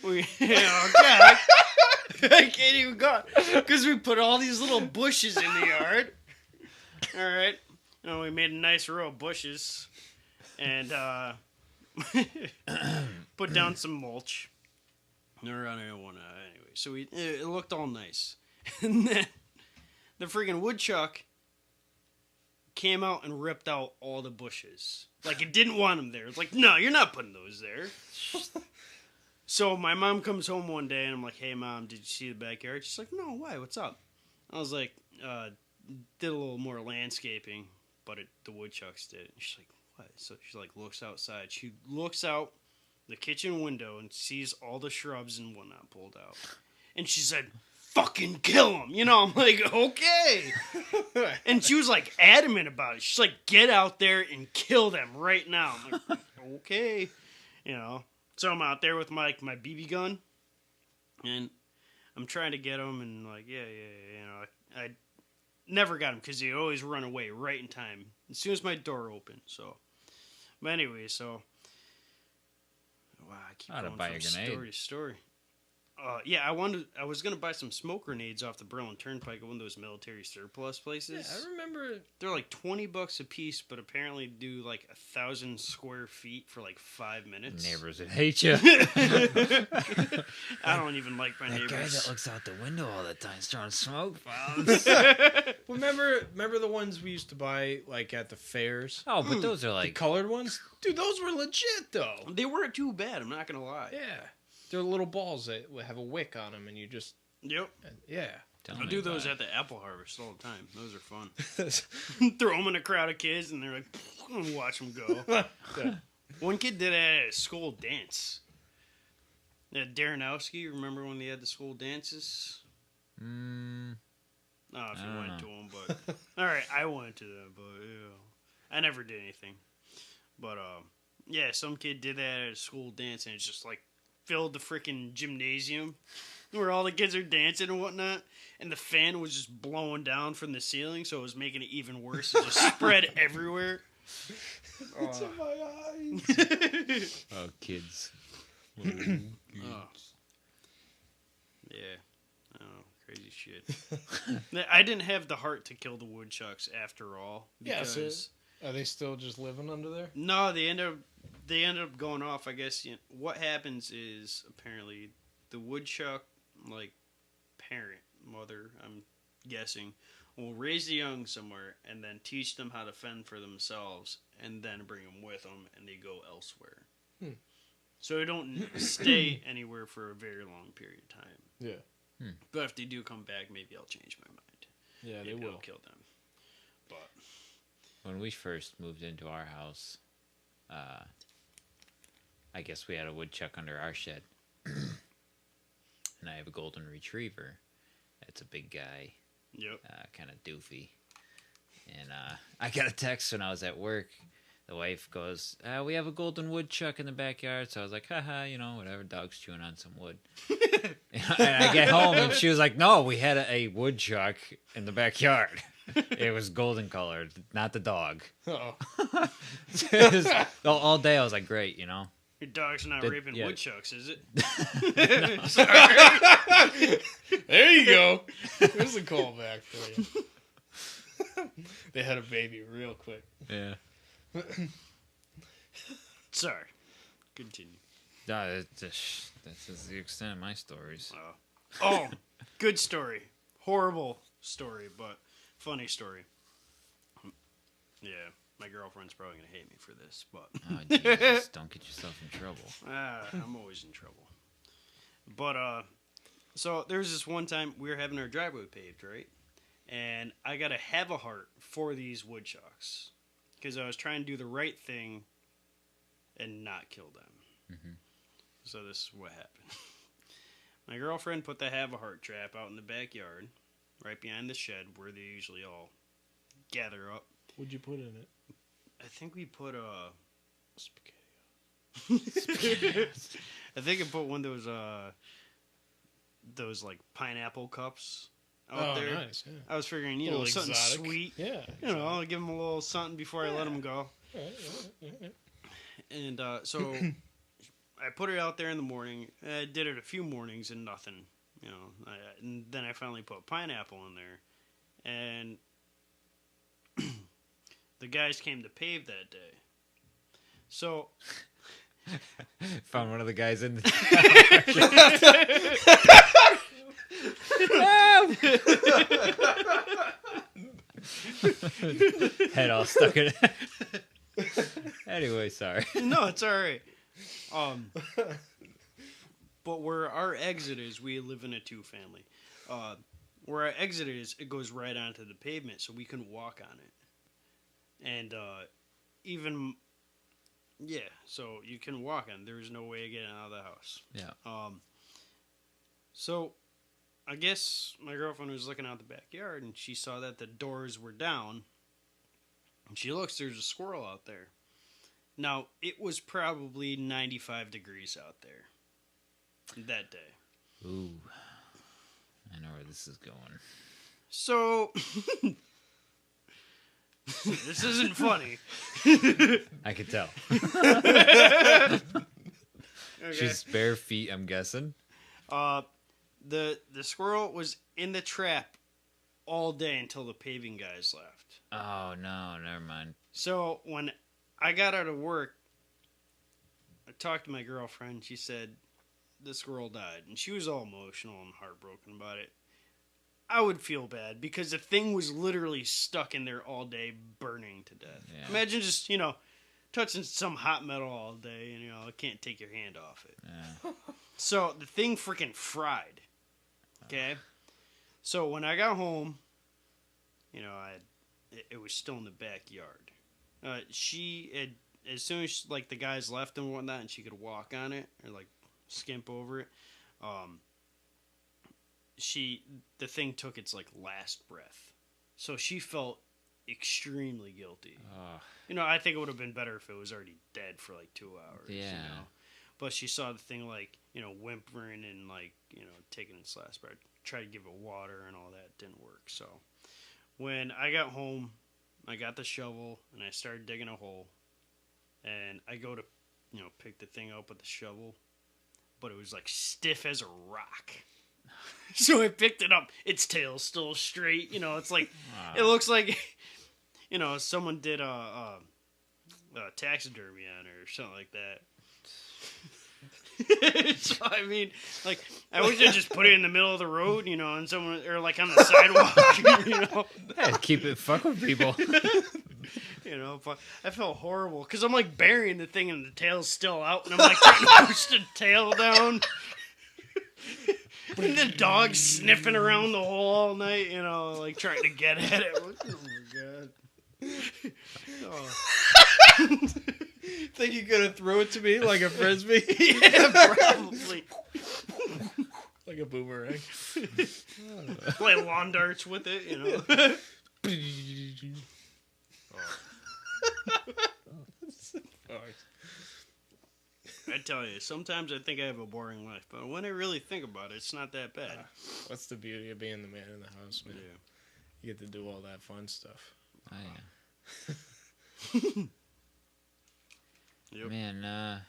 Oh God, I can't even go because we put all these little bushes in the yard. All right, we made a nice row of bushes and put down some mulch. Anyway, so it looked all nice, and then the freaking woodchuck came out and ripped out all the bushes. Like, it didn't want them there. It's like, no, you're not putting those there. So my mom comes home one day, and I'm like, hey, Mom, did you see the backyard? She's like, no, why? What's up? I was like, did a little more landscaping, but the woodchucks did. And she's like, what? So she, like, looks outside. She looks out the kitchen window and sees all the shrubs and whatnot pulled out. And she said, fucking kill him. You know, I'm like, okay. And she was like adamant about it. She's like, get out there and kill them right now. I'm like, okay. You know, so I'm out there with my BB gun, and I'm trying to get him, and like, yeah. You know, I never got him because he always run away right in time as soon as my door opened. So, but anyway, so wow, I keep going from story to story. Yeah, I was gonna buy some smoke grenades off the Berlin Turnpike at one of those military surplus places. Yeah, I remember they're like $20 a piece, but apparently do like 1,000 square feet for like 5 minutes. Neighbors would hate you. I don't even like my neighbors. That guy that looks out the window all the time, throwing smoke bombs. Remember the ones we used to buy like at the fairs? Oh, but those are The like colored ones, dude. Those were legit though. They weren't too bad. I'm not gonna lie. Yeah, they're little balls that have a wick on them, and you just Yep. Yeah. I do those at the apple harvest all the time. Those are fun. Throw them in a crowd of kids, and they're like, and watch them go. Yeah. One kid did that at a school dance. Darrenowski, remember when they had the school dances? I don't know if you went to them, but all right, I went to them, but yeah, I never did anything. But yeah, some kid did that at a school dance, and it's just like filled the freaking gymnasium where all the kids are dancing and whatnot, and the fan was just blowing down from the ceiling, so it was making it even worse. It just spread everywhere. It's in my eyes. oh, kids. Oh. Yeah. Oh, crazy shit. I didn't have the heart to kill the woodchucks after all. Yeah, so Because are they still just living under there? no, they end up going off. I guess what happens is apparently the woodchuck, like parent, mother, I'm guessing, will raise the young somewhere and then teach them how to fend for themselves, and then bring them with them, and they go elsewhere. So they don't stay anywhere for a very long period of time. Yeah. But if they do come back, maybe I'll change my mind. Yeah, Maybe they will I'll kill them. But When we first moved into our house, I guess we had a woodchuck under our shed. And I have a golden retriever. It's a big guy. yep. Kind of doofy. And I got a text when I was at work. The wife goes, we have a golden woodchuck in the backyard. So I was like, haha, whatever, dog's chewing on some wood. And I get home and she was like, no, we had a woodchuck in the backyard. It was golden colored, not the dog. Oh. All day I was like, great, Your dog's not raping woodchucks, is it? There you go. There's a callback for you. They had a baby real quick. Yeah. Sorry. Continue. No, that's just the extent of my stories. Oh, good story. Horrible story, but funny story. Yeah, my girlfriend's probably going to hate me for this, but... Oh, Jesus, don't get yourself in trouble. I'm always in trouble. But, so there's this one time we were having our driveway paved, right? And I got to have a heart for these woodchucks. Because I was trying to do the right thing and not kill them. Mm-hmm. So this is what happened. My girlfriend put the have a heart trap out in the backyard, right behind the shed where they usually all gather up. What'd you put in it? I think we put Spaghetti. I think I put one of those like pineapple cups out there. Nice. Yeah. I was figuring, something exotic. sweet. Yeah. I'll give them a little something before I let them go. Right. And so I put it out there in the morning. I did it a few mornings and nothing, and then I finally put pineapple in there, and the guys came to pave that day. So Found one of the guys in head all stuck in it. Anyway, sorry. No, it's all right. But where our exit is, we live in a two-family. Where our exit is, it goes right onto the pavement, so we can walk on it. And so you can walk on. There was no way of getting out of the house. Yeah. So I guess my girlfriend was looking out the backyard and she saw that the doors were down. And she looks, there's a squirrel out there. Now, it was probably 95 degrees out there that day. Ooh. I know where this is going. So, this isn't funny. I could tell. Okay. She's bare feet, I'm guessing. The squirrel was in the trap all day until the paving guys left. Oh, no, never mind. So when I got out of work, I talked to my girlfriend. She said the squirrel died, and she was all emotional and heartbroken about it. I would feel bad because the thing was literally stuck in there all day, burning to death. Yeah. Imagine just, touching some hot metal all day, and, it can't take your hand off it. Yeah. So the thing freaking fried. Okay? So when I got home, it was still in the backyard. She had, as soon as the guys left and whatnot, and she could walk on it or skimp over it, the thing took its last breath. So she felt extremely guilty. I think it would have been better if it was already dead for 2 hours. Yeah. But she saw the thing whimpering and taking its last breath. Tried to give it water and all that. Didn't work. So when I got home, I got the shovel and I started digging a hole. And I go to pick the thing up with the shovel, but it was stiff as a rock. So I picked it up. Its tail's still straight. It's it looks like someone did a taxidermy on it or something like that. So I mean, I wish I just put it in the middle of the road, and someone or on the sidewalk, Yeah, keep it fuck with people. But I felt horrible because I'm burying the thing and the tail's still out, and I'm trying to push the tail down, and the dog's sniffing around the hole all night, trying to get at it. Oh my god! Oh. Think you could have thrown it to me like a frisbee? Yeah, probably. Like a boomerang. Play lawn darts with it, I tell you, sometimes I think I have a boring life, but when I really think about it, it's not that bad. What's the beauty of being the man in the house, man? Yeah. You get to do all that fun stuff. Oh, yeah. Yep. Man,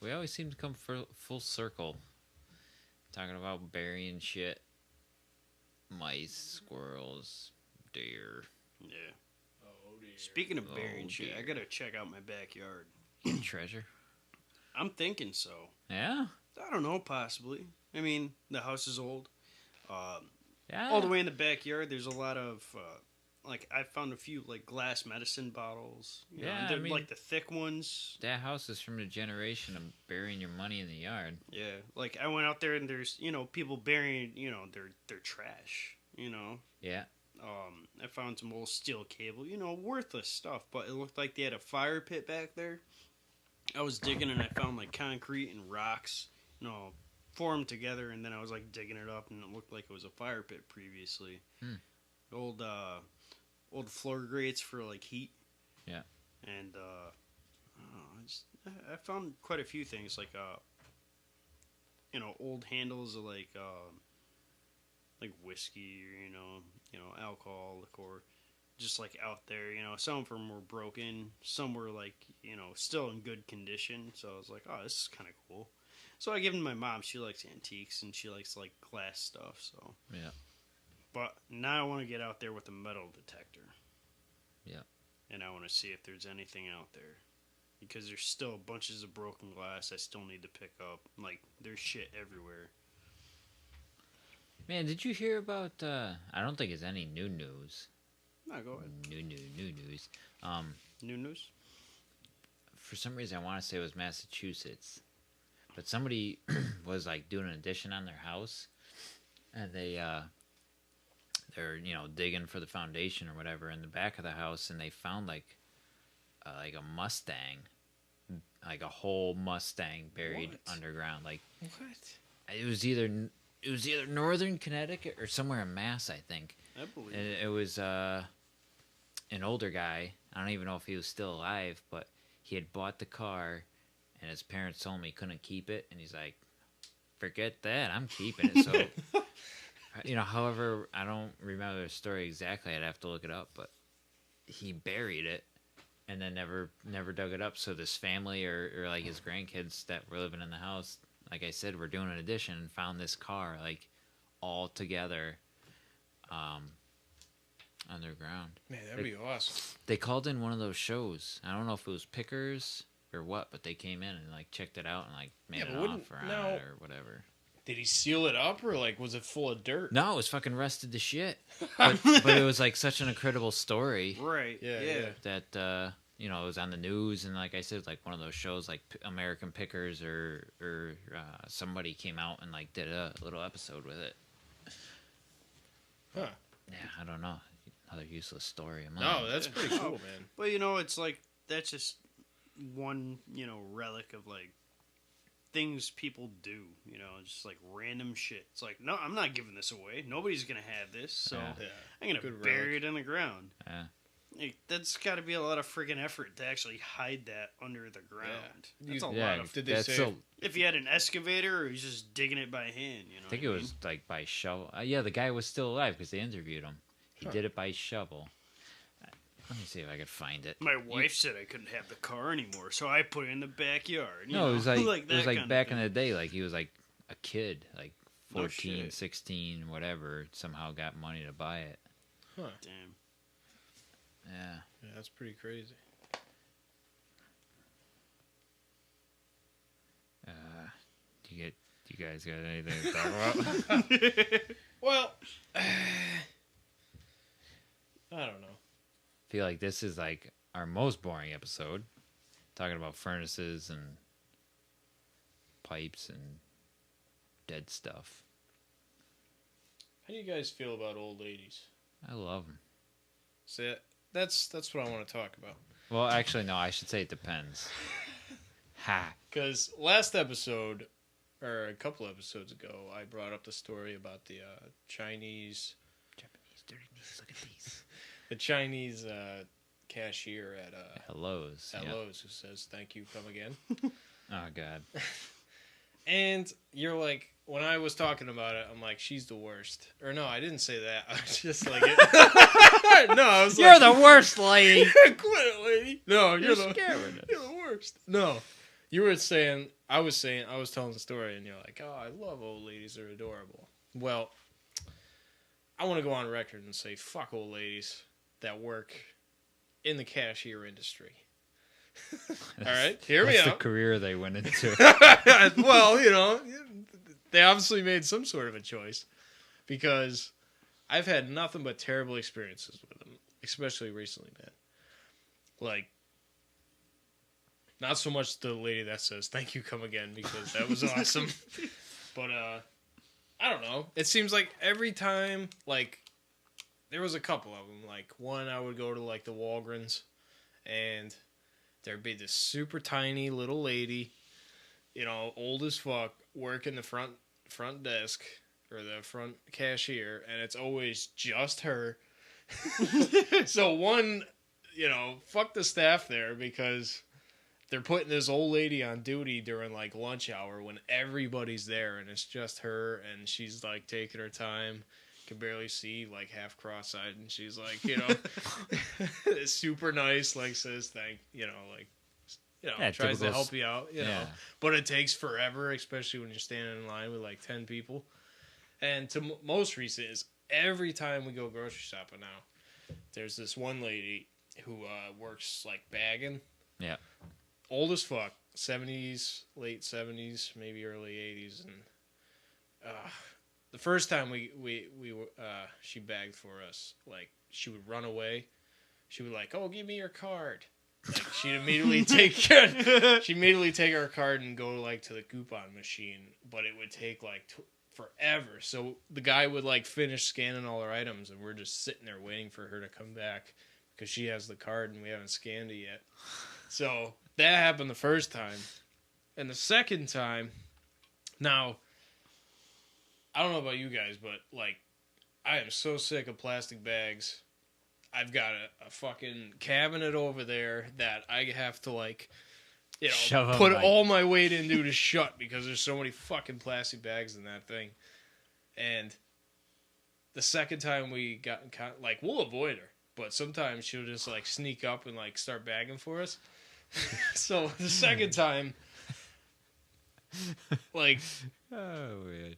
we always seem to come full circle. Talking about burying shit. Mice, squirrels, deer. Yeah. Oh, dear. Speaking of burying shit, dear. I gotta check out my backyard. Treasure. I'm thinking so. Yeah? I don't know, possibly. I mean, the house is old. Yeah. All the way in the backyard, there's a lot of, I found a few, glass medicine bottles. Yeah, they're, I mean- the thick ones. That house is from the generation of burying your money in the yard. Yeah. I went out there and there's, people burying, their trash, Yeah. I found some old steel cable, worthless stuff, but it looked like they had a fire pit back there. I was digging and I found concrete and rocks, formed together, and then I was digging it up and it looked like it was a fire pit previously. Old floor grates for heat. Yeah. And I found quite a few things old handles of whiskey or alcohol, liqueur, just out there. Some of them were broken, some were still in good condition. So I was oh, this is kind of cool. So I gave them to my mom. She likes antiques and she likes glass stuff. So Yeah. but now I want to get out there with a metal detector. Yeah. And I want to see if there's anything out there. Because there's still bunches of broken glass I still need to pick up. There's shit everywhere. Man, did you hear about, I don't think it's any new news. No, go ahead. New news. New news? For some reason, I want to say it was Massachusetts. But somebody was, doing an addition on their house. And they're, digging for the foundation or whatever in the back of the house. And they found, a Mustang. A whole Mustang buried What? underground. What? It was either it was either Northern Connecticut or somewhere in Mass, I think. I believe And it was an older guy. I don't even know if he was still alive, but he had bought the car, and his parents told him he couldn't keep it, and he's like, "Forget that, I'm keeping it." So, however, I don't remember the story exactly. I'd have to look it up, but he buried it and then never dug it up. So this family or like his grandkids that were living in the house, like I said, were doing an addition and found this car like all together underground. Man, that'd be awesome. They called in one of those shows. I don't know if it was Pickers or what, but they came in and like checked it out and like made an offer on it or whatever. Did he seal it up or like was it full of dirt? No, it was fucking rusted to shit. But it was like such an incredible story. right. Yeah. That it was on the news, and like I said, like one of those shows like American Pickers or somebody came out and like did a little episode with it. Huh. Yeah, I don't know. Another useless story. No, that's pretty cool, man. But it's like that's just one relic of like things people do. Just like random shit. It's like, no, I'm not giving this away. Nobody's gonna have this, so Yeah. I'm gonna Good bury relic. it in the ground. Yeah. Like, that's got to be a lot of friggin' effort to actually hide that under the ground. That's a Yeah, lot of. Did they that's say? so. If you had an excavator, or he's just digging it by hand. I think it was like by shovel. Yeah, the guy was still alive because they interviewed him. He did it by shovel. Let me see if I could find it. My wife said I couldn't have the car anymore, so I put it in the backyard. No, it was like, that it was like kind of back thing. in the day. Like he was like a kid, like No 14, shit. 16, whatever. Somehow got money to buy it. Huh. Damn. Yeah. Yeah, that's pretty crazy. You guys got anything to talk about? Well, I don't know. Feel like this is like our most boring episode, talking about furnaces and pipes and dead stuff. How do you guys feel about old ladies? I love them. See, that's what I want to talk about. Well, actually, no. I should say it depends. Ha. Because last episode, or a couple episodes ago, I brought up the story about the Chinese, Japanese dirty knees. Look at these. the Chinese cashier at Lowe's. at Yeah. Lowe's who says "Thank you, come again." Oh God. And you're like, when I was talking about it, I'm like, she's the worst. Or no, I didn't say that. I was just like, no, I was You're like, the worst lady. quit it, lady. No, You're the scaring us. You're the worst. No, you were saying, I was telling the story, and you're like, oh, I love old ladies. They're adorable. Well, I want to go on record and say, fuck old ladies that work in the cashier industry. All right, hear me That's the out. career they went into. Well, they obviously made some sort of a choice because I've had nothing but terrible experiences with them, especially recently, man. Like, not so much the lady that says, "Thank you, come again," because that was awesome. But, I don't know. It seems like every time, like, there was a couple of them. Like, one, I would go to, like, the Walgreens, and there'd be this super tiny little lady, old as fuck, working the front desk or the front cashier, and it's always just her. So one, fuck the staff there because they're putting this old lady on duty during like lunch hour when everybody's there and it's just her and she's like taking her time. Can barely see, like half cross-eyed, and she's like, super nice, like says Yeah, tries to typical help you out, Yeah. but it takes forever, especially when you're standing in line with like 10 people. And to most recent is every time we go grocery shopping now, there's this one lady who works like bagging. Yeah. Old as fuck, 70s, late 70s, maybe early 80s, and the first time she bagged for us, like she would run away. She would like, "Oh, give me your card." Like she'd immediately take our card and go like to the coupon machine, but it would take like forever. So the guy would like finish scanning all our items, and we're just sitting there waiting for her to come back because she has the card and we haven't scanned it yet. So that happened the first time, and the second time, now I don't know about you guys, but like, I am so sick of plastic bags. I've got a fucking cabinet over there that I have to like, Shove 'em, put like- all my weight into to shut because there's so many fucking plastic bags in that thing. And the second time we got in like, we'll avoid her, but sometimes she'll just like sneak up and like start bagging for us. So the second time, like, Oh, weird.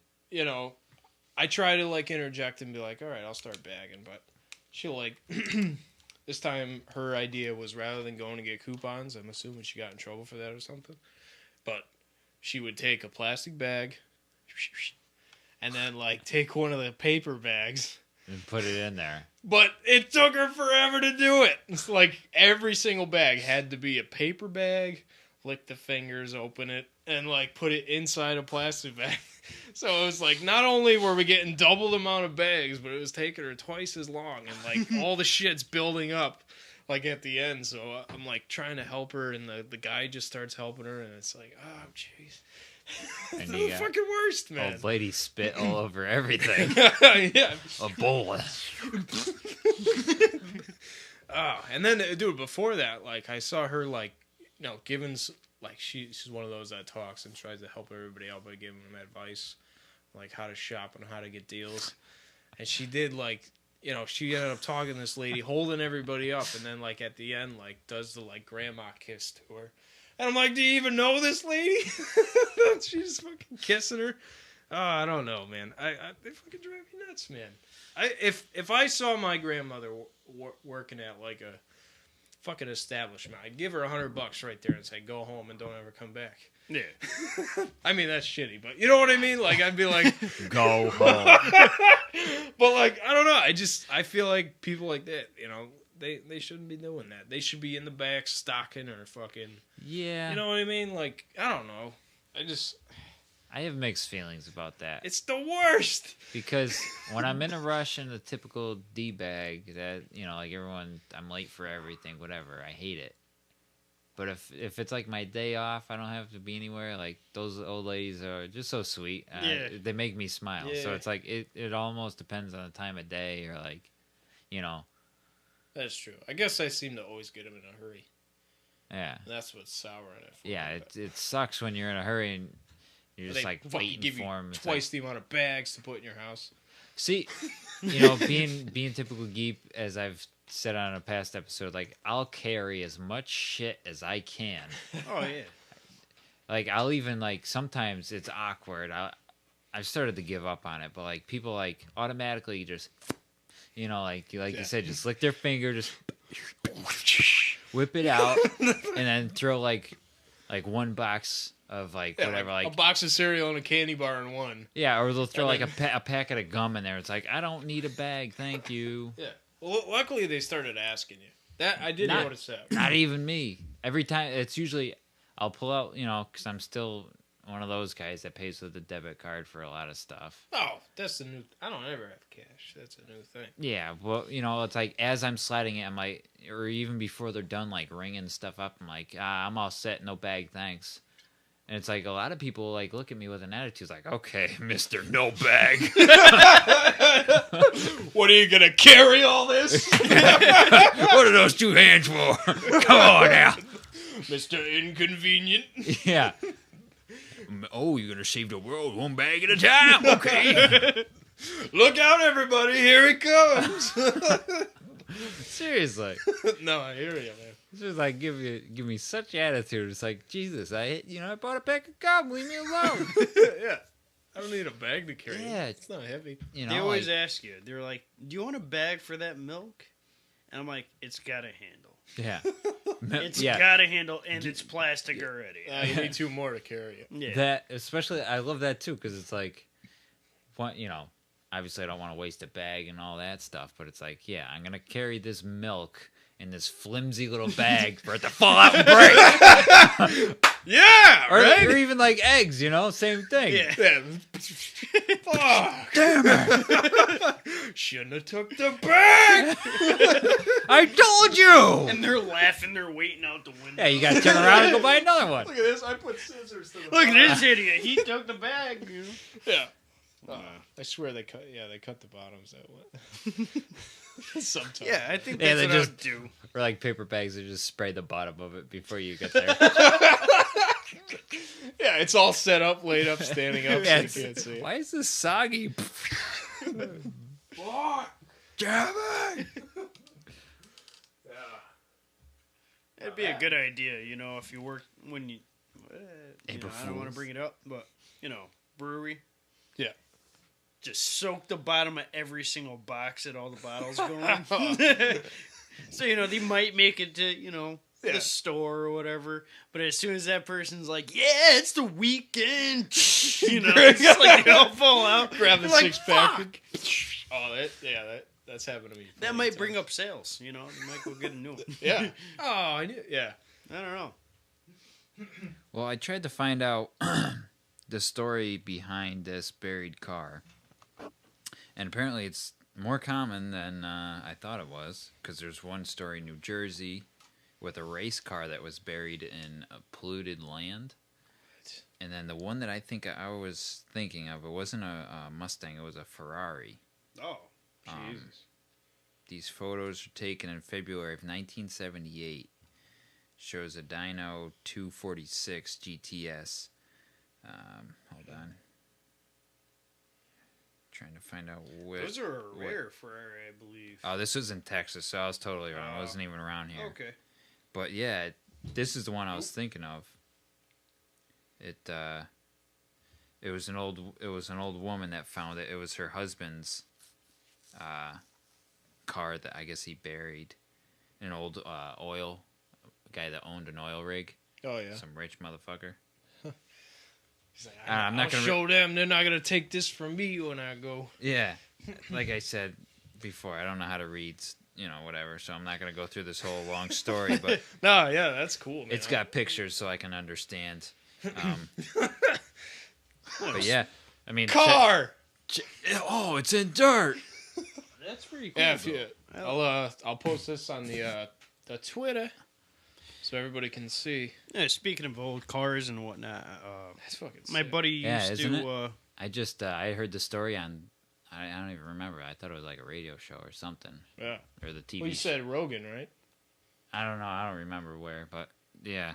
I try to like interject and be like, all right, I'll start bagging, but she'll like, this time her idea was rather than going to get coupons, I'm assuming she got in trouble for that or something, but she would take a plastic bag and then like take one of the paper bags And put it in there. but it took her forever to do it. It's like every single bag had to be a paper bag, lick the fingers, open it, and like put it inside a plastic bag. So it was like not only were we getting double the amount of bags, but it was taking her twice as long, and like all the shit's building up like at the end. So I'm like trying to help her, and the guy just starts helping her, and it's like, oh jeez. And It's you the got fucking worst, man. Old lady spit all over everything. Yeah. A bowl. Oh, and then, dude, before that, like, I saw her, like, giving, like, she's one of those that talks and tries to help everybody out by giving them advice, like, how to shop and how to get deals. And she did, like, she ended up talking to this lady, holding everybody up, and then, like, at the end, like, does the, like, grandma kiss to her. And I'm like, do you even know this lady? She's fucking kissing her. Oh, I don't know, man. They fucking drive me nuts, man. If I saw my grandmother working at like a fucking establishment, I'd give her $100 right there and say, go home and don't ever come back. Yeah. I mean, that's shitty, but you know what I mean? Like, I'd be like, Go home. but like, I don't know. I feel like people like that, they shouldn't be doing that. They should be in the back stocking or fucking, Yeah. you know what I mean? Like, I don't know. I have mixed feelings about that. It's the worst. Because when I'm in a rush in the typical D-bag that, like everyone, I'm late for everything, whatever, I hate it. But if it's like my day off, I don't have to be anywhere, like those old ladies are just so sweet. Yeah. They make me smile. Yeah. So it's like, it almost depends on the time of day or like, That's true. I guess I seem to always get them in a hurry. yeah. That's what's sour in it. For Yeah, me, it sucks when you're in a hurry and you're just they like fucking waiting give for you them. twice the amount of bags to put in your house. See, being typical Geep, as I've said on a past episode, like I'll carry as much shit as I can. Oh yeah. Like I'll even like sometimes it's awkward. I've started to give up on it, but like people like automatically just, like you said, just lick their finger, just whip it out, and then throw like one box of like whatever, like a box of cereal and a candy bar in one. yeah, or they'll throw And like a packet of gum in there. It's like I don't need a bag, thank you. Yeah. Well, luckily they started asking you. That I did notice that. Not even me. Every time it's usually I'll pull out, because I'm still one of those guys that pays with a debit card for a lot of stuff. Oh, that's the new. I don't ever have cash. That's a new thing. Yeah, well, it's like as I'm sliding it, I'm like, or even before they're done, like ringing stuff up, I'm like, I'm all set, no bag, thanks. And it's like a lot of people like look at me with an attitude, like, okay, Mister No Bag. What are you gonna carry all this, What are those two hands for? Come on now, Mr. Inconvenient? Yeah. Oh, you're gonna save the world one bag at a time, okay? Look out, everybody! Here he comes. Seriously. No, I hear you, man. It's just like give me such attitude. It's like Jesus, I bought a pack of gum. Leave me alone. Yeah, I don't need a bag to carry. Yeah, It's not heavy. They always ask you. They're like, "Do you want a bag for that milk?" And I'm like, "It's got a handle. Yeah, It's yeah. got a handle, and it's plastic already." You need two more to carry it. Yeah. That especially, I love that too because it's like, obviously I don't want to waste a bag and all that stuff, but it's like, yeah, I'm gonna carry this milk in this flimsy little bag for it to fall out and break. Yeah, Or, right. or even like eggs, same thing. Yeah. Yeah. Fuck. Damn it! Shouldn't have took the bag. I told you. And they're laughing. They're waiting out the window. Yeah, you gotta turn around and go buy another one. Look at this. I put scissors to the Look at bottom. this idiot. He took the bag. Yeah. I swear they cut the bottoms that way. Sometimes. Yeah, I think Yeah, that's they what I just- would do. Or like paper bags, they just spray the bottom of it before you get there. Yeah, it's all set up, laid up, standing up, Yeah, so you can't see it. why is this soggy? Jimmy! It'd be a good idea, if you work when you. April I don't want to Fools. bring it up, but brewery. Yeah. Just soak the bottom of every single box that all the bottles go in. So they might make it to the store or whatever, but as soon as that person's like, "Yeah, it's the weekend," it's like they all fall out. Grab the You're like, 6-pack. "Fuck." Oh, that's happened to me. That might bring up sales. You might go get a new one. Yeah. Oh, I knew. Yeah. I don't know. Well, I tried to find out the story behind this buried car. And apparently it's more common than I thought it was. Because there's one story in New Jersey with a race car that was buried in a polluted land. And then the one that I think I was thinking of, it wasn't a Mustang, it was a Ferrari. Oh, Jesus. These photos were taken in February of 1978. Shows a Dyno 246 GTS. Hold on. Trying to find out where. those are a rare Ferrari, I believe. Oh, this was in Texas, so I was totally wrong. I wasn't even around here. Okay. But yeah, this is the one I was thinking of. It was an old woman that found it. It was her husband's car that I guess he buried. An old oil guy that owned an oil rig. Oh yeah. Some rich motherfucker. He's like, I'm not I'll gonna show them. They're not gonna take this from me when I go. Yeah, like I said before, I don't know how to read, whatever. So I'm not gonna go through this whole long story, but No, yeah, that's cool, man. it's got pictures so I can understand. But yeah, I mean, car. oh, it's in dirt. That's pretty cool. Yeah, if you, I'll post this on the Twitter so everybody can see. Yeah, speaking of old cars and whatnot, That's fucking my sick. buddy Yeah, used isn't to. I just I heard the story on. I don't even remember. I thought it was like a radio show or something, Yeah. or the TV. Well, you said Rogan, right? I don't know. I don't remember where, but yeah.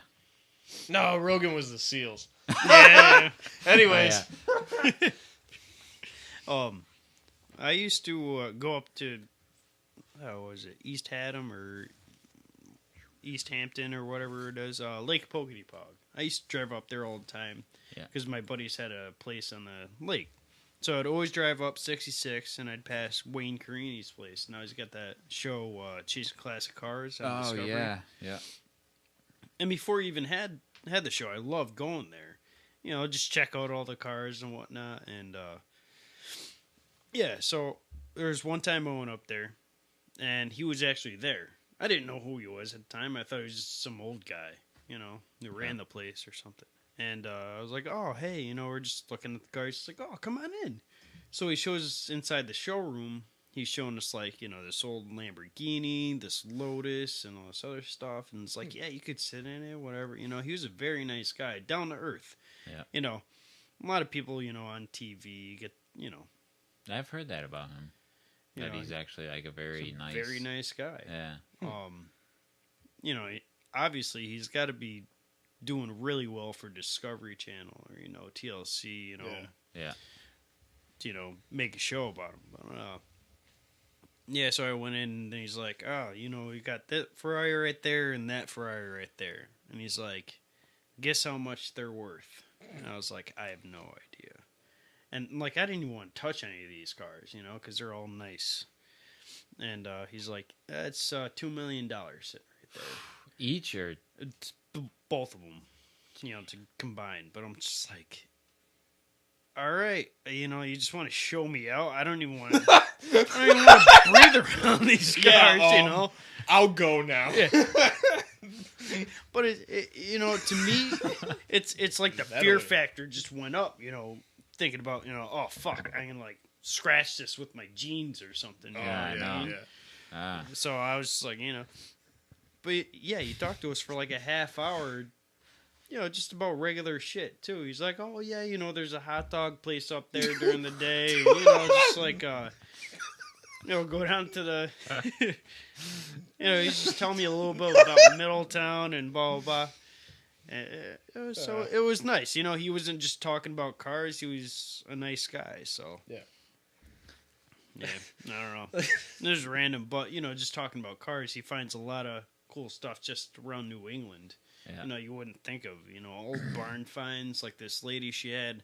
No, Rogan was the SEALs. Yeah. Anyways, I used to go up to, was it East Haddam or East Hampton or whatever it is, Lake Poketipog. I used to drive up there all the time because my buddies had a place on the lake. So I'd always drive up 66 and I'd pass Wayne Carini's place. Now he's got that show, Chasing Classic Cars on Discovery. yeah. And before he even had the show, I loved going there. Just check out all the cars and whatnot. And, so there was one time I went up there, and he was actually there. I didn't know who he was at the time. I thought he was just some old guy, who ran the place or something. And I was like, oh, hey, we're just looking at the cars. He's like, oh, come on in. So he shows us inside the showroom. He's showing us, like, this old Lamborghini, this Lotus, and all this other stuff. And it's like, yeah, you could sit in it, whatever. He was a very nice guy, down to earth. Yeah. A lot of people, on TV get, I've heard that about him. That he's actually like a very nice guy. Yeah. Obviously he's got to be doing really well for Discovery Channel or, TLC, Yeah. to, make a show about him. But, yeah, so I went in and he's like, oh, you got that Ferrari right there and that Ferrari right there. And he's like, guess how much they're worth? And I was like, I have no idea. And, like, I didn't even want to touch any of these cars, because they're all nice. And he's like, that's $2 million sitting right there. Each or It's both of them, to combine. But I'm just like, all right, you just want to show me out. I don't even want to. I don't even want to breathe around these cars. I'll go now. Yeah. But to me, it's like the fear factor just went up. Thinking about oh fuck, I can like scratch this with my jeans or something. Yeah, I know. Yeah. So I was just like, but yeah, you talked to us for like a half hour, just about regular shit too. He's like, oh yeah, there's a hot dog place up there during the day. And, just like, go down to the, he's just telling me a little bit about Middletown and blah, blah, blah. So it was nice. He wasn't just talking about cars. He was a nice guy. So Yeah. Yeah, I don't know. This is random, but, just talking about cars, he finds a lot of cool stuff just around New England. Yeah. You wouldn't think of, old barn finds. Like this lady, she had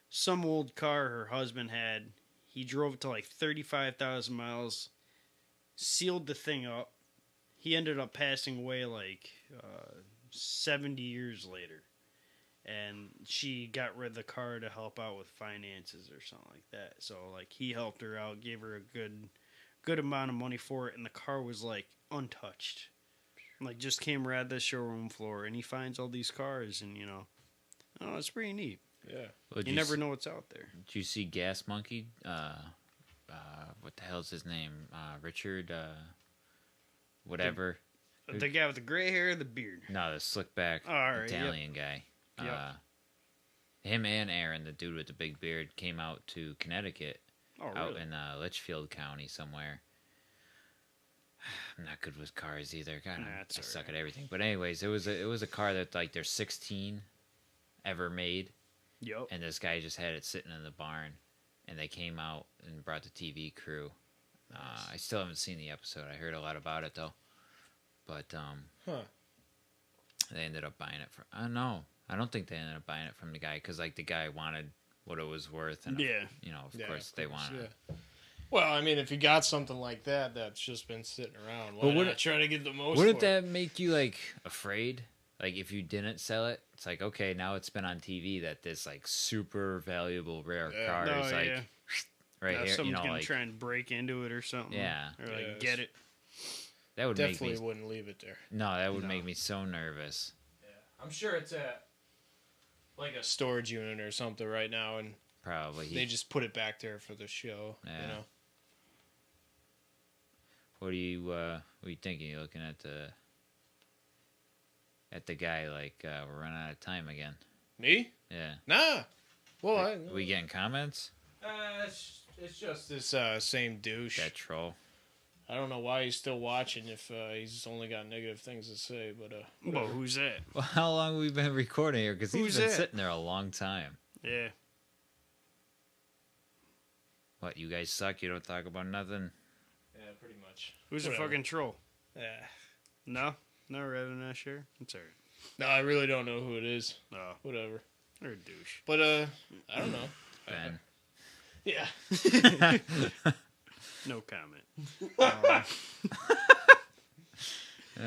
some old car her husband had. He drove it to like 35,000 miles, sealed the thing up. He ended up passing away like 70 years later. And she got rid of the car to help out with finances or something like that. So, like, he helped her out, gave her a good amount of money for it, and the car was, like, untouched. Like, just came right at the showroom floor, and he finds all these cars, and, it's pretty neat. Yeah. Well, You never know what's out there. Did you see Gas Monkey? What the hell's his name? Richard, whatever. The guy with the gray hair, the beard. No, the slick back Italian guy. Yep. Him and Aaron, the dude with the big beard, came out to Connecticut, out really? in Litchfield County somewhere. I'm not good with cars either. God, I suck at everything. But anyways, it was a car that like there's 16 ever made, Yep. and this guy just had it sitting in the barn, and they came out and brought the TV crew. I still haven't seen the episode. I heard a lot about it though, but they ended up buying it from. I don't know. I don't think they ended up buying it from the guy because, like, the guy wanted what it was worth, and of course they wanted it. Well, I mean, if you got something like that that's just been sitting around, why not try to get the most? Wouldn't that make you like afraid? Like, if you didn't sell it, it's like, okay, now it's been on TV that this like super valuable rare car is like right here. Someone's gonna like try and break into it or something. Yeah. Or like get it. That would definitely make me, wouldn't leave it there. No, that would make me so nervous. Yeah, I'm sure it's at like a storage unit or something right now, and probably they just put it back there for the show. Yeah. What are you thinking? You looking at the guy like we're running out of time again? Me? Yeah. Nah. Well, we getting comments? It's just this same douche. That troll. I don't know why he's still watching if he's only got negative things to say, but Well, who's that? Well, how long have we been recording here? Because he's Who's been that? sitting there a long time. Yeah. What, you guys suck? You don't talk about nothing? Yeah, pretty much. Who's Whatever. a fucking troll? Yeah. No? No, rather not sure. It's alright. No, I really don't know who it is. No. Whatever. They're a douche. But I don't know. Ben. Yeah. No comment. He's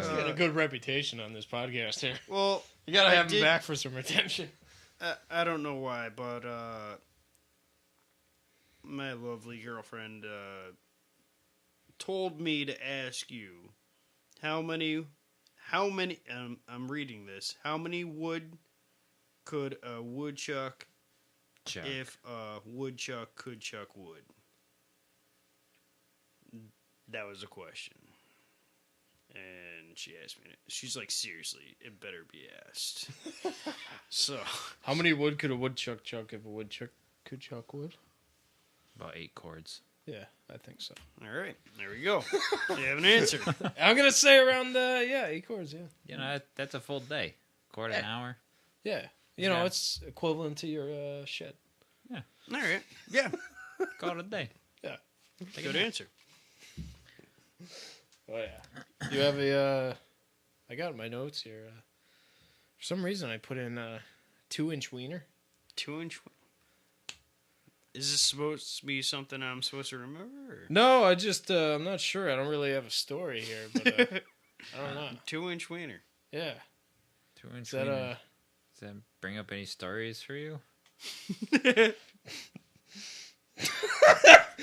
got a good reputation on this podcast here. Well, You gotta have him did- back for some attention. I don't know why, but my lovely girlfriend told me to ask you how many I'm reading this. How many wood could a woodchuck Chuck. if a woodchuck could chuck wood? That was a question. And she asked me, she's like, seriously, it better be asked. So, How many wood could a woodchuck chuck if a woodchuck could chuck wood? About 8 chords. Yeah, I think so. all right, there we go. You have an answer. I'm gonna say around 8 chords. Yeah. You know, that's a full day. Quarter an hour. Yeah. Yeah. It's equivalent to your shed. All right, yeah, Call it a day. Yeah. good answer. Oh yeah. You have a? I got my notes here. For some reason, I put in 2-inch wiener. 2-inch. Is this supposed to be something I'm supposed to remember? Or? No, I just I'm not sure. I don't really have a story here, but I don't know. 2-inch wiener. Yeah. 2-inch Is that wiener. Does that bring up any stories for you?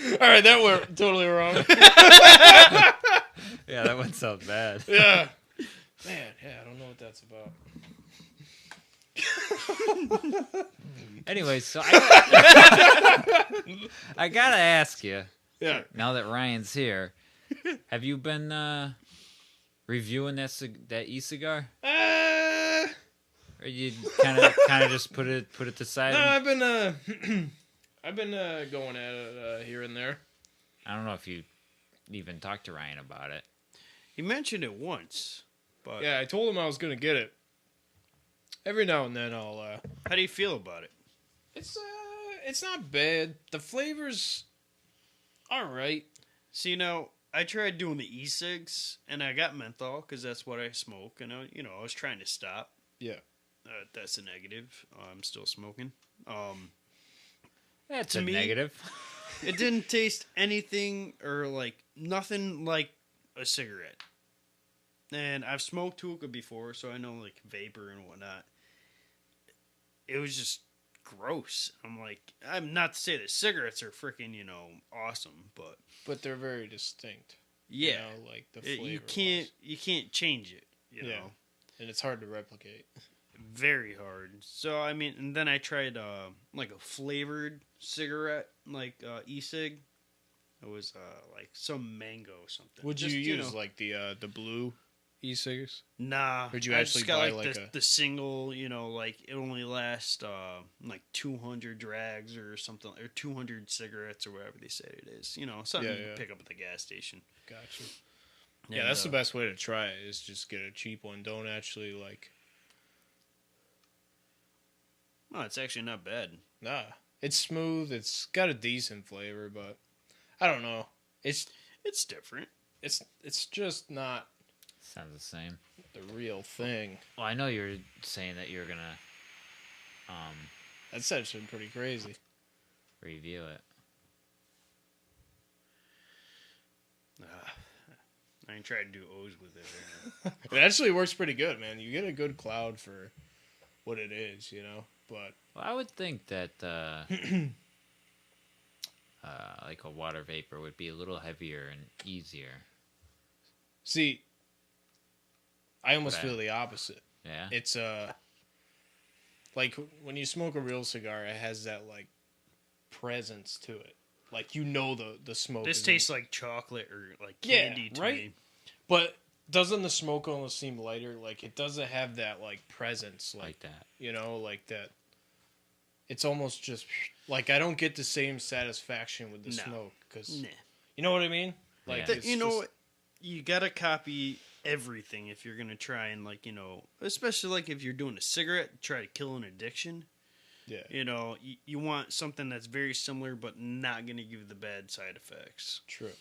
All right, that went totally wrong. Yeah, that one sounds bad. Yeah. Man, yeah, I don't know what that's about. Anyway, so I gotta ask you, Yeah. now that Ryan's here, have you been reviewing that e-cigar? or you kind of just put it to the side? No, I've been going at it here and there. I don't know if you even talked to Ryan about it. He mentioned it once, but Yeah, I told him I was gonna get it. Every now and then I'll. How do you feel about it? It's not bad. The flavor's all right. See, now I tried doing the e-cigs, and I got menthol because that's what I smoke, and I was trying to stop. Yeah. That's a negative. I'm still smoking. That's To a me- negative. It didn't taste anything or like nothing like a cigarette. And I've smoked hookah before, so I know like vapor and whatnot. It was just gross. I'm not to say that cigarettes are freaking, awesome, but But they're very distinct. yeah, You know, like the flavor. you can't change it, you Yeah. know. And it's hard to replicate. Very hard. So I mean, and then I tried like a flavored cigarette, like e-cig. It was like some mango or something. Would you Just, use like the blue e-cigarettes? Nah. Would you I actually just got buy, like, like, the single, like it only lasts like 200 drags or something, or 200 cigarettes or whatever they say it is. Something you Yeah. can pick up at the gas station. Gotcha. Yeah, And, that's the best way to try it. Is just get a cheap one. Don't actually like. Oh, it's actually not bad. Nah, it's smooth. It's got a decent flavor, but I don't know. It's different. it's just not Sounds the same. the real thing. Well, I know you're saying that you're gonna That's actually pretty crazy. review it. I ain't tried to do O's with it right now. It actually works pretty good, man. You get a good cloud for what it is, But Well, I would think that like a water vapor would be a little heavier and easier. see, I almost Right. feel the opposite. Yeah. It's like when you smoke a real cigar, it has that like presence to it. Like the smoke. This is tastes like chocolate or like Yeah, candy to right? me. But doesn't the smoke almost seem lighter? Like it doesn't have that like presence, like that. like that. It's almost just like I don't get the same satisfaction with the No. smoke because Nah. you know what I mean. Like Yeah. it's You know just- what? You gotta copy everything if you're gonna try and especially like if you're doing a cigarette, try to kill an addiction. Yeah, You want something that's very similar but not gonna give you the bad side effects. true.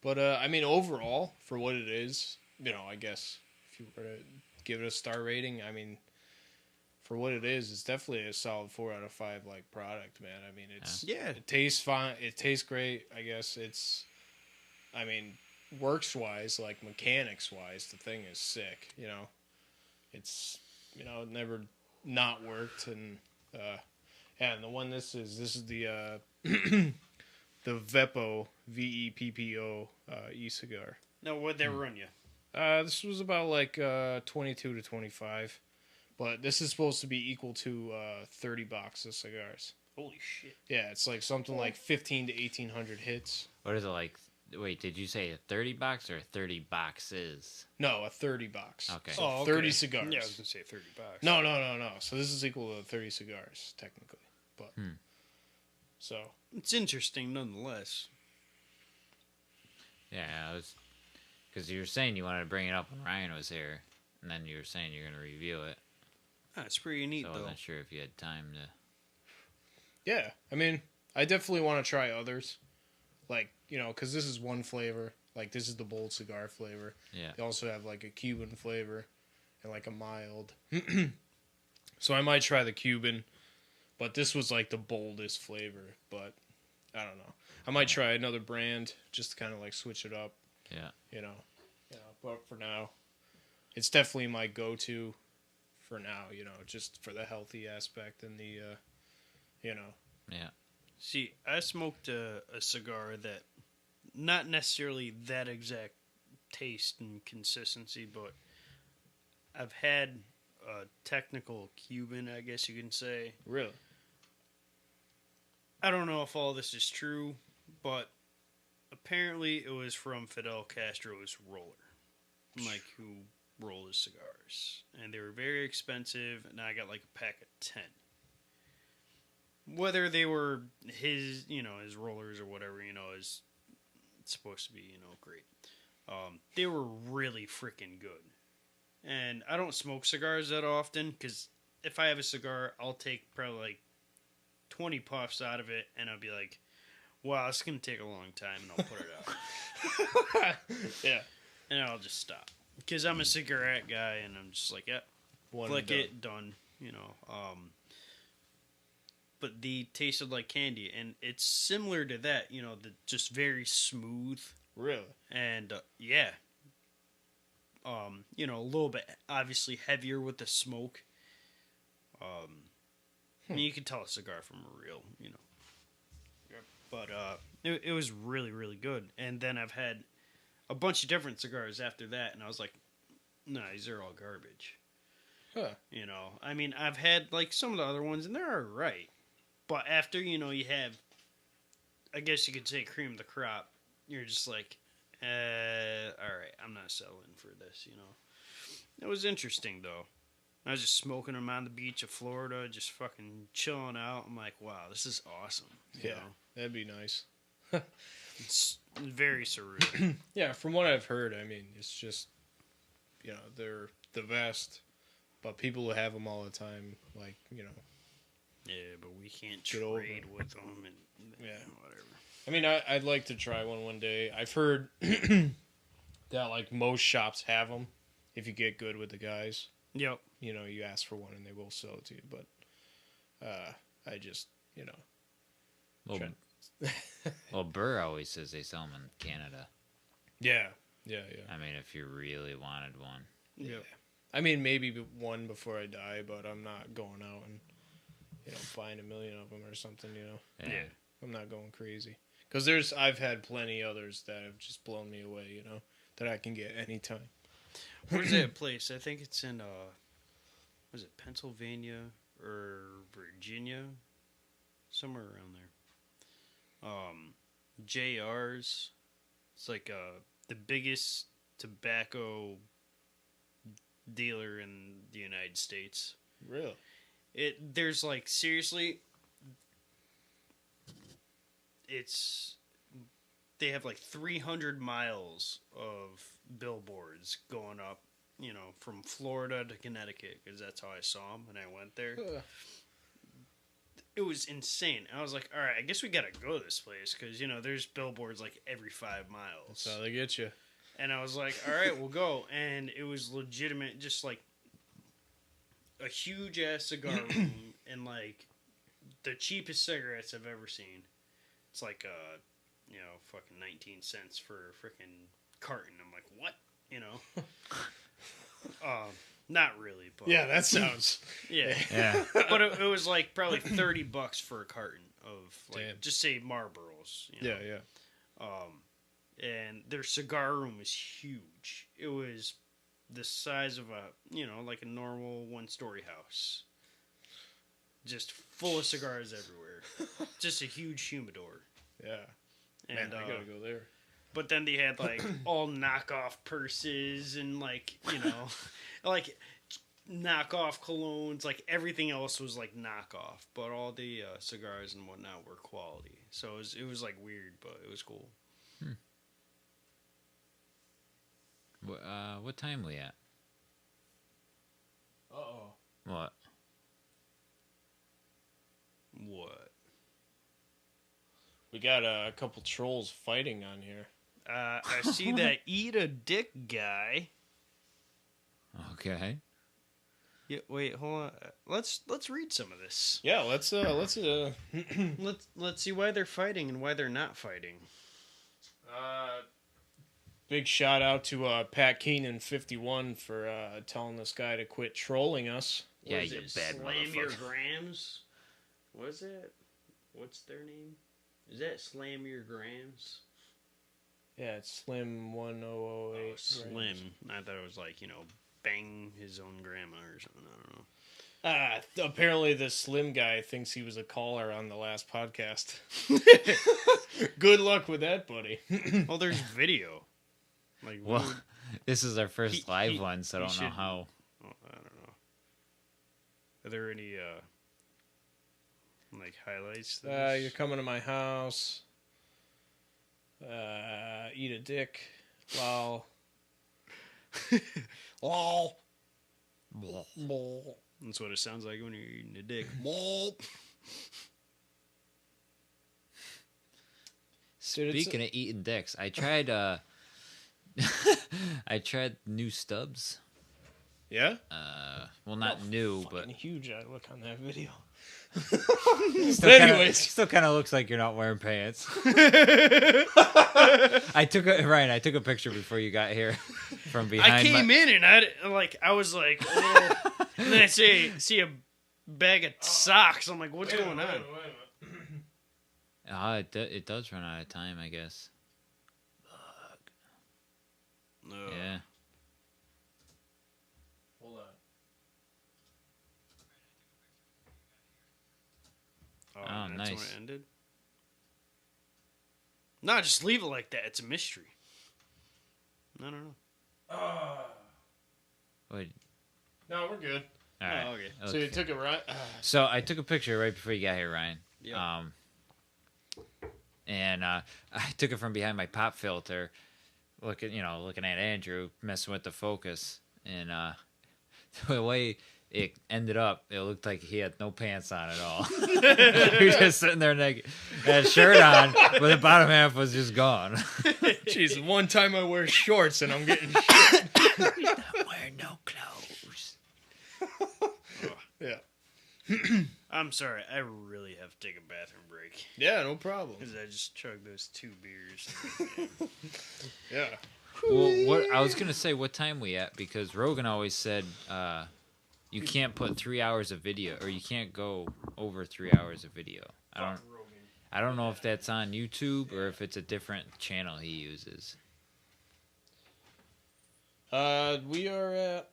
But I mean, overall, for what it is, I guess if you were to give it a star rating, I mean, for what it is, it's definitely a solid 4 out of 5 like product, man. I mean, Yeah. it tastes fine. It tastes great. I guess I mean, works wise, like mechanics wise, the thing is sick. It's it never not worked, and and the one this is the the Veppo VEPPO e-cigar. Now what'd they run you? This was about like 22 to 25, but this is supposed to be equal to 30 boxes of cigars. Holy shit. Yeah, it's like something like 15 to 1800 hits. What is it like? Wait, did you say a 30 box or 30 boxes? No, a 30 box. Okay. So 30 cigars. Yeah, I was gonna say $30. No. So this is equal to 30 cigars, technically. But so It's interesting nonetheless. Yeah, I was because you were saying you wanted to bring it up when Ryan was here, and then you were saying you're going to review it. It's pretty neat So I though. wasn't sure if you had time to. yeah, I mean, I definitely want to try others. Like, because this is one flavor. Like, this is the bold cigar flavor. Yeah. They also have, like, a Cuban flavor and, like, a mild. So I might try the Cuban, but this was, like, the boldest flavor. But, I don't know. I might try another brand just to kind of, like, switch it up, Yeah. But for now, it's definitely my go-to for now, just for the healthy aspect and the, Yeah. See, I smoked a cigar that not necessarily that exact taste and consistency, but I've had a technical Cuban, I guess you can say. Really? I don't know if all this is true, but apparently it was from Fidel Castro's roller. Like, who roll of cigars, and they were very expensive. And I got like a pack of 10. Whether they were his, his rollers or whatever, is supposed to be, great. They were really freaking good. And I don't smoke cigars that often because if I have a cigar, I'll take probably like 20 puffs out of it, and I'll be like, wow, it's going to take a long time, and I'll put it out. Yeah. And I'll just stop. Because I'm a cigarette guy, and I'm just like, yep, flick it, done. But they tasted like candy, and it's similar to that, just very smooth. Really? And, yeah. A little bit, obviously, heavier with the smoke. I mean, you can tell a cigar from a real, But it was really, really good. And then I've had a bunch of different cigars after that, and I was like, nah, these are all garbage. Huh. I mean, I've had, like, some of the other ones, and they're all right. But after, you have, I guess you could say cream of the crop, you're just like, all right, I'm not settling for this, It was interesting, though. I was just smoking them on the beach of Florida, just fucking chilling out. I'm like, wow, this is awesome. Yeah, that'd be nice. It's very surreal. Yeah, from what I've heard, I mean, it's just, they're the best. But people who have them all the time, like, Yeah, but we can't Get over trade it. with them and whatever. I mean, I'd like to try one day. I've heard that, like, most shops have them if you get good with the guys. Yep. You ask for one and they will sell it to you. But I just, Well, Burr always says they sell them in Canada. Yeah. I mean, if you really wanted one. Yep. I mean, maybe one before I die, but I'm not going out and, buying 1 million of them or something, Yeah. I'm not going crazy. Because I've had plenty others that have just blown me away, that I can get anytime. Where's that place? I think it's in, was it Pennsylvania or Virginia? Somewhere around there. JR's. It's like the biggest tobacco dealer in the United States. Really? There's like, seriously, they have like 300 miles of billboards going up, from Florida to Connecticut, because that's how I saw them when I went there. It was insane. I was like, all right, I guess we gotta go to this place, because, there's billboards like every 5 miles. That's how they get you. And I was like, all right, we'll go. And it was legitimate, just like a huge ass cigar room and like the cheapest cigarettes I've ever seen. It's like, fucking 19 cents for a freaking carton. I'm like, what? Not really, but Yeah, that sounds. yeah. Yeah. But it was like probably $30 for a carton of like, Damn. just say Marlboros. Yeah. And their cigar room is huge. It was the size of like a normal 1-story house. Just full of cigars everywhere. Just a huge humidor. Yeah. And Man, I gotta go there. But then they had like all knockoff purses and like, like knockoff colognes. Like everything else was like knockoff, but all the cigars and whatnot were quality. So it was like weird, but it was cool. What time we at? Uh-oh. What? What? We got a couple trolls fighting on here. I see that eat a dick guy. Okay. Yeah, wait, hold on. Let's read some of this. Yeah, let's Let's see why they're fighting and why they're not fighting. big shout out to Pat Keenan 51 for telling this guy to quit trolling us. Yeah, What is you it? bad Slam Your motherfucker. Grams. What is that? What's their name? Is that Slam Your Grams? Yeah, it's Slim 1008. Oh, Slim. I thought it was like, bang his own grandma or something. I don't know. Apparently the Slim guy thinks he was a caller on the last podcast. Good luck with that, buddy. Oh, there's video. Like, Well, This is our first live one, so I he don't know should- how. Oh, I don't know. Are there any like highlights? to this? You're coming to my house. Eat a dick. Lol. Lol. Lol. That's what it sounds like when you're eating a dick. Lol. Dude, Speaking of eating dicks, I tried. I tried new stubs. Yeah? Well, not new, but Fucking huge I look on that video. still But kinda, anyways. still kind of looks like you're not wearing pants. I took a picture before you got here from behind. I came in and I was like, a little, and then I see a bag of socks. I'm like, what's going on? It does run out of time, I guess. No. Yeah. Hold on. Oh, Oh, that's when nice. it ended. No, just leave it like that. It's a mystery. I don't know. Wait. No, we're good. All right. Oh, okay. So you took it right. So I took a picture right before you got here, Ryan. Yeah. And I took it from behind my pop filter, looking at Andrew messing with the focus, and the way it ended up, it looked like he had no pants on at all. He was just sitting there naked, had a shirt on, but the bottom half was just gone. Jeez, one time I wear shorts and I'm getting shit. Not wearing no clothes. Yeah. I'm sorry. I really have to take a bathroom break Yeah, no problem. because I just chugged those 2 beers. Yeah. Well, what I was gonna say, what time we at? Because Rogan always said you can't put 3 hours of video, or you can't go over 3 hours of video. I don't know if that's on YouTube or if it's a different channel he uses. We are at.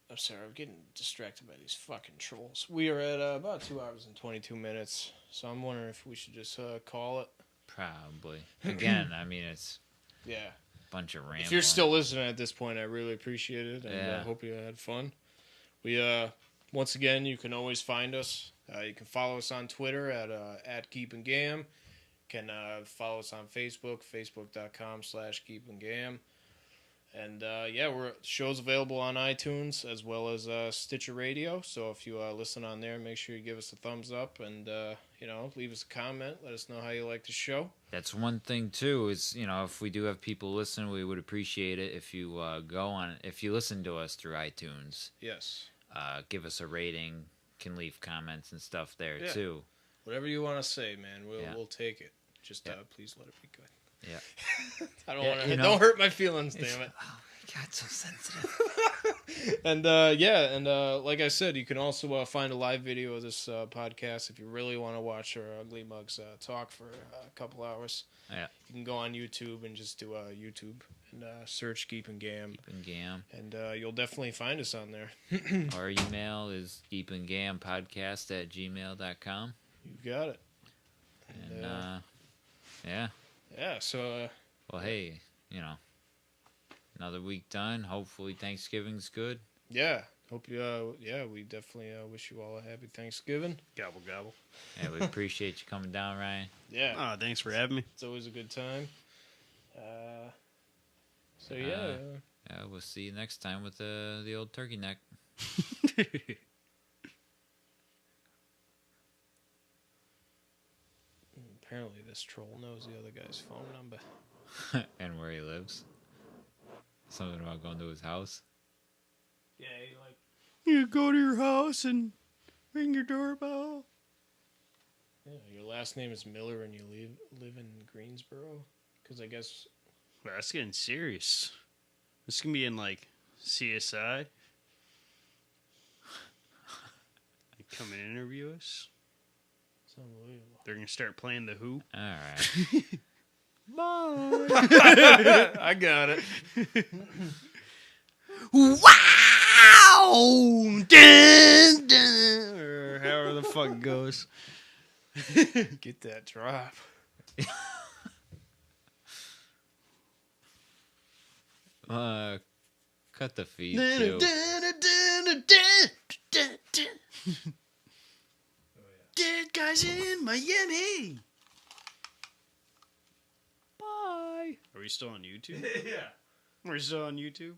I'm sorry, I'm getting distracted by these fucking trolls. We are at about 2 hours and 22 minutes, so I'm wondering if we should just call it. Probably. Again, I mean, it's Yeah. a bunch of rambling. If you're still listening at this point, I really appreciate it, and Yeah. hope you had fun. We once again, you can always find us. You can follow us on Twitter at Geep And Gam. You can follow us on Facebook, facebook.com/Geep And Gam. And show's available on iTunes as well as Stitcher Radio. So if you listen on there, make sure you give us a thumbs up and leave us a comment. Let us know how you like the show. That's one thing too. Is if we do have people listen, we would appreciate it if you if you listen to us through iTunes. Yes. Give us a rating. Can leave comments and stuff there Yeah. too. Whatever you want to say, man, Yeah. we'll take it. Just Yeah. Please let it be good. Yeah. I don't Yeah, want to. know, Don't hurt my feelings, damn it. Oh my god, so sensitive. And like I said, you can also find a live video of this podcast if you really want to watch our ugly mugs talk for a couple hours. Yeah. You can go on YouTube and just do YouTube and search Geep And Gam, Geep And Gam. and you'll definitely find us on there. Our email is geepandgampodcast@gmail.com. You got it. And yeah. Yeah. So Well, hey, another week done. Hopefully Thanksgiving's good. yeah. Hope you. We definitely wish you all a happy Thanksgiving. Gobble, gobble. Yeah, we appreciate you coming down, Ryan. Yeah. Oh, thanks for having me. It's always a good time. Yeah. Yeah, we'll see you next time with the old turkey neck. Apparently, this troll knows the other guy's phone number. And where he lives. Something about going to his house. Yeah, You go to your house and ring your doorbell. your last name is Miller and you live in Greensboro? Because I guess... Well, that's getting serious. This can be in, like, CSI. You come and interview us. It's unbelievable. They're going to start playing The Who. All right. Bye. I got it. Wow! Dun, dun, or however the fuck it goes. Get that drop. Cut the feed too. Dead guys in Miami. Bye. Are we still on YouTube? Yeah. We're still on YouTube.